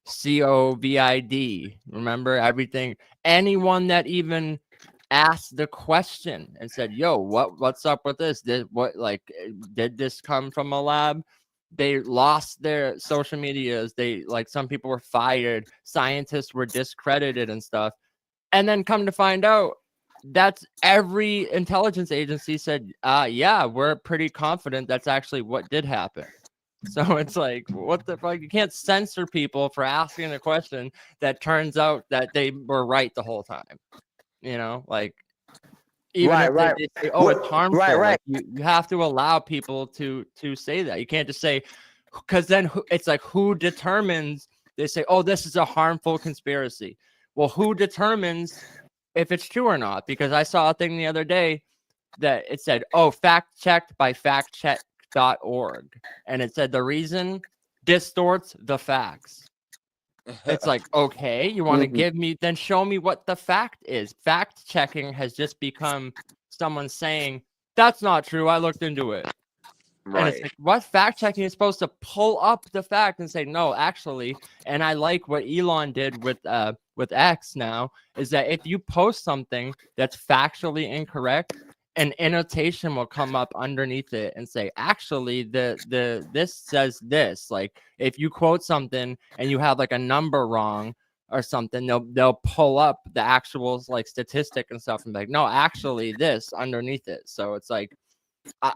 COVID. Remember everything? Anyone that even asked the question and said, "Yo, what's up with this? Did this come from a lab?" They lost their social medias. Some people were fired. Scientists were discredited and stuff. And then come to find out, that's every intelligence agency said, yeah, we're pretty confident that's actually what did happen. So it's like, what the fuck? You can't censor people for asking a question that turns out that they were right the whole time. You know, like even if they say, oh, it's harmful, like you have to allow people to say that. You can't just say, because then it's like, who determines? They say, oh, this is a harmful conspiracy. Well, who determines if it's true or not? Because I saw a thing the other day that it said, oh, fact checked by factcheck.org. And it said the reason distorts the facts. It's like, okay, you want to give me, then show me what the fact is. Fact checking has just become someone saying, that's not true, I looked into it. Right. And it's like, what fact checking is supposed to pull up the fact and say, no, actually, and I like what Elon did with X now, is that if you post something that's factually incorrect, an annotation will come up underneath it and say, actually, this says this. Like if you quote something and you have like a number wrong or something, they'll pull up the actual like statistic and stuff and be like, no, actually this underneath it. So it's like,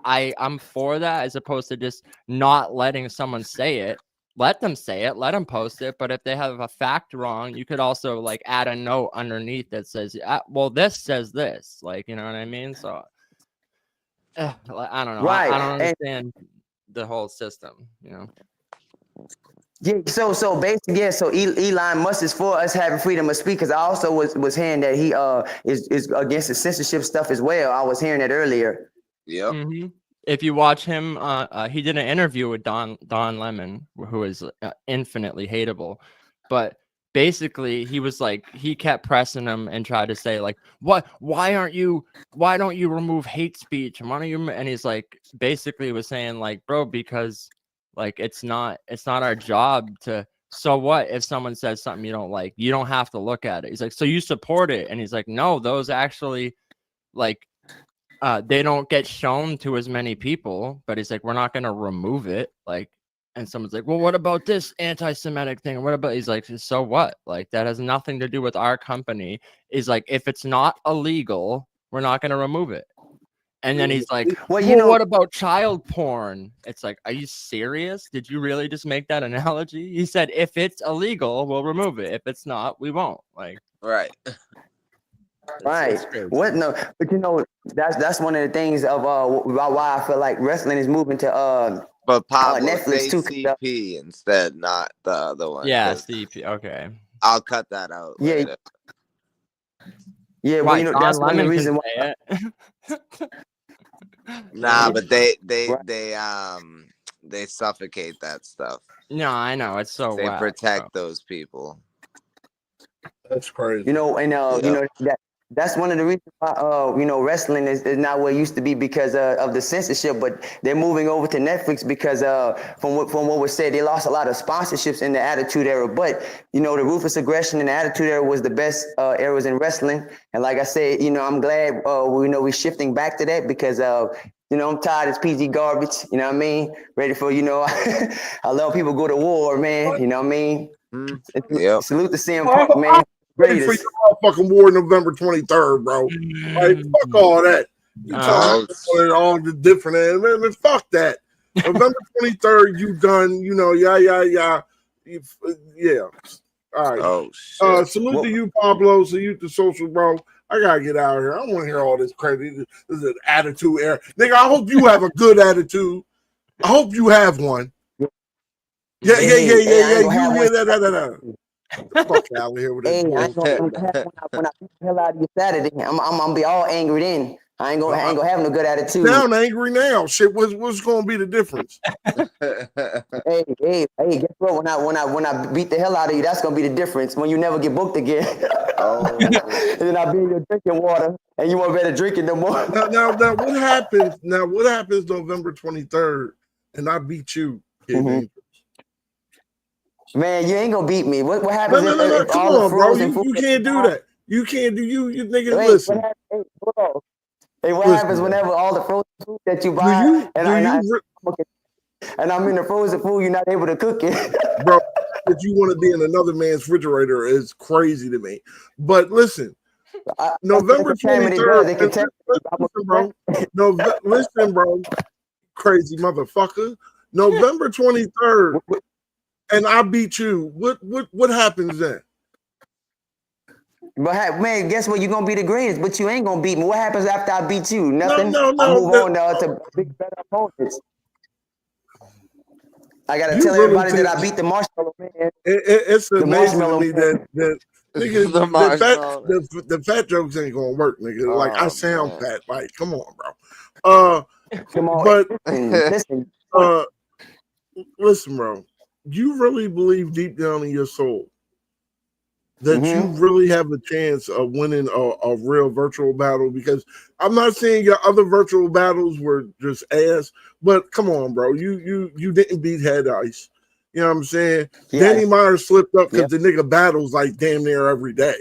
I'm for that, as opposed to just not letting someone say it. Let them say it, let them post it. But if they have a fact wrong, you could also like add a note underneath that says, well, this says this, like, you know what I mean? So I don't know. Right. I don't understand the whole system, you know? Yeah, so basically, yeah, so Elon Musk is for us having freedom of speech, because I also was hearing that he is against the censorship stuff as well. I was hearing that earlier. Yep. Mm-hmm. If you watch him, he did an interview with Don Lemon, who is infinitely hateable, but basically he was like, he kept pressing him and tried to say like, why don't you remove hate speech? And why don't you? And he's like, basically was saying like, bro, because like it's not our job to. So what if someone says something you don't like? You don't have to look at it. He's like, so you support it? And he's like, no, those actually like. They don't get shown to as many people, but he's like, we're not going to remove it. Like, and someone's like, well, what about this anti-Semitic thing? What about, he's like, so what? Like, that has nothing to do with our company. He's like, if it's not illegal, we're not going to remove it. And then he's like, well, you know, what about child porn? It's like, are you serious? Did you really just make that analogy? He said, if it's illegal, we'll remove it. If it's not, we won't. Like, right. Right. What? No, but you know, that's one of the things of why I feel like wrestling is moving to but Pablo, Netflix too. CP instead, not the other one. Yeah, CP. Okay. I'll cut that out. Yeah. Later. Yeah, well, you know, that's one of the reasons why. Nah, but they suffocate that stuff. No, I know, it's so they protect those people. That's crazy. You know, and you know that's one of the reasons why you know, wrestling is not what it used to be, because of the censorship. But they're moving over to Netflix because from what was said, they lost a lot of sponsorships in the Attitude Era. But you know, the Ruthless Aggression and the Attitude Era was the best eras in wrestling. And like I said, you know, I'm glad we're shifting back to that, because you know, I'm tired of this PG garbage. You know what I mean? Ready for, you know, I love people go to war, man. You know what I mean? Yep. Salute to CM Punk, man. Ready for your fucking war November 23rd, bro. Like, fuck all that. You talking about all the different, man, fuck that. November 23rd, you done, you know, yeah. All right. Oh, shit. Salute to you, Pablo. Salute to Social, bro. I gotta get out of here. I don't want to hear all this crazy. This is an attitude era. Nigga, I hope you have a good attitude. I hope you have one. Yeah. Fuck out of here with this. When I beat the hell out of you Saturday, I'm gonna be all angry then. I ain't gonna have no good attitude. Now I'm angry now. Shit, what's gonna be the difference? hey, guess what? When I beat the hell out of you, that's gonna be the difference. When you never get booked again. And then I'll be in your drinking water, and you won't better drink it no more. Now what happens? Now what happens November 23rd, and I beat you? Man, you ain't gonna beat me. What happens? No. Come on, bro. You can't do that. You can't do you niggas. Listen. What happens whenever all the frozen food that you buy and I'm in the frozen food, you're not able to cook it, bro? That you want to be in another man's refrigerator is crazy to me. But listen, November Family does. They 23rd. can tell you I'm a Listen, bro. No, listen, bro. Crazy motherfucker. November 23rd, and I beat you. What happens then? But man, guess what? You're gonna be the greatest, but you ain't gonna beat me. What happens after I beat you? Nothing. No. I move on to big better opponents. I gotta You tell really everybody think- that I beat the marshmallow man. It's The amazing to marshmallow me man. that nigga, The marshmallow. the fat jokes ain't gonna work, nigga. Like I Oh, sound man. fat. Like, come on, bro. Come on, But listen. listen, bro. You really believe deep down in your soul that you really have a chance of winning a real virtual battle? Because I'm not saying your other virtual battles were just ass, but come on, bro. You didn't beat Head Ice. You know what I'm saying? Yeah. Danny Myers slipped up because the nigga battles like damn near every day.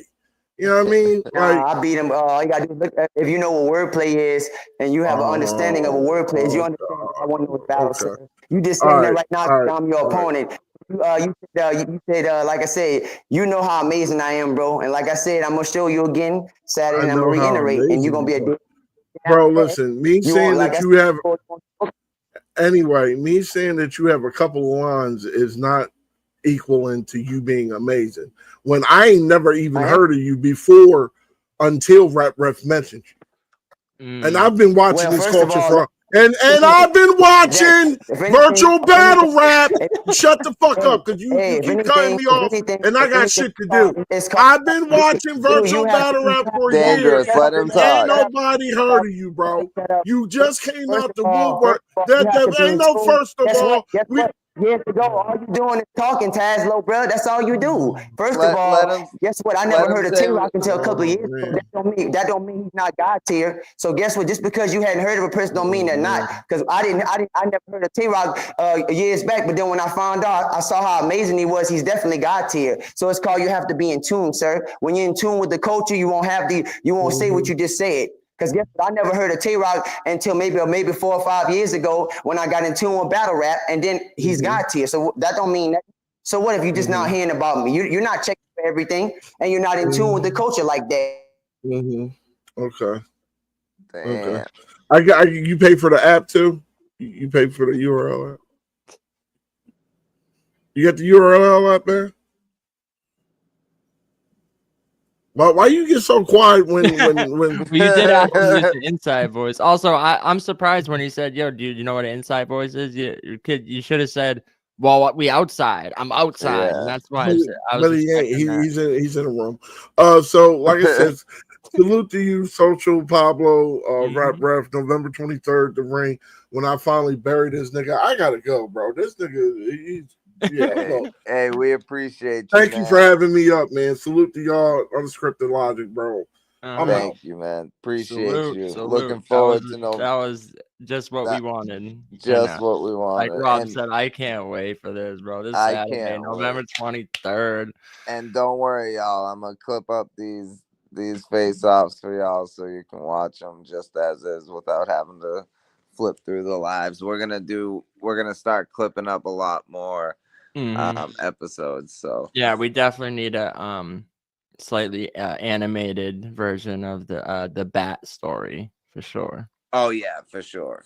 You know what I mean? Like I beat him. All you gotta do is look at, if you know what wordplay is and you have an understanding of what wordplay is, you understand what I want to know battles. okay. You just All saying that right, right now all because right, I'm your all right. opponent. You said, like I said, you know how amazing I am, bro. And like I said, I'm gonna show you again Saturday, and I'm gonna know how reiterate, and you're gonna be a amazing bro. Listen, me saying that you have anyway, me saying that you have a couple of lines is not equaling to you being amazing. When I ain't never even heard of you before until Rap mentioned you. And I've been watching this culture for and I've been watching virtual battle rap. Shut the fuck up, because you keep cutting me off, and I got shit to do. I've been watching virtual battle rap for years. Dangerous, let him And talk. ain't nobody heard of you, bro. You just came out the woodwork. That ain't no first of all. Years ago, all you doing is talking, Tazlo, bro. That's all you do. First of all, guess what? I never heard of T-Rock until a couple of years ago. That don't mean he's not God tier. So guess what? Just because you hadn't heard of a person don't mean they're not. Because I never heard of T-Rock years back. But then when I found out, I saw how amazing he was. He's definitely God tier. So it's called you have to be in tune, sir. When you're in tune with the culture, you won't say what you just said. Because guess what? I never heard of T-Rock until maybe 4 or 5 years ago when I got in tune with battle rap, and then he's God tier. So that don't mean that. So what if you just not hearing about me? You're not checking for everything, and you're not in tune with the culture like that. Okay. Damn. Okay. I got you. Pay for the app too. You pay for the URL app. You got the URL app there. Why you get so quiet when you did have to use the inside voice. Also, I'm surprised when he said, "Yo, dude, you know what an inside voice is?" You should have said, "Well, we outside. I'm outside," and that's why I was. But he ain't. He's in a room. So like I said, salute to you, Social Pablo, Rap Ref, November 23rd, the ring. When I finally bury this nigga, I gotta go, bro. This nigga, hey, we appreciate you. Thank you for having me up, man. Salute to y'all, Unscripted Logic, bro. I'm Thank out. you, man. Appreciate you. Salute. Looking forward to know. That was just what we wanted. Just what we wanted. Like Rob said, I can't wait for this, bro. This Saturday, November 23rd. And don't worry, y'all. I'm gonna clip up these face-offs for y'all so you can watch them just as is without having to flip through the lives. We're gonna start clipping up a lot more episodes. So yeah, we definitely need a slightly animated version of the Bat story for sure. Oh yeah, for sure.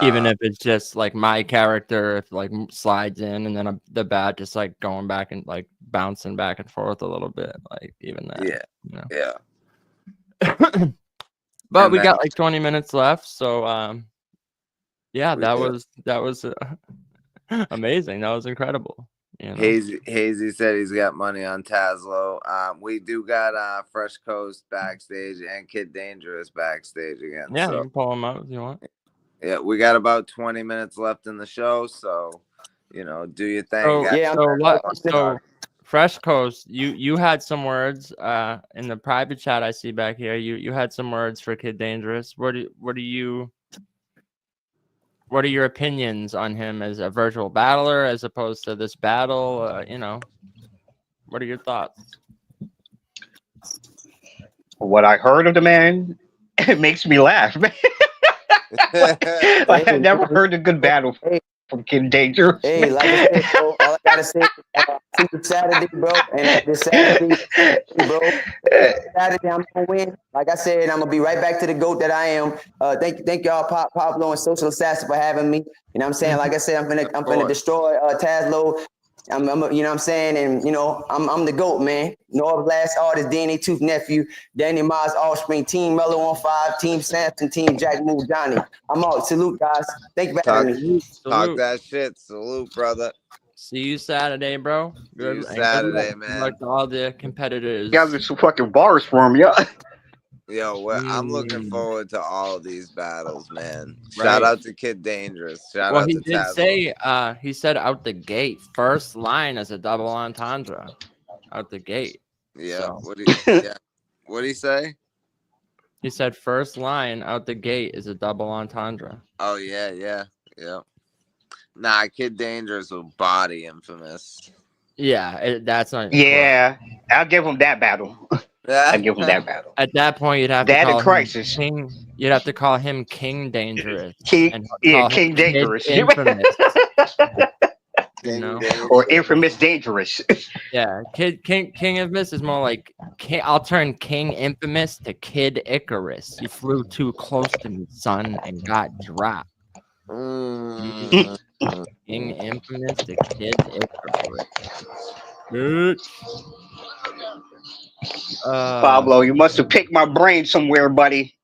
Even if it's just like my character, if like slides in and then the Bat just like going back and like bouncing back and forth a little bit, like even that. Yeah. But we got like 20 minutes left, so yeah, that was amazing. That was incredible. You know? Hazy said he's got money on Tazlo. We do got Fresh Coast backstage and Kid Dangerous backstage again. Yeah, so, you can pull them out if you want. Yeah, we got about 20 minutes left in the show, so do your thing. So Fresh Coast, you had some words in the private chat I see back here. You had some words for Kid Dangerous. What are your opinions on him as a virtual battler as opposed to this battle? What are your thoughts? What I heard of the man, it makes me laugh. I had never heard a good battle from Kid Dangerous. Hey, like I said, bro, all I gotta say, see you Saturday, bro. And this Saturday, bro. Saturday, I'm gonna win. Like I said, I'm gonna be right back to the GOAT that I am. Thank y'all, Pablo and Social Assassin for having me. You know what I'm saying? Like I said, I'm gonna destroy Tazlo. You know what I'm saying? And you know, I'm the GOAT, man. North Last Artist, DNA Tooth nephew, Danny Miles Offspring, Team Mellow on 5, Team Samson, Team Jack Move Johnny. I'm out. Salute, guys. Thank you for having me. Talk that shit. Salute, brother. See you Saturday, bro. See you Saturday, man. Good luck to all the competitors. You guys are some fucking bars for him, yeah. Yo, I'm looking forward to all of these battles, man. Right. Shout out to Kid Dangerous. Shout out to he did Tazlo. say, he said out the gate, first line as a double entendre. Out the gate. Yeah. So. What'd he say? He said first line out the gate is a double entendre. Oh, yeah. Nah, Kid Dangerous will body Infamous. Yeah, that's not. Yeah, I'll give him that battle. I'll give him that battle. At that point, you'd have that to call Crisis. him King. You'd have to call him King Dangerous. King Dangerous. Infamous. You know? Or Infamous Dangerous. Yeah, King Infamous is more like I'll turn King Infamous to Kid Icarus. You flew too close to me, son, and got dropped. King Infamous to Kid Icarus. Bitch. Pablo, you must have picked my brain somewhere, buddy.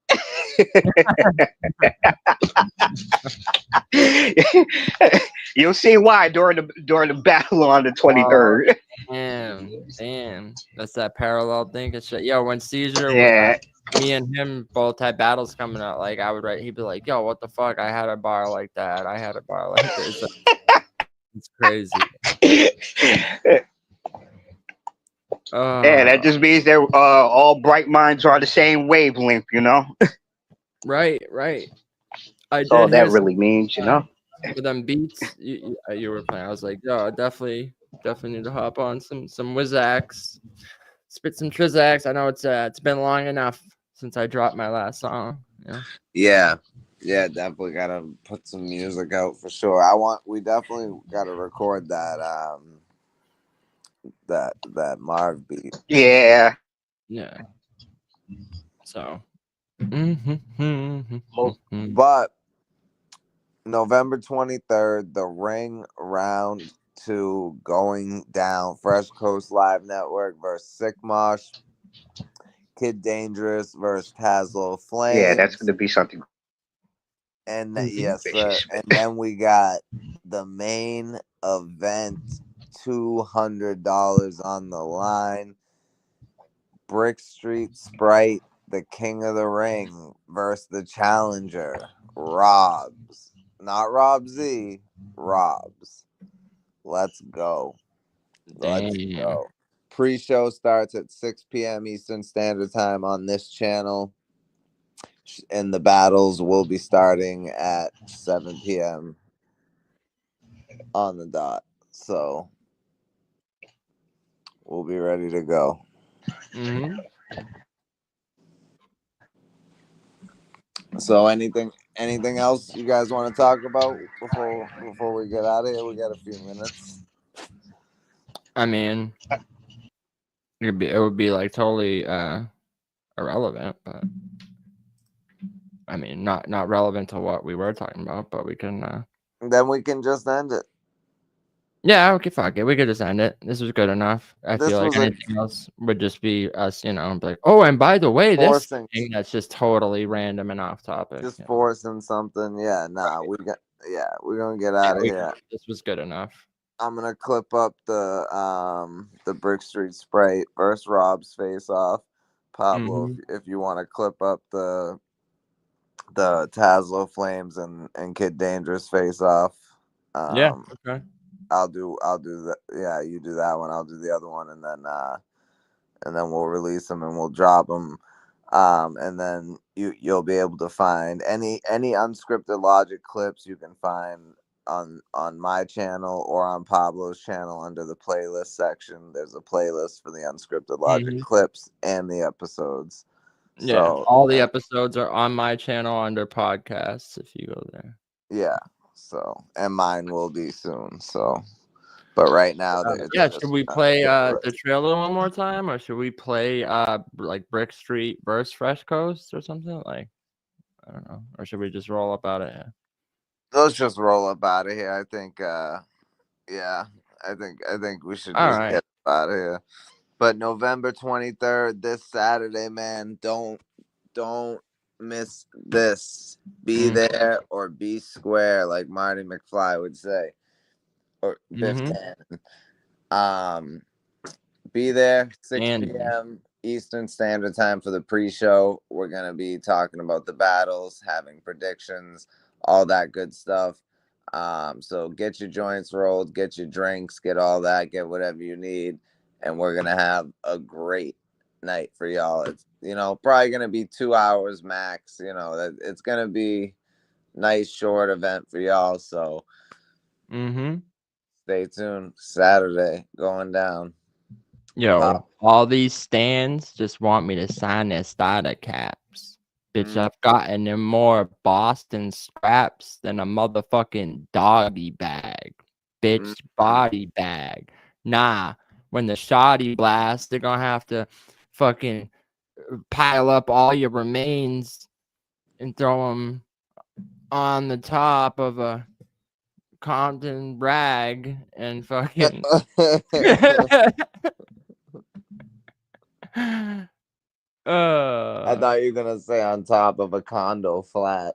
You'll see why during the battle on the 23rd. Damn, that's that parallel thinking shit. Yo, when Caesar, me and him both had battles coming out. Like I would write, he'd be like, "Yo, what the fuck? I had a bar like that. I had a bar like this." It's crazy. Yeah, that just means that all bright minds are the same wavelength, you know. Right. That's all that really means, you know. For them beats you were playing, I was like, yo, I definitely need to hop on some Wizax, spit some Trizax. I know it's been long enough since I dropped my last song. Yeah, definitely gotta put some music out for sure. We definitely gotta record that that Marv beat. Yeah. So but November 23rd, the Ring Round 2 going down. Fresh Coast Live Network versus Sick Mosh. Kid Dangerous versus Tazlo Flamez. Yeah, that's going to be something. And yes, sir. And then we got the main event, $200 on the line. Brickstreet Sprite, the King of the Ring, versus the challenger, Robz. Not Robz, Robz. Let's go. Let's go. Pre-show starts at 6 p.m. Eastern Standard Time on this channel. And the battles will be starting at 7 p.m. on the dot. So we'll be ready to go. So anything else you guys want to talk about before we get out of here? We got a few minutes. I mean, it would be like totally irrelevant, but I mean not relevant to what we were talking about, but we can then we can just end it. Yeah, okay, fuck it. We could just end it. This was good enough. I feel like anything else would just be us, be like, oh, and by the way, this thing that's just totally random and off topic. Just forcing something. Yeah, we're gonna get out of here. This was good enough. I'm gonna clip up the Brickstreet Sprite versus Robz face off. Pablo, if you want to clip up the Tazlo Flamez and Kid Dangerous face off. Okay. I'll do that. Yeah, you do that one. I'll do the other one, and then we'll release them and we'll drop them. And then you'll be able to find any unscripted Logic clips you can find on my channel or on Pablo's channel under the playlist section. There's a playlist for the unscripted Logic clips and the episodes. Yeah, so, all the episodes are on my channel under podcasts if you go there. Yeah. So, and mine will be soon. So, But right now, should we play the trailer one more time, or should we play like Brickstreet versus Fresh Coast or something? Like, I don't know. Or should we just roll up out of here? Let's just roll up out of here. I think yeah, I think we should All just right. get out of here. But November 23rd, this Saturday, man, don't miss this. Be there or be square, like Marty McFly would say, or Biff Tannen. Be there 6 p.m. Eastern Standard Time for the pre-show. We're gonna be talking about the battles, having predictions, all that good stuff. So get your joints rolled, get your drinks, get all that, get whatever you need, and we're gonna have a great night for y'all. It's probably gonna be 2 hours max. It's gonna be nice short event for y'all. So stay tuned. Saturday going down. Yo, all these stands just want me to sign their starter caps. Bitch, I've gotten in more Boston scraps than a motherfucking doggy bag. Bitch, body bag. Nah, when the shoddy blast, they're gonna have to fucking pile up all your remains and throw them on the top of a Compton rag and fucking... I thought you were gonna say on top of a condo flat.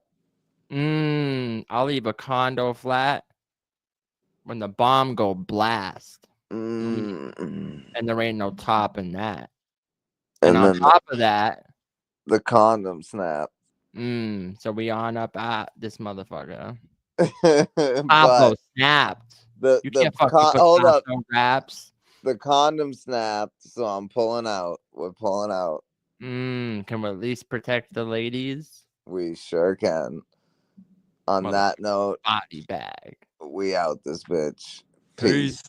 I'll leave a condo flat when the bomb go blast. And there ain't no topping that. And on top of that, the condom snap. So we on up at this motherfucker. Tazlo snapped. You can't fucking hold up. Raps. The condom snapped, so I'm pulling out. We're pulling out. Can we at least protect the ladies? We sure can. On that note, body bag. We out this bitch. Peace.